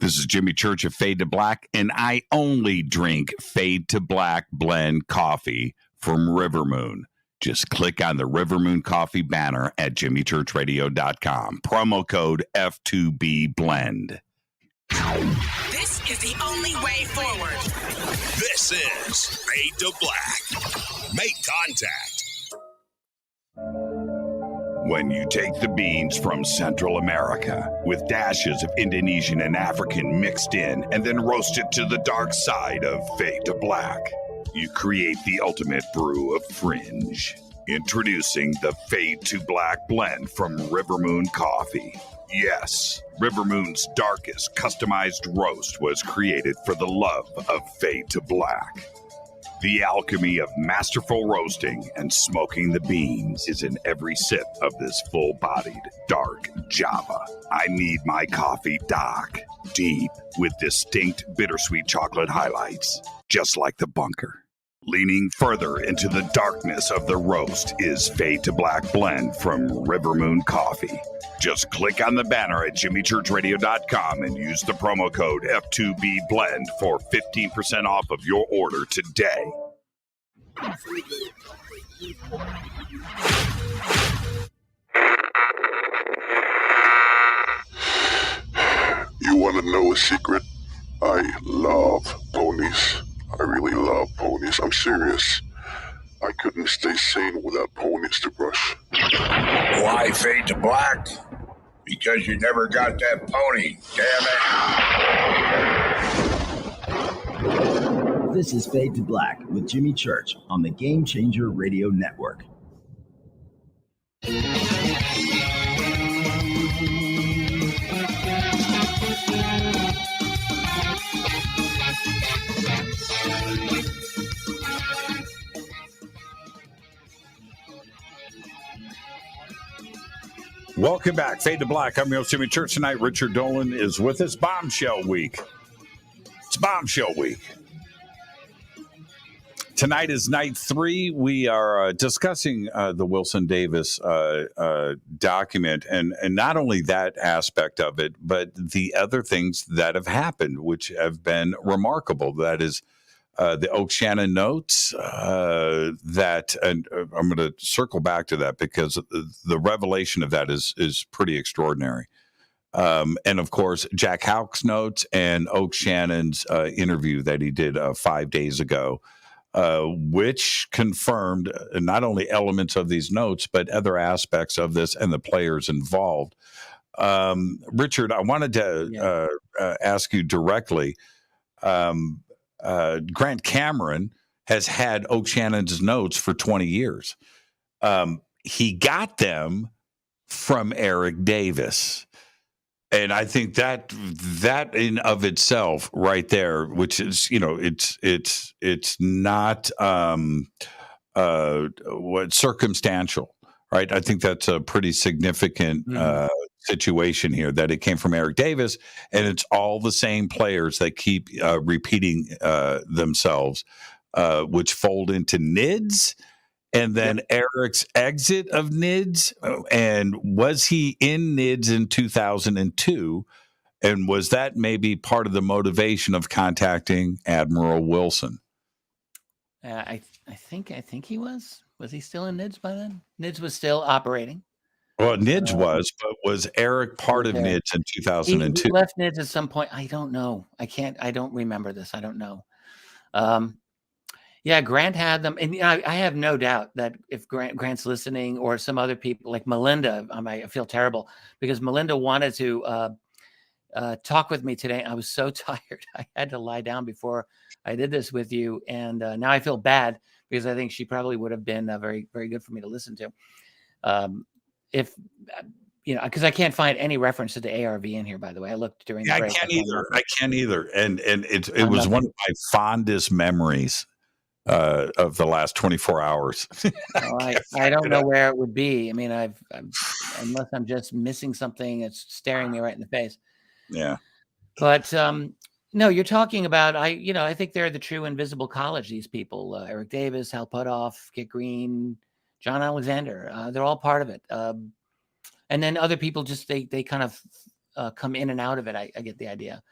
This is Jimmy Church of Fade to Black, and I only drink Fade to Black blend coffee from River Moon. Just click on the River Moon Coffee banner at jimmychurchradio.com. Promo code F2B Blend. This is the only way forward. This is Fade to Black. Make contact. When you take the beans from Central America with dashes of Indonesian and African mixed in and then roast it to the dark side of Fade to Black, you create the ultimate brew of fringe. Introducing the Fade to Black blend from River Moon Coffee. Yes, River Moon's darkest customized roast was created for the love of Fade to Black. The alchemy of masterful roasting and smoking the beans is in every sip of this full-bodied, dark Java. I need my coffee dark, deep, with distinct bittersweet chocolate highlights, just like the bunker. Leaning further into the darkness of the roast is Fade to Black blend from River Moon Coffee. Just click on the banner at jimmychurchradio.com and use the promo code F2B Blend for 15% off of your order today. You want to know a secret? I love ponies. I really love ponies. I'm serious. I couldn't stay sane without ponies to brush. Why Fade to Black? Because you never got that pony. Damn it. This is Fade to Black with Jimmy Church on the Game Changer Radio Network. Welcome back. Fade to Black. I'm your host, Jimmy Church. Tonight, Richard Dolan is with us. Bombshell week. It's Bombshell week. Tonight is night 3. We are discussing the Wilson Davis document, and not only that aspect of it, but the other things that have happened, which have been remarkable. That is the Oak Shannon notes. That, and I'm going to circle back to that because the revelation of that is pretty extraordinary. And of course, Jack Houck's notes and Oak Shannon's interview that he did 5 days ago. Which confirmed not only elements of these notes, but other aspects of this and the players involved. Richard, I wanted to ask you directly. Grant Cameron has had Oak Shannon's notes for 20 years. He got them from Eric Davis. And I think that in of itself, right there, which is, it's not circumstantial, right? I think that's a pretty significant situation here, that it came from Eric Davis, and it's all the same players that keep repeating themselves, which fold into NIDS. And then Eric's exit of NIDS, and was he in NIDS in 2002? And was that maybe part of the motivation of contacting Admiral Wilson? I think he was. Was he still in NIDS by then? NIDS was still operating. Well, NIDS was, but was Eric part of NIDS in 2002? He left NIDS at some point. I don't know. I don't remember this. I don't know. Yeah, Grant had them, and I have no doubt that if Grant's listening, or some other people like Melinda, I feel terrible because Melinda wanted to talk with me today. I was so tired; I had to lie down before I did this with you, and now I feel bad because I think she probably would have been very, very good for me to listen to. If because I can't find any reference to the ARV in here. By the way, I looked during the break. I can't either, and it was one of my fondest memories of the last 24 hours. I don't know where it would be. I mean, I've unless I'm just missing something, it's staring me right in the face. Yeah. But no, you're talking about, I think they're the true invisible college, these people, Eric Davis, Hal Puthoff, Kit Green, John Alexander, they're all part of it. And then other people just, they kind of come in and out of it. I get the idea.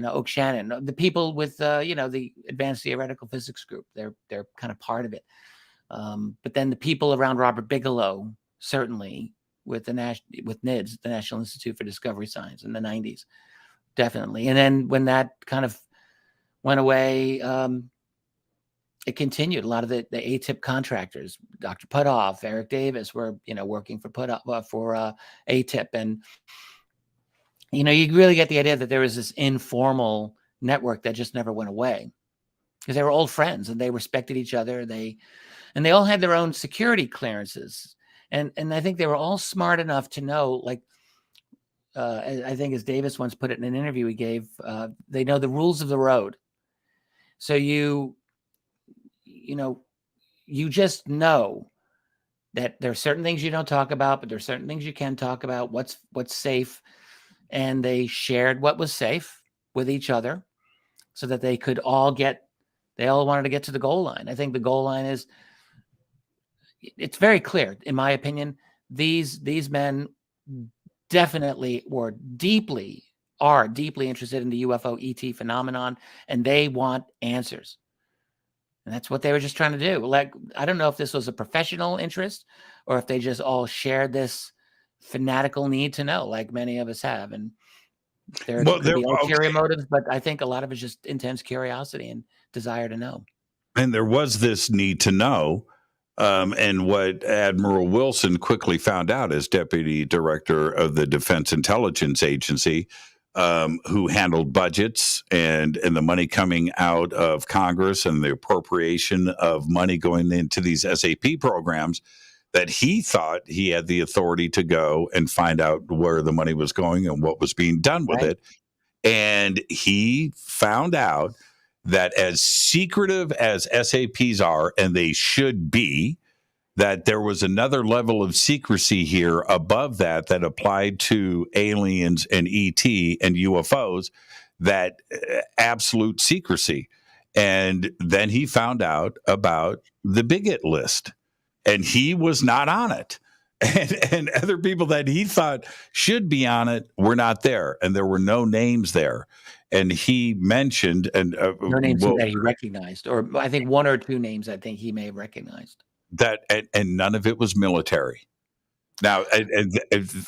Oak Shannon, the people with, the Advanced Theoretical Physics group, they're kind of part of it. But then the people around Robert Bigelow, certainly with NIDS, the National Institute for Discovery Science in the 90s, definitely. And then when that kind of went away, it continued. A lot of the ATIP contractors, Dr. Puthoff, Eric Davis, were, working for ATIP. And you really get the idea that there was this informal network that just never went away because they were old friends and they respected each other. They all had their own security clearances. And I think they were all smart enough to know, like, I think as Davis once put it in an interview he gave, they know the rules of the road. So you just know that there are certain things you don't talk about, but there are certain things you can talk about, what's safe. And they shared what was safe with each other so that they all wanted to get to the goal line. I think the goal line it's very clear, in my opinion, these men definitely are deeply interested in the UFO ET phenomenon, and they want answers. And that's what they were just trying to do. Like, I don't know if this was a professional interest or if they just all shared this fanatical need to know, like many of us have. And there could be ulterior motives, but I think a lot of it's just intense curiosity and desire to know. And there was this need to know. And what Admiral Wilson quickly found out as Deputy Director of the Defense Intelligence Agency, who handled budgets and the money coming out of Congress and the appropriation of money going into these SAP programs, that he thought he had the authority to go and find out where the money was going and what was being done with it. And he found out that as secretive as SAPs are, and they should be, that there was another level of secrecy here above that applied to aliens and ET and UFOs, that absolute secrecy. And then he found out about the bigot list, and he was not on it. And other people that he thought should be on it were not there, and there were no names there. And he mentioned, and no names that he recognized, or I think one or two names I think he may have recognized. That and none of it was military. Now, and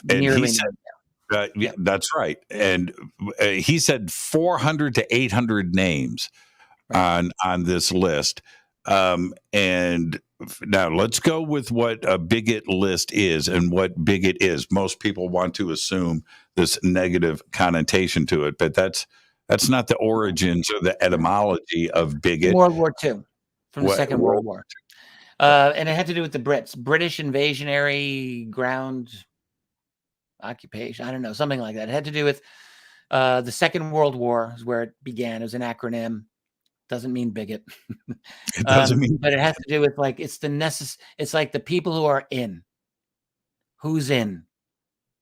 he said, yeah, that's right. And he said 400 to 800 names on this list. And now let's go with what a bigot list is and what bigot is. Most people want to assume this negative connotation to it, but that's not the origins or the etymology of bigot. World War II, from the Second World War. And it had to do with the Brits, British invasionary ground occupation. I don't know, something like that. It had to do with the Second World War is where it began. It was an acronym. Doesn't mean bigot. It doesn't mean, but it has to do with like it's like the people who are in. Who's in?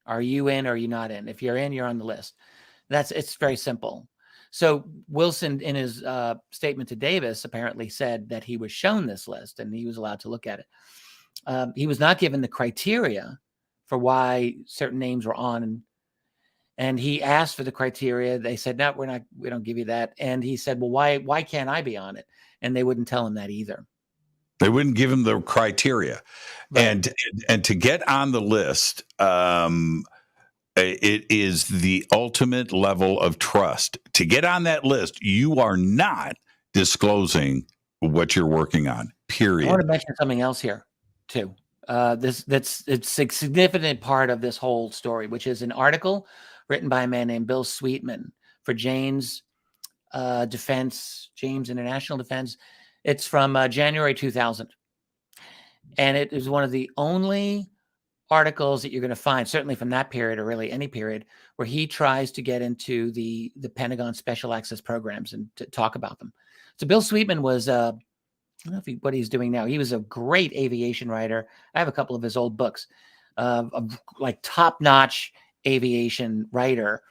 Are you in or are you not in? If you're in, you're on the list. It's very simple. So Wilson, in his statement to Davis, apparently said that he was shown this list and he was allowed to look at it. He was not given the criteria for why certain names were on, and he asked for the criteria. They said, "No, we don't give you that." And he said, "Well, why can't I be on it?" And they wouldn't tell him that either. They wouldn't give him the criteria, right. And to get on the list. It is the ultimate level of trust. To get on that list, you are not disclosing what you're working on, period. I want to mention something else here, too. It's a significant part of this whole story, which is an article written by a man named Bill Sweetman for James International Defense. It's from January 2000. And it is one of the only articles that you're going to find, certainly from that period or really any period, where he tries to get into the Pentagon special access programs and to talk about them. So Bill Sweetman was, I don't know what he's doing now. He was a great aviation writer. I have a couple of his old books, like top-notch aviation writer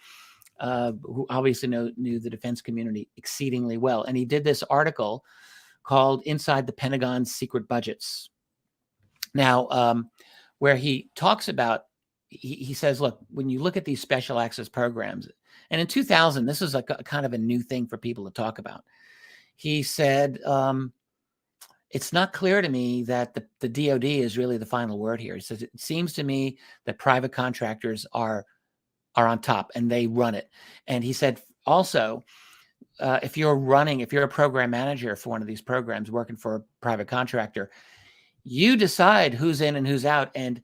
who obviously knew the defense community exceedingly well. And he did this article called Inside the Pentagon's Secret Budgets. Now, where he talks about, he says, look, when you look at these special access programs, and in 2000, this is like a kind of a new thing for people to talk about. He said, it's not clear to me that the DOD is really the final word here. He says, it seems to me that private contractors are on top and they run it. And he said, also, if you're a program manager for one of these programs working for a private contractor, you decide who's in and who's out. And,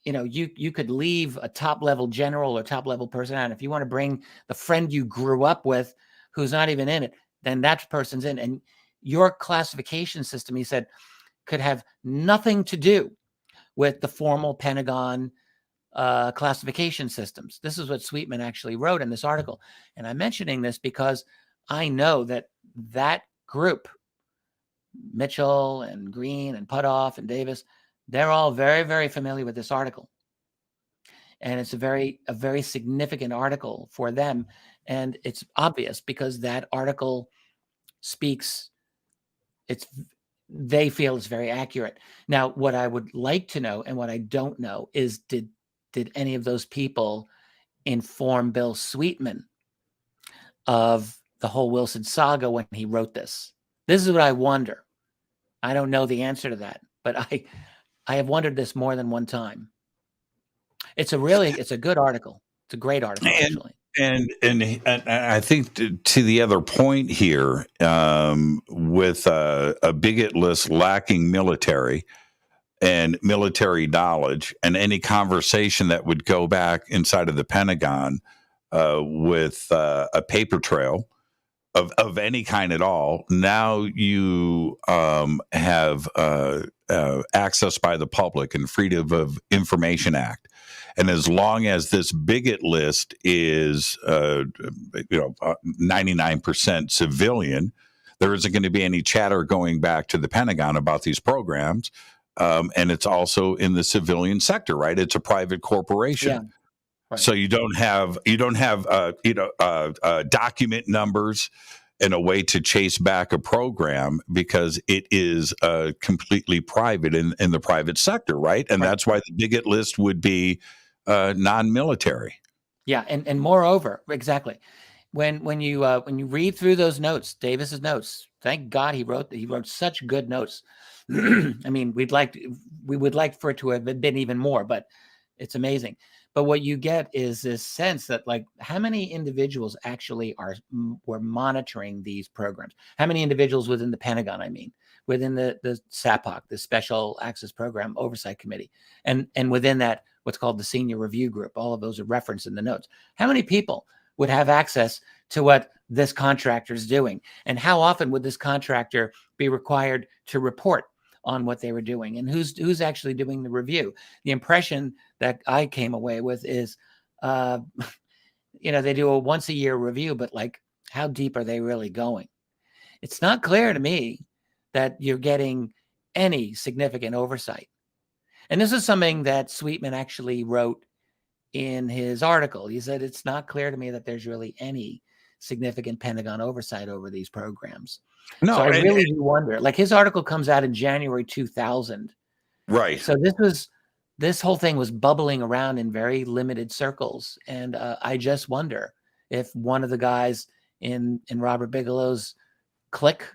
you could leave a top level general or top level person out. If you want to bring the friend you grew up with who's not even in it, then that person's in. And your classification system, he said, could have nothing to do with the formal Pentagon classification systems. This is what Sweetman actually wrote in this article. And I'm mentioning this because I know that group, Mitchell and Green and Putoff and Davis, they're all very, very familiar with this article. And it's a very significant article for them. And it's obvious because that article speaks, they feel it's very accurate. Now, what I would like to know and what I don't know is did any of those people inform Bill Sweetman of the whole Wilson saga when he wrote this? This is what I wonder. I don't know the answer to that, but I have wondered this more than one time. It's a good article. It's a great article, actually. And I think to the other point here, with a bigot list lacking military and military knowledge, and any conversation that would go back inside of the Pentagon with a paper trail of any kind at all, now you have access by the public and Freedom of Information Act. And as long as this bigot list is, 99% civilian, there isn't going to be any chatter going back to the Pentagon about these programs. And it's also in the civilian sector, right? It's a private corporation. Yeah. Right. So you don't have document numbers. and a way to chase back a program because it is completely private in the private sector, right? And that's why the bigot list would be non-military. Yeah, and moreover, exactly. When you read through those notes, Davis's notes, thank God he wrote such good notes. I mean, we would like for it to have been even more, but it's amazing. But what you get is this sense that, like, how many individuals actually were monitoring these programs? How many individuals within the Pentagon? I mean, within the SAPOC, the Special Access Program Oversight Committee, and within that, what's called the Senior Review Group. All of those are referenced in the notes. How many people would have access to what this contractor is doing? And how often would this contractor be required to report on what they were doing? And who's actually doing the review? The impression that I came away with is, they do a once a year review, but like, how deep are they really going? It's not clear to me that you're getting any significant oversight. And this is something that Sweetman actually wrote in his article. He said, it's not clear to me that there's really any significant Pentagon oversight over these programs. No, so I really do wonder. Like, his article comes out in January 2000. Right. So this whole thing was bubbling around in very limited circles. And I just wonder if one of the guys in Robert Bigelow's clique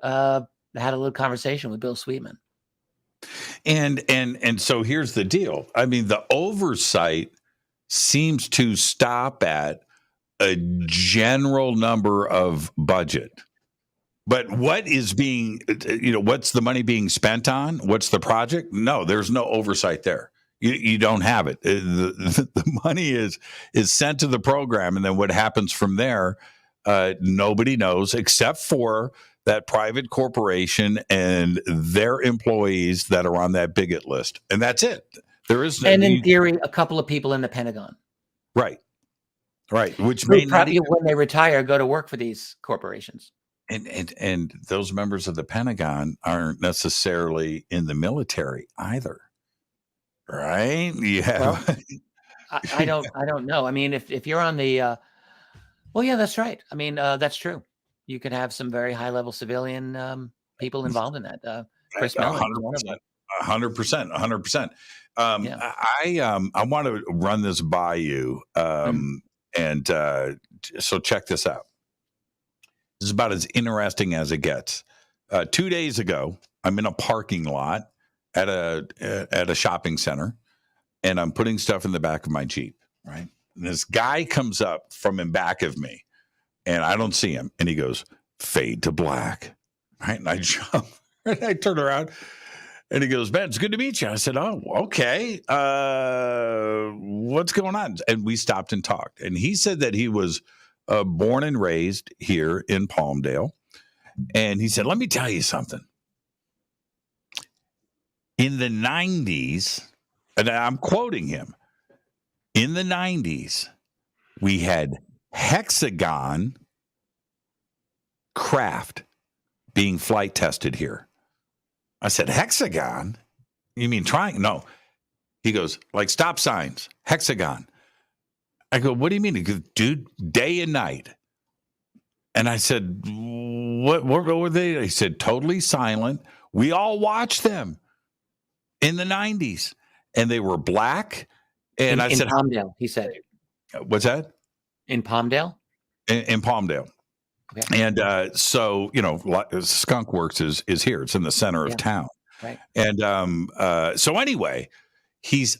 had a little conversation with Bill Sweetman. And so here's the deal. I mean, the oversight seems to stop at a general number of budget. But what is being, what's the money being spent on? What's the project? No, there's no oversight there. You don't have it. The money is sent to the program, and then what happens from there, nobody knows except for that private corporation and their employees that are on that bigot list. And that's it. There is no, and in theory, a couple of people in the Pentagon. Right. Which may not even, when they retire, go to work for these corporations. And those members of the Pentagon aren't necessarily in the military either. Right? Yeah. Well, I don't know. I mean, if you're on the, well, yeah, that's right. I mean, that's true. You could have some very high level civilian people involved in that. Chris Mellon, 100%. I want to run this by you. And so check this out. This is about as interesting as it gets. 2 days ago, I'm in a parking lot at a shopping center, and I'm putting stuff in the back of my Jeep, right? And this guy comes up from in back of me, and I don't see him. And he goes, "Fade to black." Right? And I jump, and I turn around, and he goes, "Ben, it's good to meet you." I said, "Oh, okay. What's going on?" And we stopped and talked. And he said that he was born and raised here in Palmdale. And he said, "Let me tell you something. In the 90s," and I'm quoting him, "in the 90s, we had hexagon craft being flight tested here." I said, "Hexagon? You mean triangle?" No. He goes, "Like stop signs, hexagon." I go, "What do you mean?" He goes, "Dude, day and night." And I said, what were they? He said, "Totally silent. We all watched them in the 90s. And they were black." And I said, in Palmdale, he said. What's that? In Palmdale? In Palmdale. Okay. And so, Skunk Works is here. It's in the center of town. Right. And so anyway,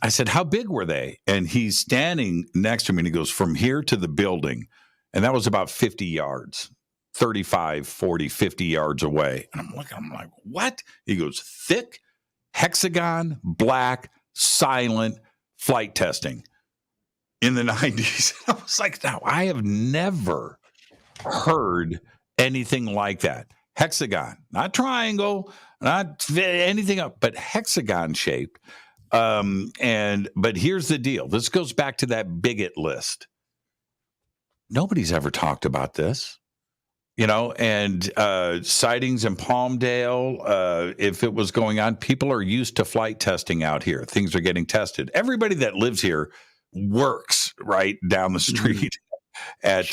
I said, "How big were they?" And he's standing next to me, and he goes, "From here to the building." And that was about 50 yards, 35, 40, 50 yards away. And I'm like, "What?" He goes, "Thick, hexagon, black, silent, flight testing in the 90s. I was like, "No, I have never heard anything like that. Hexagon, not triangle, not anything up, but hexagon shaped." But here's the deal. This goes back to that bigot list. Nobody's ever talked about this, and sightings in Palmdale. If it was going on, people are used to flight testing out here. Things are getting tested. Everybody that lives here works right down the street and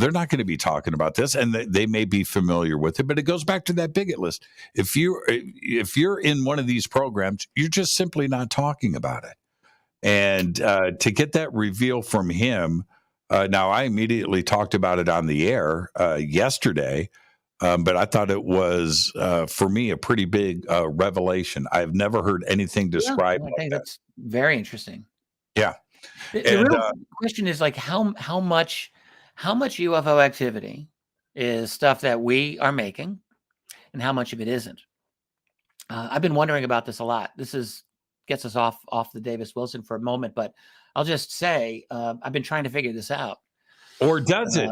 they're not going to be talking about this, and they may be familiar with it, but it goes back to that bigot list. If you're in one of these programs, you're just simply not talking about it. And to get that reveal from him, now I immediately talked about it on the air yesterday, but I thought it was, for me, a pretty big revelation. I've never heard anything described I think that's very interesting. Yeah. The real question is like how much UFO activity is stuff that we are making, and how much of it isn't. I've been wondering about this a lot. This gets us off the Davis Wilson for a moment, but I'll just say I've been trying to figure this out. Or does it?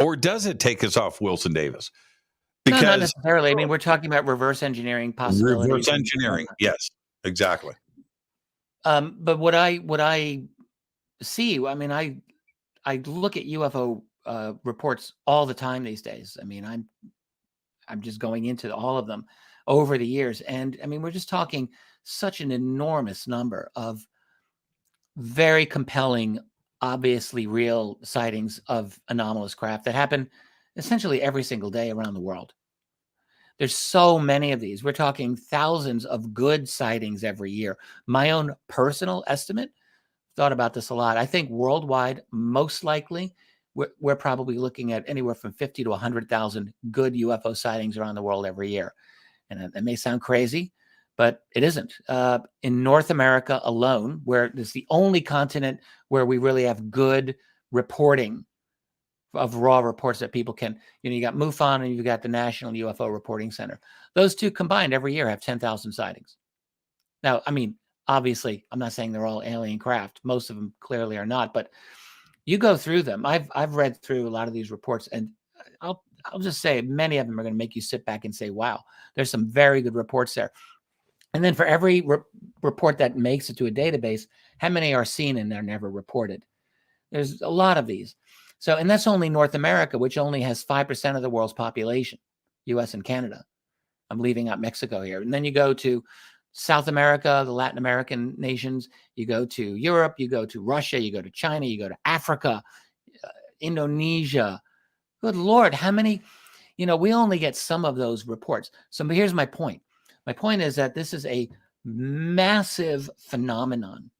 Or does it take us off Wilson Davis? Because, no, not necessarily. I mean, we're talking about reverse engineering possibilities. Reverse engineering, yes, exactly. But what I see, I mean, I look at UFO reports all the time these days. I mean, I'm just going into all of them over the years, and I mean, we're just talking such an enormous number of very compelling, obviously real sightings of anomalous craft that happen essentially every single day around the world. There's so many of these. We're talking thousands of good sightings every year. My own personal estimate, thought about this a lot. I think worldwide, most likely, we're probably looking at anywhere from 50 to 100,000 good UFO sightings around the world every year. And that may sound crazy, but it isn't. In North America alone, where it's the only continent where we really have good reporting of raw reports that people can, you got MUFON and you've got the National UFO Reporting Center. Those two combined every year have 10,000 sightings. Now, I mean, obviously, I'm not saying they're all alien craft. Most of them clearly are not, but you go through them. I've read through a lot of these reports, and I'll just say many of them are going to make you sit back and say, wow, there's some very good reports there. And then for every report that makes it to a database, how many are seen and they're never reported? There's a lot of these. So, and that's only North America, which only has 5% of the world's population, US and Canada. I'm leaving out Mexico here. And then you go to South America, the Latin American nations, you go to Europe, you go to Russia, you go to China, you go to Africa, Indonesia. Good Lord, how many, we only get some of those reports. So here's my point. My point is that this is a massive phenomenon.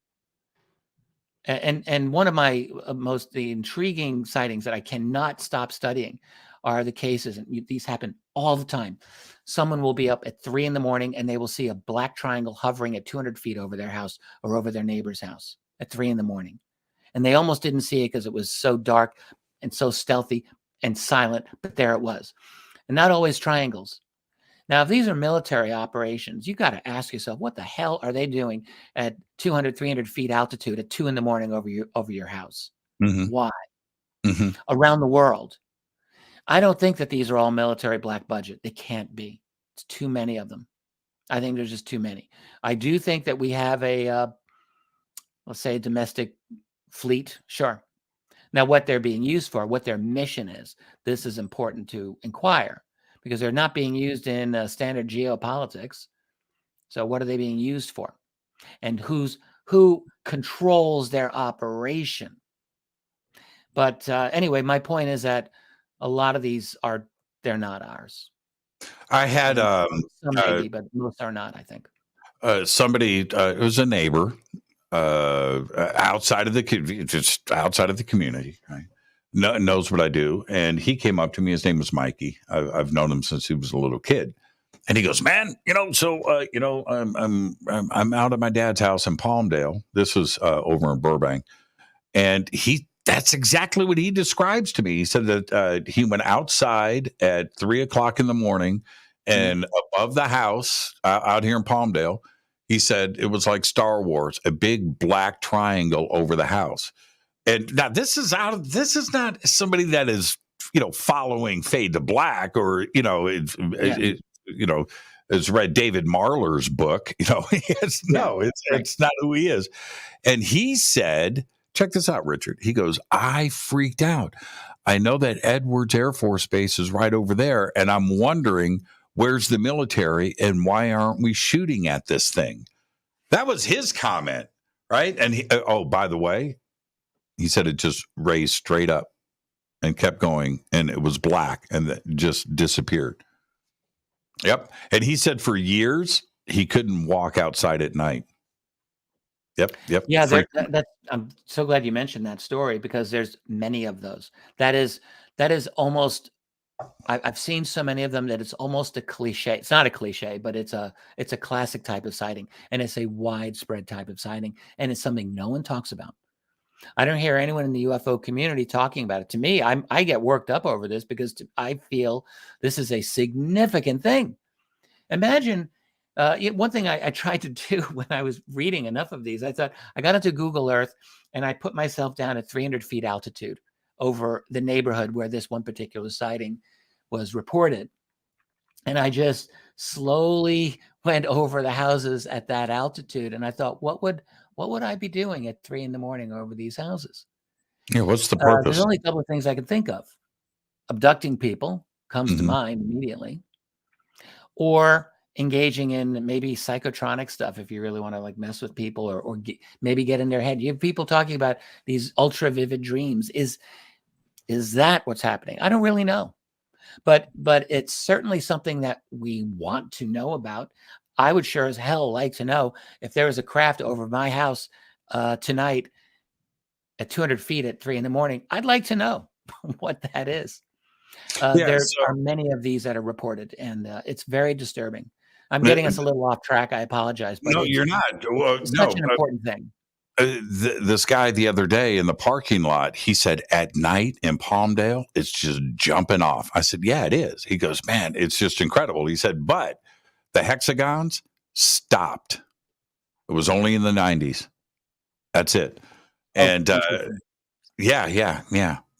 And one of my most intriguing sightings that I cannot stop studying are the cases, and these happen all the time. Someone will be up at 3 a.m. and they will see a black triangle hovering at 200 feet over their house or over their neighbor's house at 3 a.m. And they almost didn't see it because it was so dark and so stealthy and silent, but there it was. And not always triangles. Now, if these are military operations, you got to ask yourself, what the hell are they doing at 200, 300 feet altitude at 2 a.m. over your house? Mm-hmm. Why? Mm-hmm. Around the world. I don't think that these are all military black budget. They can't be. It's too many of them. I think there's just too many. I do think that we have a, let's say, domestic fleet. Sure. Now, what they're being used for, what their mission is, this is important to inquire, because they're not being used in standard geopolitics. So what are they being used for? And who controls their operation? But anyway, my point is that a lot of these they're not ours. I had some maybe, but most are not, I think. Somebody, it was a neighbor outside of the community, right? Knows what I do, and he came up to me. His name was Mikey. I've known him since he was a little kid, and he goes, "Man, I'm out at my dad's house in Palmdale. This was over in Burbank, and that's exactly what he describes to me. He said that he went outside at 3 o'clock in the morning, and above the house out here in Palmdale, he said it was like Star Wars, a big black triangle over the house." And now this is not somebody that is, following Fade to Black or, has read David Marler's book. It's not who he is. And he said, check this out, Richard. He goes, I freaked out. I know that Edwards Air Force Base is right over there. And I'm wondering, where's the military and why aren't we shooting at this thing? That was his comment, right? And by the way, he said it just raised straight up. and kept going, and it was black and that just disappeared. Yep. And he said for years he couldn't walk outside at night. Yep. Yeah, I'm so glad you mentioned that story, because there's many of those. That is almost, I've seen so many of them that it's almost a cliche. It's not a cliche, but it's a classic type of sighting, and it's a widespread type of sighting, and it's something no one talks about. I don't hear anyone in the UFO community talking about it. To me, I get worked up over this because I feel this is a significant thing. Imagine, one thing I tried to do when I was reading enough of these, I thought I got into Google Earth and I put myself down at 300 feet altitude over the neighborhood where this one particular sighting was reported. And I just slowly went over the houses at that altitude. And I thought, what would I be doing at 3 a.m. over these houses? Yeah, what's the purpose? There's only a couple of things I can think of. Abducting people comes to mind immediately. Or engaging in maybe psychotronic stuff if you really want to like mess with people or maybe get in their head. You have people talking about these ultra vivid dreams. Is that what's happening? I don't really know. But it's certainly something that we want to know about. I would sure as hell like to know if there was a craft over my house tonight at 200 feet at 3 a.m. I'd like to know what that is. There are many of these that are reported, and it's very disturbing. I'm getting us a little off track. I apologize. But no, you're not. Well, it's such an important thing. This guy the other day in the parking lot, he said at night in Palmdale, it's just jumping off. I said, yeah, it is. He goes, man, it's just incredible. He said, but the hexagons stopped. It was only in the 90s. That's it. And yeah.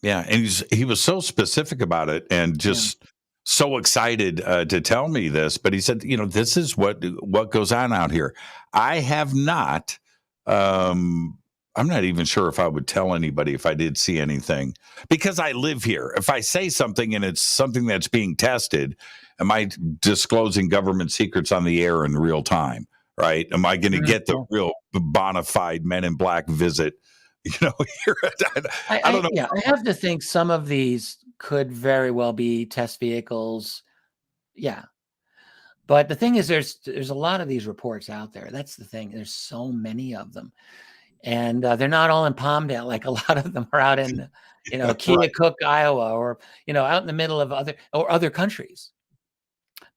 And he was so specific about it and just so excited to tell me this. But he said, this is what goes on out here. I have not. I'm not even sure if I would tell anybody if I did see anything, because I live here. If I say something and it's something that's being tested, am I disclosing government secrets on the air in real time? Right? Am I going to get the real bona fide Men in Black visit? Here, I don't know. Yeah, I have to think some of these could very well be test vehicles. Yeah. But the thing is, there's a lot of these reports out there. That's the thing. There's so many of them, and they're not all in Palmdale. Like a lot of them are out in, Keokuk, Iowa, or out in the middle of other countries.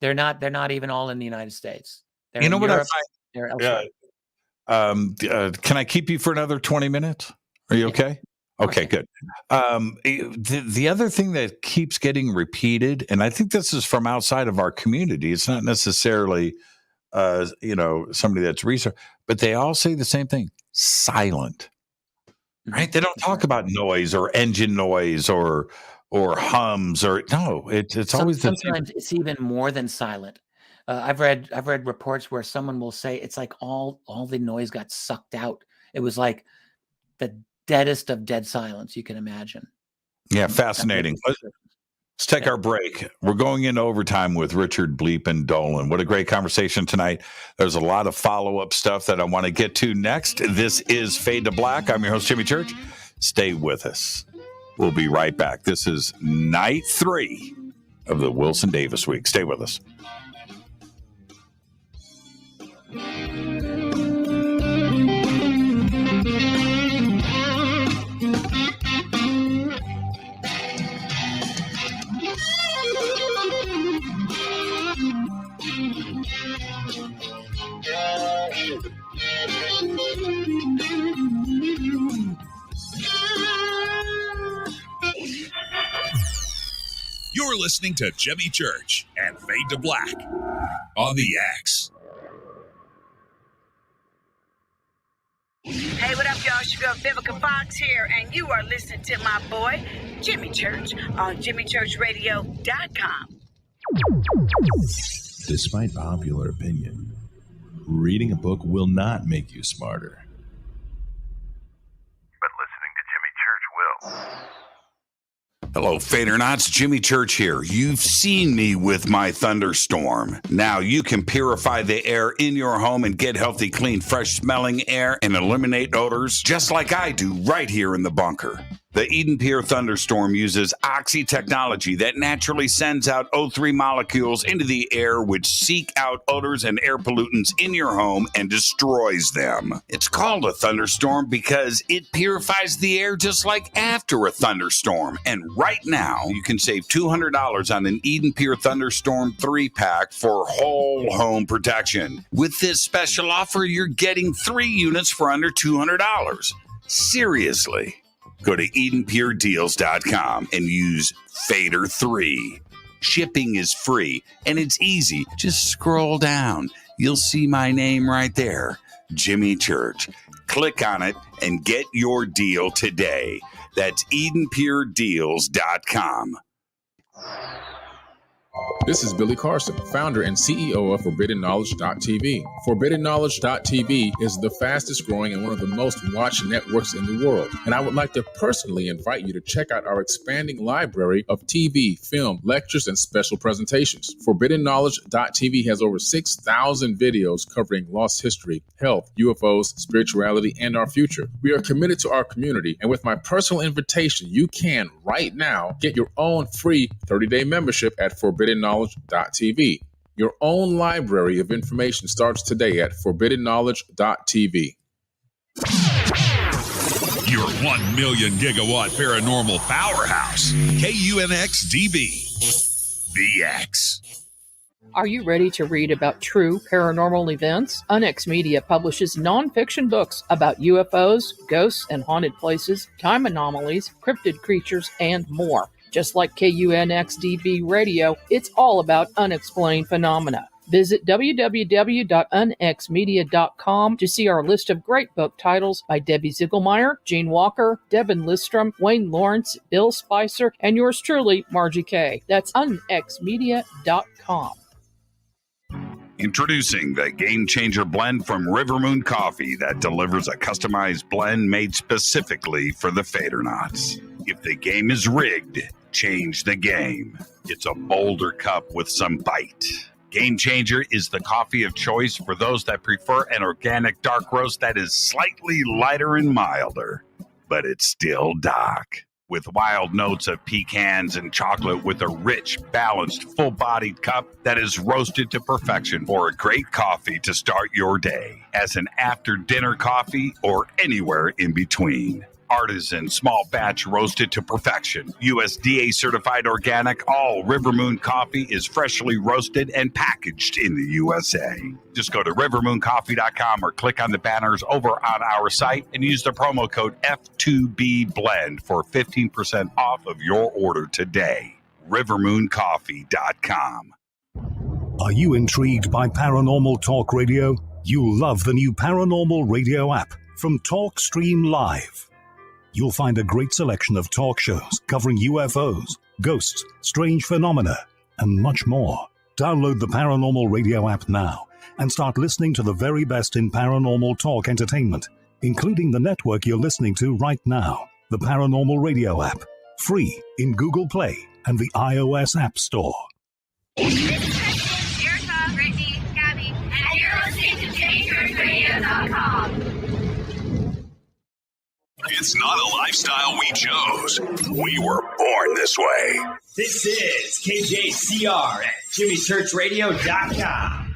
They're not even all in the United States. They're in Europe, they're elsewhere. Can I keep you for another 20 minutes? Are you okay? Okay, good. The other thing that keeps getting repeated, and I think this is from outside of our community, it's not necessarily, somebody that's research, but they all say the same thing: silent. Right? They don't talk about noise or engine noise or hums it's always sometimes it's even more than silent. I've read reports where someone will say it's like all the noise got sucked out. It was like the deadest of dead silence you can imagine. Yeah, fascinating. Let's take our break. We're going into overtime with Richard Bleepin' Dolan. What a great conversation tonight. There's a lot of follow-up stuff that I want to get to next. This is Fade to Black. I'm your host, Jimmy Church. Stay with us. We'll be right back. This is night 3 of the Wilson Davis Week. Stay with us. You're listening to Jimmy Church and Fade to Black on the X. Hey, what up, y'all? It's your girl Vivica Fox here, and you are listening to my boy, Jimmy Church, on JimmyChurchRadio.com. Despite popular opinion, reading a book will not make you smarter. But listening to Jimmy Church will. Hello, Fadernauts. Jimmy Church here. You've seen me with my thunderstorm. Now you can purify the air in your home and get healthy, clean, fresh-smelling air and eliminate odors just like I do right here in the bunker. The Eden Pier thunderstorm uses oxy technology that naturally sends out O3 molecules into the air, which seek out odors and air pollutants in your home and destroys them. It's called a thunderstorm because it purifies the air just like after a thunderstorm. And right now, you can save $200 on an Eden Pier Thunderstorm 3-pack for whole home protection. With this special offer, you're getting 3 units for under $200. Seriously. Go to EdenPureDeals.com and use Fader3. Shipping is free and it's easy. Just scroll down. You'll see my name right there, Jimmy Church. Click on it and get your deal today. That's EdenPureDeals.com. This is Billy Carson, founder and CEO of ForbiddenKnowledge.tv. ForbiddenKnowledge.tv is the fastest growing and one of the most watched networks in the world. And I would like to personally invite you to check out our expanding library of TV, film, lectures, and special presentations. ForbiddenKnowledge.tv has over 6,000 videos covering lost history, health, UFOs, spirituality, and our future. We are committed to our community, and with my personal invitation, you can, right now, get your own free 30-day membership at ForbiddenKnowledge.tv. Your own library of information starts today at ForbiddenKnowledge.tv. Your 1 million gigawatt paranormal powerhouse, KUNX-DB, VX. Are you ready to read about true paranormal events? UNX Media publishes nonfiction books about UFOs, ghosts and haunted places, time anomalies, cryptid creatures, and more. Just like KUNX-DB Radio, it's all about unexplained phenomena. Visit www.unxmedia.com to see our list of great book titles by Debbie Ziegelmeyer, Gene Walker, Devin Listrom, Wayne Lawrence, Bill Spicer, and yours truly, Margie Kay. That's unxmedia.com. Introducing the Game Changer blend from River Moon Coffee that delivers a customized blend made specifically for the Fadernauts. If the game is rigged, change the game. It's a bolder cup with some bite. Game Changer is the coffee of choice for those that prefer an organic dark roast that is slightly lighter and milder, but it's still dark. With wild notes of pecans and chocolate with a rich, balanced, full-bodied cup that is roasted to perfection for a great coffee to start your day, as an after-dinner coffee or anywhere in between. Artisan, small batch roasted to perfection. USDA certified organic, all River Moon coffee is freshly roasted and packaged in the USA. Just go to rivermooncoffee.com or click on the banners over on our site and use the promo code F2BBLEND for 15% off of your order today. rivermooncoffee.com. Are you intrigued by Paranormal Talk Radio? You'll love the new Paranormal Radio app from TalkStream Live. You'll find a great selection of talk shows covering UFOs, ghosts, strange phenomena, and much more. Download the Paranormal Radio app now and start listening to the very best in paranormal talk entertainment, including the network you're listening to right now, the Paranormal Radio app, free in Google Play and the iOS App Store. Erica, Brittany, Gabby, and you're listening to JamieChurchRadio.com. It's not a lifestyle we chose. We were born this way. This is KJCR at JimmyChurchRadio.com.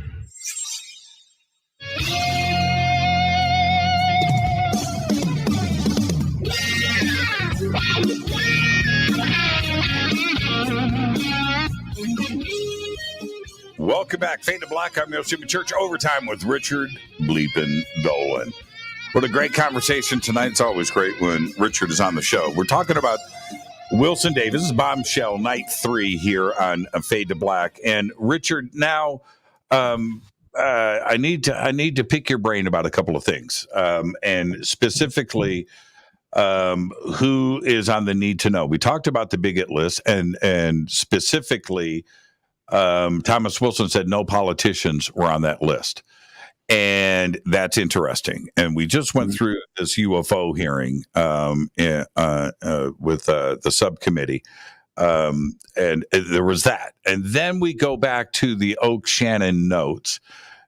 Welcome back. Fade to Black. I'm your Jimmy Church. Overtime with Richard Bleepin' Dolan. What a great conversation tonight. It's always great when Richard is on the show. We're talking about Wilson Davis' Bombshell Night 3 here on Fade to Black. And Richard, now I need to pick your brain about a couple of things, and specifically who is on the need to know. We talked about the bigot list, and specifically Thomas Wilson said no politicians were on that list. And that's interesting. And we just went through this UFO hearing with the subcommittee. And there was that. And then we go back to the Oak Shannon notes.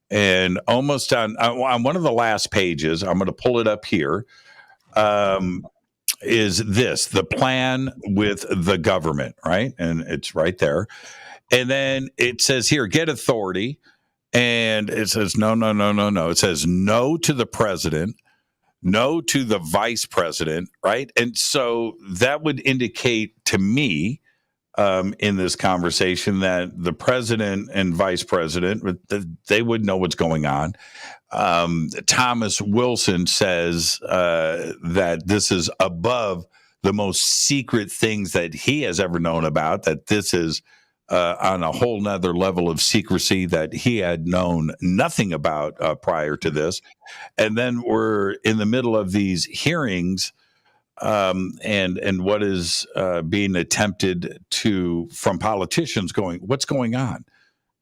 And almost on one of the last pages, I'm going to pull it up here. is this the plan with the government, right? And it's right there. And then it says here, get authority. And it says, no. It says no to the president, no to the vice president, right? And so that would indicate to me in this conversation that the president and vice president, they would know what's going on. Thomas Wilson says that this is above the most secret things that he has ever known about, that this is on a whole nother level of secrecy that he had known nothing about prior to this. And then we're in the middle of these hearings and what is being attempted from politicians what's going on?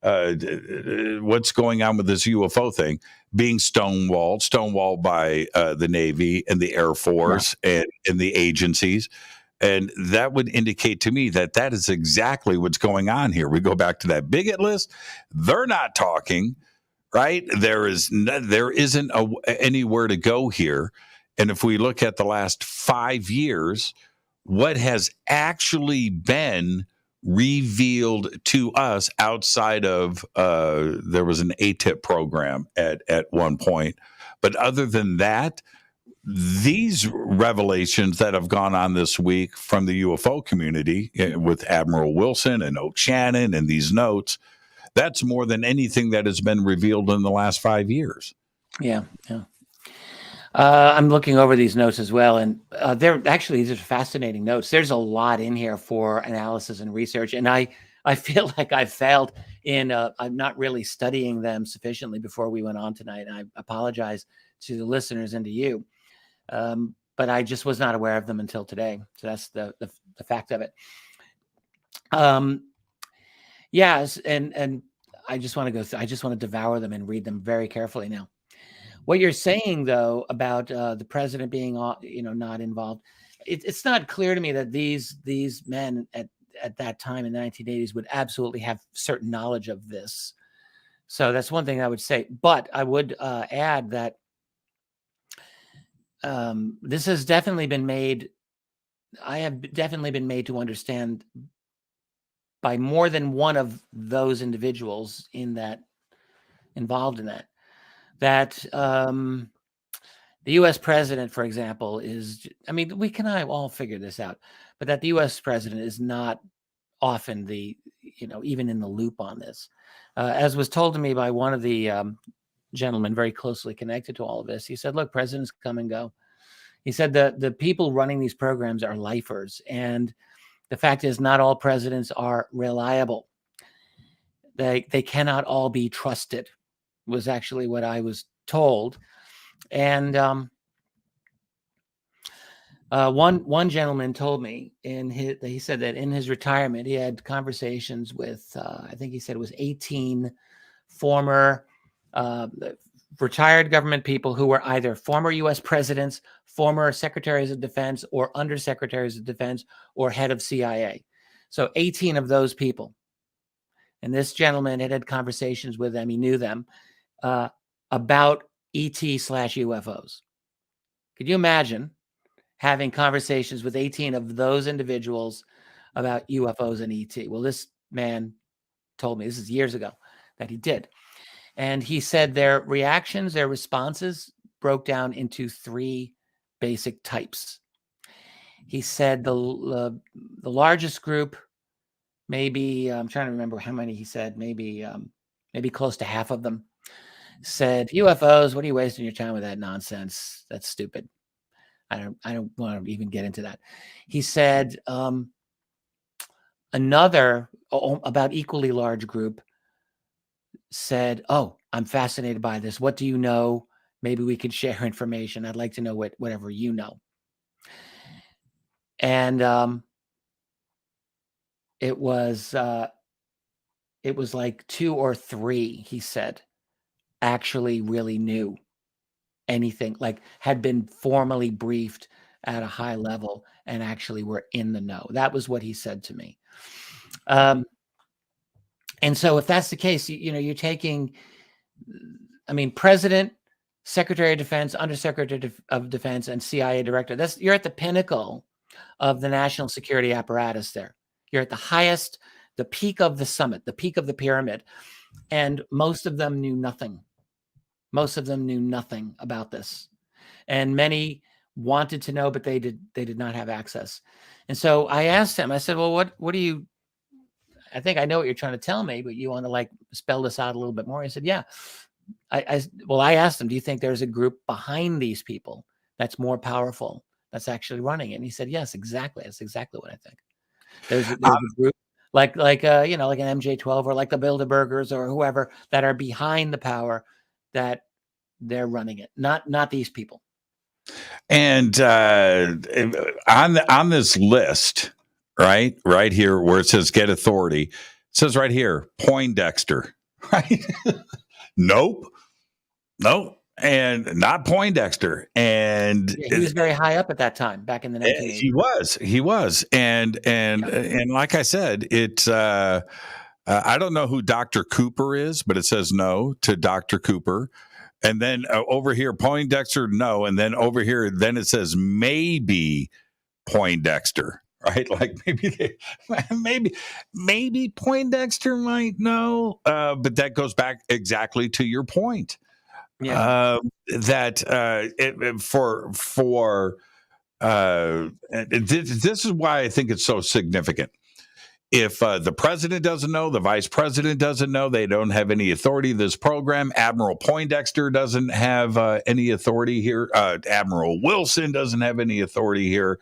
What's going on with this UFO thing being stonewalled by the Navy and the Air Force and the agencies. And that would indicate to me that is exactly what's going on here. We go back to that bigot list. They're not talking, right? There isn't anywhere to go here. And if we look at the last 5 years, what has actually been revealed to us outside of there was an ATIP program at one point. But other than that, these revelations that have gone on this week from the UFO community with Admiral Wilson and Oak Shannon and these notes, that's more than anything that has been revealed in the last 5 years. Yeah. I'm looking over these notes as well, and these are fascinating notes. There's a lot in here for analysis and research, and I feel like I failed in I'm not really studying them sufficiently before we went on tonight. And I apologize to the listeners and to you, but I just was not aware of them until today. So that's the fact of it. Yes, and I just want to go through. I just want to devour them and read them very carefully now. What you're saying, though, about the president being, not involved, it's not clear to me that these men at that time in the 1980s would absolutely have certain knowledge of this. So that's one thing I would say. But I would add that this has definitely been made. I have definitely been made to understand by more than one of those individuals involved in that. That the U.S. president, for example, we can all figure this out, but that the U.S. president is not often even in the loop on this. As was told to me by one of the gentlemen very closely connected to all of this, he said, look, presidents come and go. He said the people running these programs are lifers, and the fact is not all presidents are reliable. They cannot all be trusted. Was actually what I was told. And one gentleman told me he said that in his retirement, he had conversations with, I think he said it was 18 former retired government people who were either former U.S. presidents, former secretaries of defense, or undersecretaries of defense, or head of CIA. So 18 of those people. And this gentleman had conversations with them. He knew them. About ET/UFOs. Could you imagine having conversations with 18 of those individuals about UFOs and ET? Well, this man told me, this is years ago, that he did. And he said their responses broke down into 3 basic types. He said the largest group, maybe, I'm trying to remember how many he said, maybe close to half of them, said, UFOs, what are you wasting your time with that nonsense? That's stupid. I don't want to even get into that. He said another about equally large group said, oh, I'm fascinated by this. What do you know? Maybe we could share information. I'd like to know whatever you know. And it was like 2 or 3, he said, actually really knew anything, like had been formally briefed at a high level and actually were in the know. That was what he said to me. And so if that's the case, you're taking, president, Secretary of Defense, Undersecretary of Defense, and CIA Director. You're at the pinnacle of the national security apparatus there. You're at the highest, the peak of the summit, the peak of the pyramid. And most of them knew nothing. Most of them knew nothing about this. And many wanted to know, but they did not have access. And so I asked him, I said, well, what do you, I think I know what you're trying to tell me, but you want to like spell this out a little bit more. He said, yeah. I asked him, do you think there's a group behind these people that's more powerful, that's actually running it? And he said, yes, exactly. That's exactly what I think. There's a group like an MJ12 or like the Bilderbergers or whoever that are behind the power, that they're running it, not these people. And on this list, right here where it says get authority, it says right here, Poindexter, right? Nope. And not Poindexter. And he was very high up at that time, back in the 1980s. He was. And like I said, it's, I don't know who Dr. Cooper is, but it says no to Dr. Cooper. And then over here, Poindexter, no. And then over here, then it says maybe Poindexter. Right, like maybe Poindexter might know, but that goes back exactly to your point. Yeah, this is why I think it's so significant. If the president doesn't know, the vice president doesn't know, they don't have any authority. This program, Admiral Poindexter doesn't have any authority here. Admiral Wilson doesn't have any authority here.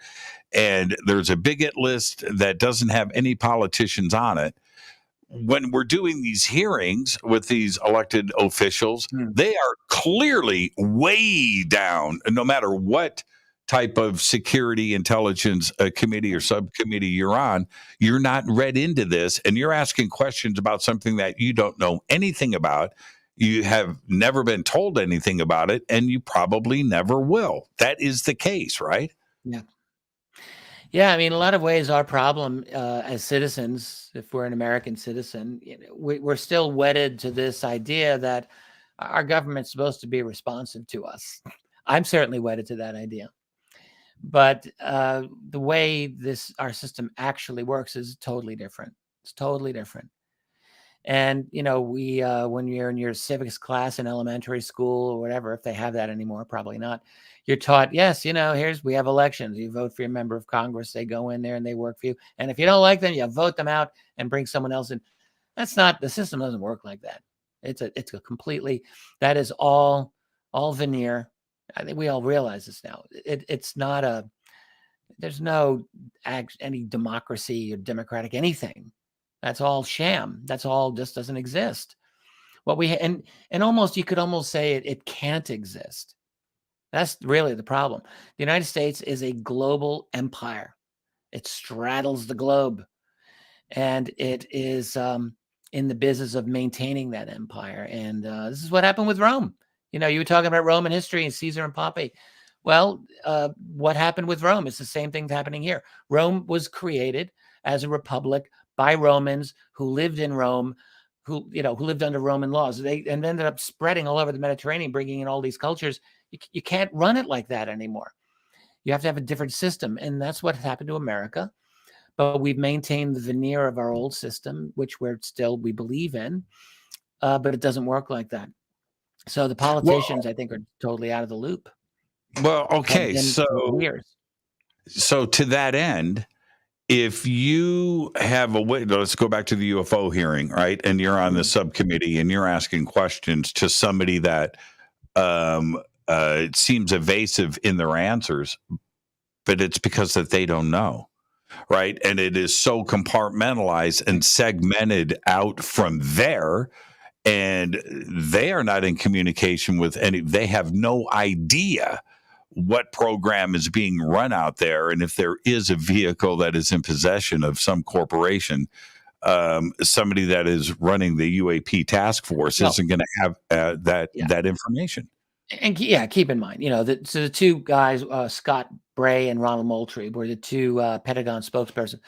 And there's a bigot list that doesn't have any politicians on it. When we're doing these hearings with these elected officials, they are clearly way down, no matter what type of security intelligence committee or subcommittee you're on. You're not read into this, and you're asking questions about something that you don't know anything about. You have never been told anything about it, and you probably never will. That is the case, right? Yeah. Yeah, I mean, a lot of ways our problem as citizens, if we're an American citizen, we're still wedded to this idea that our government's supposed to be responsive to us. I'm certainly wedded to that idea. But the way our system actually works is totally different. It's totally different. And, when you're in your civics class in elementary school or whatever, if they have that anymore, probably not, you're taught, yes, we have elections. You vote for your member of Congress. They go in there and they work for you. And if you don't like them, you vote them out and bring someone else in. That's not, the system doesn't work like that. It's a completely, that is all veneer. I think we all realize this now. It's not there's no any democracy or democratic anything. That's all sham. That's all just doesn't exist. And almost, you could almost say it can't exist. That's really the problem. The United States is a global empire. It straddles the globe, and it is in the business of maintaining that empire. And this is what happened with Rome. You were talking about Roman history and Caesar and Pompey. Well, what happened with Rome? It's the same thing happening here. Rome was created as a republic by Romans who lived in Rome, who lived under Roman laws. They ended up spreading all over the Mediterranean, bringing in all these cultures. You can't run it like that anymore. You have to have a different system. And that's what happened to America. But we've maintained the veneer of our old system, which we believe in, but it doesn't work like that. So the politicians, I think, are totally out of the loop. Well, okay. So to that end, if you have let's go back to the UFO hearing, right? And you're on the subcommittee and you're asking questions to somebody that it seems evasive in their answers, but it's because that they don't know, right? And it is so compartmentalized and segmented out from there, and they are not in communication with they have no idea what program is being run out there. And if there is a vehicle that is in possession of some corporation, somebody that is running the UAP task force isn't going to have that information. And keep in mind, the two guys, Scott Bray and Ronald Moultrie, were the two Pentagon spokespersons.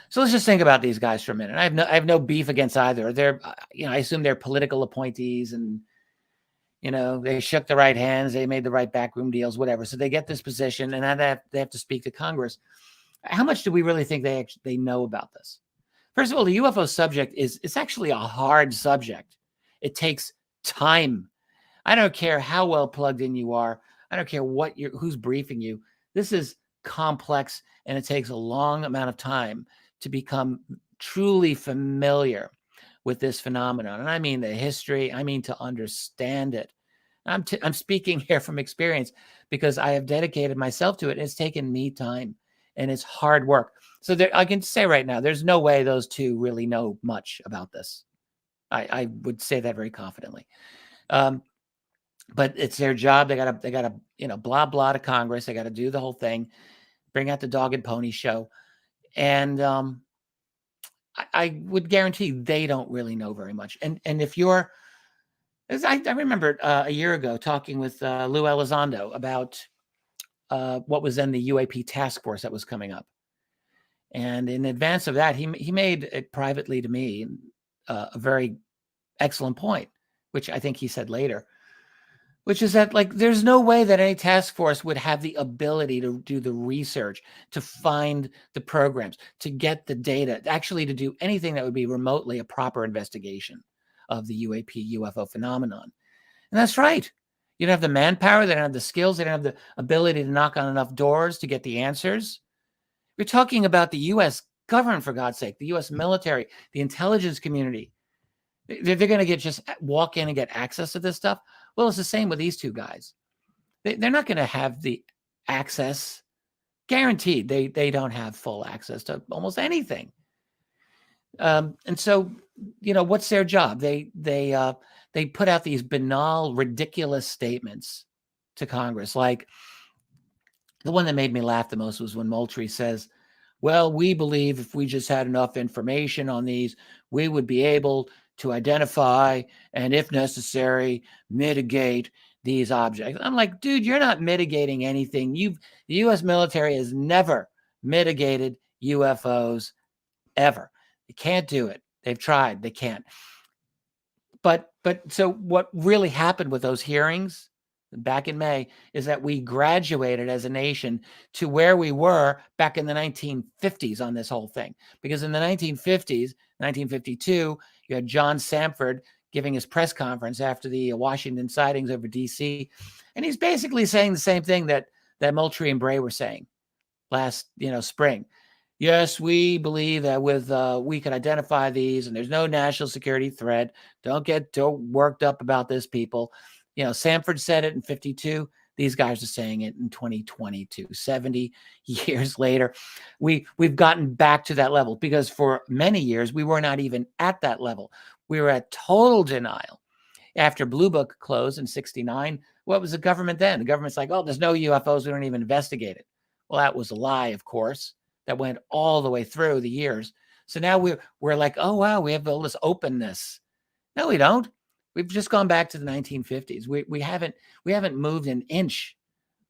So let's just think about these guys for a minute. I have no beef against either. They're, I assume they're political appointees, and They shook the right hands, they made the right backroom deals, whatever. So they get this position, and then they have to speak to Congress. How much do we really think they know about this? First of all, the UFO subject it's actually a hard subject. It takes time. I don't care how well plugged in you are. I don't care who's briefing you. This is complex, and it takes a long amount of time to become truly familiar with this phenomenon. And I mean the history. I mean to understand it. I'm speaking here from experience because I have dedicated myself to it. It's taken me time, and it's hard work. So I can say right now, there's no way those two really know much about this. I would say that very confidently. But it's their job. They gotta, blah, blah to Congress. They got to do the whole thing, bring out the dog and pony show. And I would guarantee they don't really know very much. And if you're, I remember a year ago talking with Lou Elizondo about what was then the UAP task force that was coming up. And in advance of that, he made it privately to me a very excellent point, which I think he said later, which is that there's no way that any task force would have the ability to do the research, to find the programs, to get the data, actually to do anything that would be remotely a proper investigation of the UAP UFO phenomenon. And that's right. You don't have the manpower, they don't have the skills, they don't have the ability to knock on enough doors to get the answers. We're talking about the U.S. government, for God's sake, the U.S. military, the intelligence community. They're going to just walk in and get access to this stuff. Well, it's the same with these two guys. They're not going to have the access. Guaranteed, they don't have full access to almost anything. And so, what's their job? They put out these banal, ridiculous statements to Congress. Like the one that made me laugh the most was when Moultrie says, well, we believe if we just had enough information on these, we would be able to identify and, if necessary, mitigate these objects. I'm like, dude, you're not mitigating anything. The U.S. military has never mitigated UFOs ever. They can't do it. They've tried. They can't. But so what really happened with those hearings back in May is that we graduated as a nation to where we were back in the 1950s on this whole thing. Because in the 1950s, 1952, you had John Samford giving his press conference after the Washington sightings over D.C. And he's basically saying the same thing that Moultrie and Bray were saying last spring. Yes, we believe that we could identify these and there's no national security threat. Don't get worked up about this, people. Samford said it in 52. These guys are saying it in 2022, 70 years later. We've gotten back to that level because for many years, we were not even at that level. We were at total denial. After Blue Book closed in 69, what was the government then? The government's like, oh, there's no UFOs. We don't even investigate it. Well, that was a lie, of course. That went all the way through the years. So now we're like, oh, wow, we have all this openness. No, we don't. We've just gone back to the 1950s. We haven't moved an inch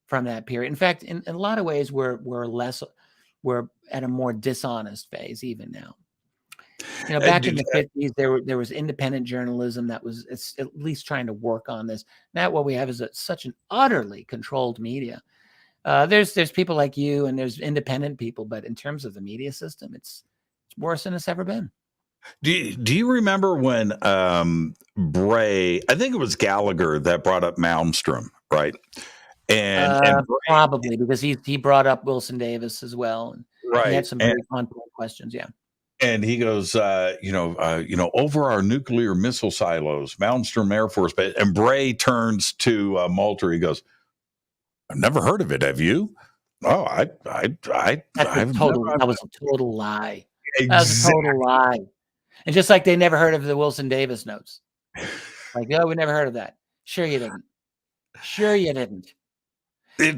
from that period. In fact, in a lot of ways, we're at a more dishonest phase even now. Back in the 50s, there was independent journalism that was at least trying to work on this. Now what we have is such an utterly controlled media. There's people like you and there's independent people, but in terms of the media system, it's worse than it's ever been. Do you remember when Bray, I think it was Gallagher that brought up Malmstrom, right? And Bray, probably because he brought up Wilson Davis as well. And right. He had some very fun questions. Yeah. And he goes, over our nuclear missile silos, Malmstrom Air Force Base. And Bray turns to Moultrie. He goes, I've never heard of it. Have you? Oh, that was a total lie. Exactly. That was a total lie. And just like they never heard of the Wilson Davis notes. Like, oh, we never heard of that. Sure you didn't.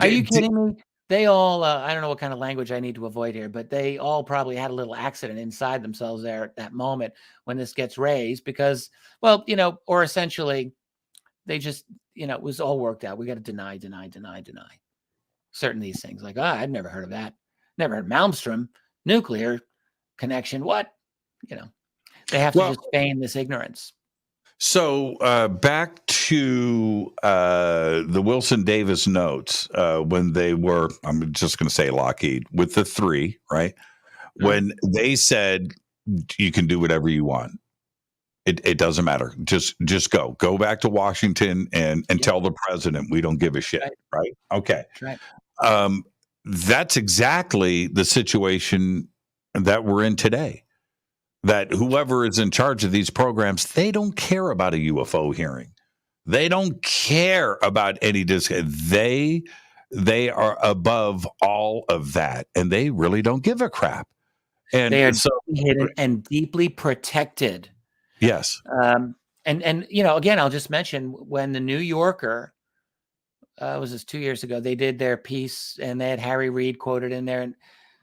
Are you kidding me? They all, I don't know what kind of language I need to avoid here, but they all probably had a little accident inside themselves there at that moment when this gets raised because, or essentially they just, it was all worked out. We got to deny certain these things. Like, I'd never heard of that. Never heard of Malmstrom, nuclear connection. What? They have to just feign this ignorance. So back to the Wilson Davis notes when they were, I'm just going to say Lockheed, with the 3, right? When they said you can do whatever you want. It doesn't matter. Just go back to Washington and tell the president we don't give a shit, right? Okay. Right. That's exactly the situation that we're in today. That whoever is in charge of these programs, they don't care about a UFO hearing. They don't care about any they are above all of that, and they really don't give a crap. And they are so hidden and deeply protected. Yes. And you know, again, I'll just mention when the New Yorker was this 2 years ago, they did their piece and they had Harry Reid quoted in there. And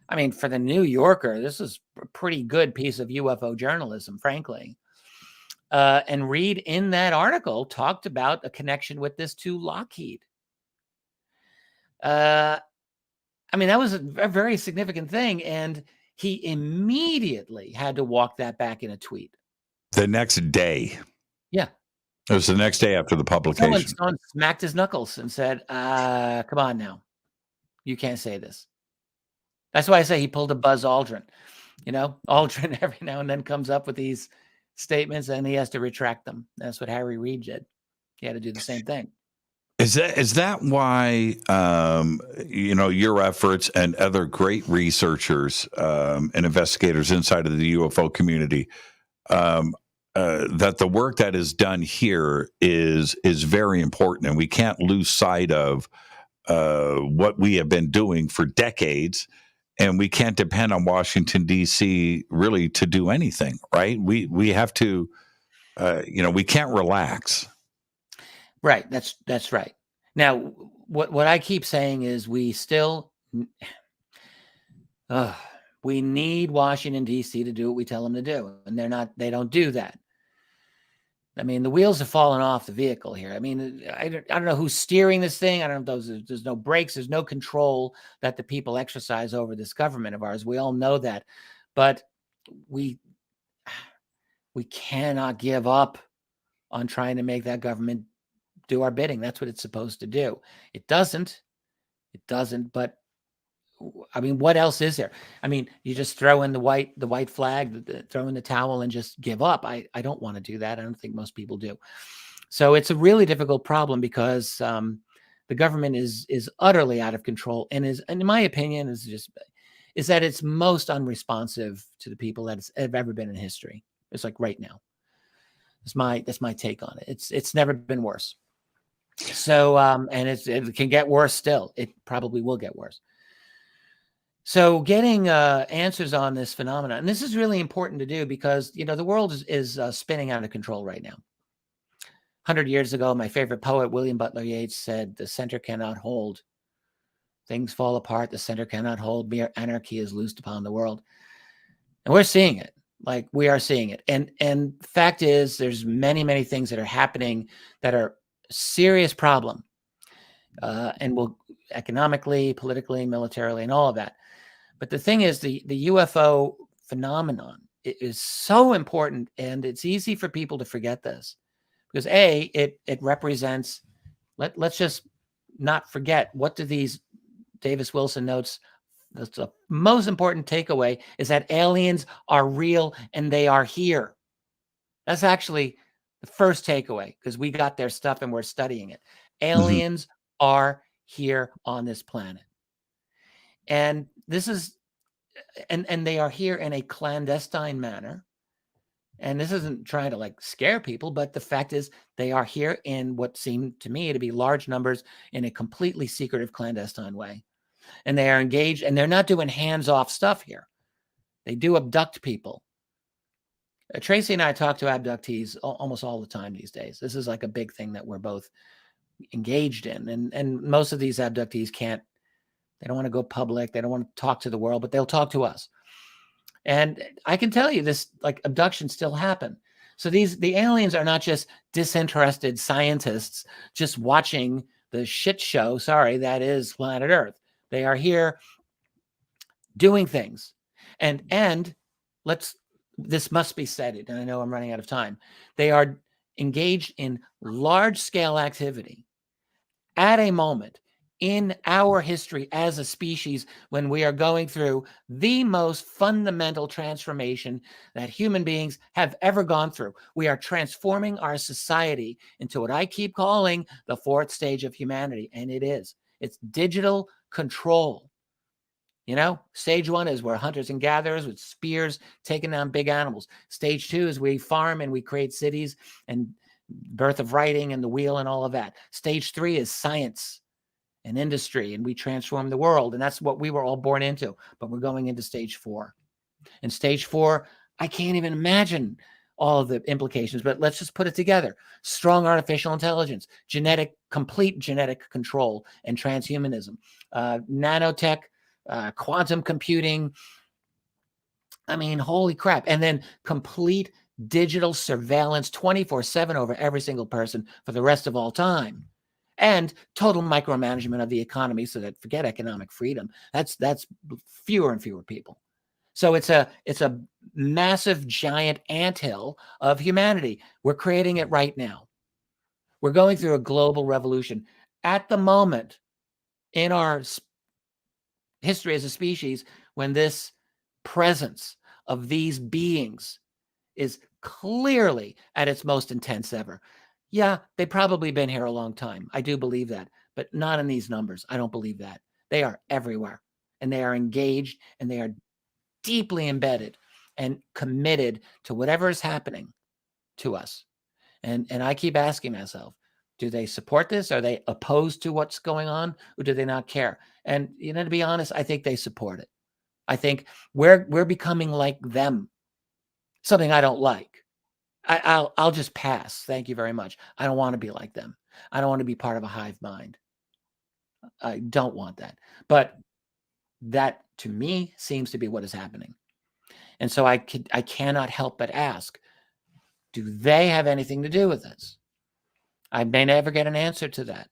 I mean, for the New Yorker, this is a pretty good piece of UFO journalism, frankly. And Reid in that article talked about a connection with this to Lockheed. I mean, that was a very significant thing. And he immediately had to walk that back in a tweet. The next day. Yeah. It was the next day after the publication. Someone smacked his knuckles and said, come on now. You can't say this. That's why I say he pulled a Buzz Aldrin. You know, Aldrin every now and then comes up with these statements and he has to retract them. That's what Harry Reid did. He had to do the same thing. Is that why, you know, your efforts and other great researchers and investigators inside of the UFO community, that the work that is done here is very important, and we can't lose sight of what we have been doing for decades, and we can't depend on Washington, D.C. really to do anything, right? We have to, you know, we can't relax. Right. That's right. Now, what I keep saying is we still we need Washington, D.C. to do what we tell them to do, and they don't do that. I mean, the wheels have fallen off the vehicle here. I mean, I don't know who's steering this thing. I don't know if there's no brakes. There's no control that the people exercise over this government of ours. We all know that. But we cannot give up on trying to make that government do our bidding. That's what it's supposed to do. It doesn't. But I mean, what else is there? I mean, you just throw in the white flag, throw in the towel and just give up. I don't want to do that. I don't think most people do. So it's a really difficult problem because the government is utterly out of control and in my opinion, is that it's most unresponsive to the people that have ever been in history. It's like right now. That's my take on it. It's never been worse. So and it can get worse still. It probably will get worse. So getting answers on this phenomenon, and this is really important to do because, you know, the world is spinning out of control right now. 100 years ago, my favorite poet, William Butler Yeats, said, "The center cannot hold. Things fall apart. The center cannot hold. Mere anarchy is loosed upon the world." And we're seeing it. Like, we are seeing it. And the fact is, there's many, many things that are happening that are a serious problem. And will economically, politically, militarily, and all of that. But the thing is, the UFO phenomenon is so important, and it's easy for people to forget this because it represents. Let's just not forget, what do these Davis Wilson notes? That's the most important takeaway, is that aliens are real and they are here. That's actually the first takeaway because we got their stuff and we're studying it. Aliens are here on this planet. And this is, and they are here in a clandestine manner. And this isn't trying to like scare people, but the fact is they are here in what seemed to me to be large numbers in a completely secretive, clandestine way. And they are engaged, and they're not doing hands-off stuff here. They do abduct people. Tracy and I talk to abductees almost all the time these days. This is like a big thing that we're both engaged in. And most of these abductees they don't want to go public. They don't want to talk to the world, but they'll talk to us. And I can tell you this, like, abductions still happen. So the aliens are not just disinterested scientists just watching the shit show, that is planet Earth. They are here doing things. And this must be said, and I know I'm running out of time. They are engaged in large-scale activity at a moment in our history as a species when we are going through the most fundamental transformation that human beings have ever gone through. We are transforming our society into what I keep calling the fourth stage of humanity, and it is. It's digital control. You know, stage one is we're hunters and gatherers with spears taking down big animals. Stage two is we farm and we create cities and birth of writing and the wheel and all of that. Stage three is science and industry, and we transform the world. And that's what we were all born into. But we're going into stage four. And stage four, I can't even imagine all of the implications, but let's just put it together. Strong artificial intelligence, complete genetic control and transhumanism, nanotech, quantum computing. I mean, holy crap. And then complete digital surveillance 24/7 over every single person for the rest of all time. And total micromanagement of the economy so that forget economic freedom. That's fewer and fewer people. So it's a massive, giant anthill of humanity. We're creating it right now. We're going through a global revolution. At the moment in our history as a species, when this presence of these beings is clearly at its most intense ever. Yeah, they've probably been here a long time. I do believe that, but not in these numbers. I don't believe that. They are everywhere, and they are engaged, and they are deeply embedded and committed to whatever is happening to us. And I keep asking myself, do they support this? Are they opposed to what's going on, or do they not care? And, you know, to be honest, I think they support it. I think we're becoming like them, something I don't like. I'll just pass. Thank you very much. I don't want to be like them. I don't want to be part of a hive mind. I don't want that. But that, to me, seems to be what is happening. And so I cannot help but ask, do they have anything to do with this? I may never get an answer to that.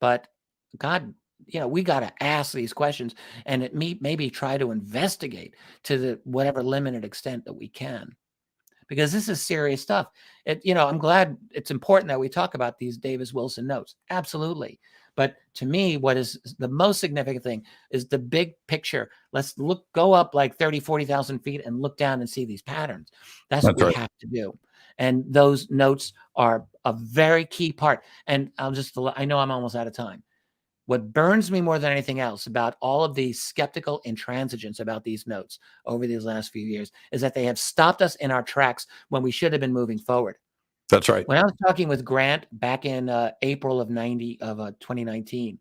But God, you know, we got to ask these questions and maybe try to investigate to the whatever limited extent that we can. Because this is serious stuff. I'm glad it's important that we talk about these Davis Wilson notes. Absolutely. But to me, what is the most significant thing is the big picture. Let's go up like 30, 40,000 feet and look down and see these patterns. That's what we have to do. And those notes are a very key part. And I know I'm almost out of time. What burns me more than anything else about all of the skeptical intransigence about these notes over these last few years is that they have stopped us in our tracks when we should have been moving forward. That's right. When I was talking with Grant back in April of 2019,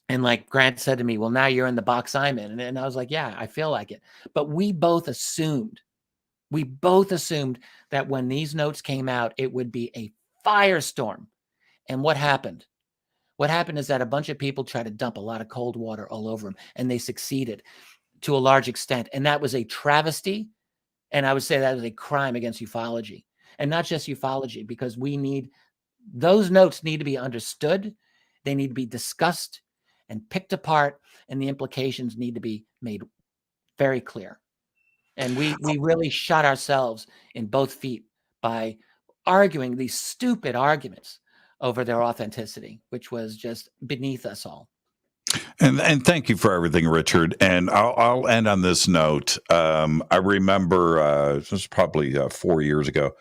and like Grant said to me, well, now you're in the box I'm in. And I was like, yeah, I feel like it. But we both assumed that when these notes came out, it would be a firestorm. And what happened? What happened is that a bunch of people tried to dump a lot of cold water all over them, and they succeeded to a large extent. And that was a travesty. And I would say that was a crime against ufology, and not just ufology, because those notes need to be understood. They need to be discussed and picked apart, and the implications need to be made very clear. And we really shot ourselves in both feet by arguing these stupid arguments over their authenticity, which was just beneath us all. And thank you for everything, Richard. And I'll end on this note. I remember this was probably 4 years ago.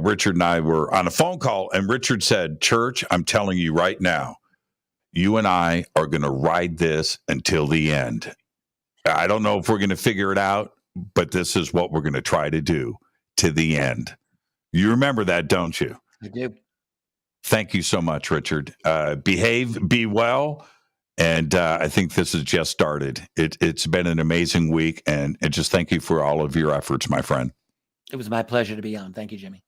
Richard and I were on a phone call, and Richard said, "Church, I'm telling you right now, you and I are going to ride this until the end. I don't know if we're going to figure it out, but this is what we're going to try to do to the end." You remember that, don't you? I do. Thank you so much, Richard. Behave, be well. And I think this has just started. It's been an amazing week. And just thank you for all of your efforts, my friend. It was my pleasure to be on. Thank you, Jimmy.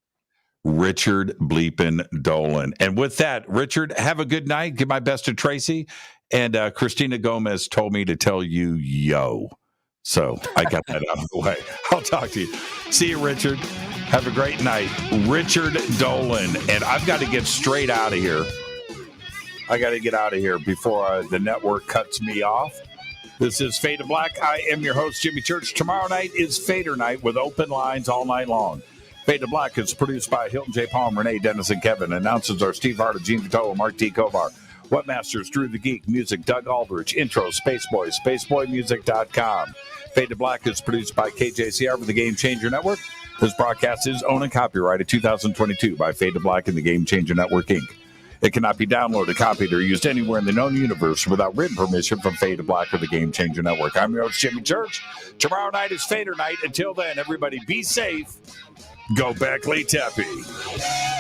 Richard Bleepin Dolan. And with that, Richard, have a good night. Give my best to Tracy. And Christina Gomez told me to tell you, yo. So I got that out of the way. I'll talk to you. See you, Richard. Have a great night. Richard Dolan. And I've got to get straight out of here. I got to get out of here before the network cuts me off. This is Fade to Black. I am your host, Jimmy Church. Tomorrow night is Fader night with open lines all night long. Fade to Black is produced by Hilton J. Palm, Renee, Dennis, and Kevin. Announcers are Steve Harder, Gene Vitola, Mark T. Kovar. Webmasters, Drew the Geek. Music, Doug Aldrich. Intro, Spaceboy, spaceboymusic.com. Fade to Black is produced by KJCR for the Game Changer Network. This broadcast is owned and copyrighted 2022 by Fade to Black and the Game Changer Network, Inc. It cannot be downloaded, copied, or used anywhere in the known universe without written permission from Fade to Black or the Game Changer Network. I'm your host, Jimmy Church. Tomorrow night is Fader night. Until then, everybody be safe. Go Beckley Teppy.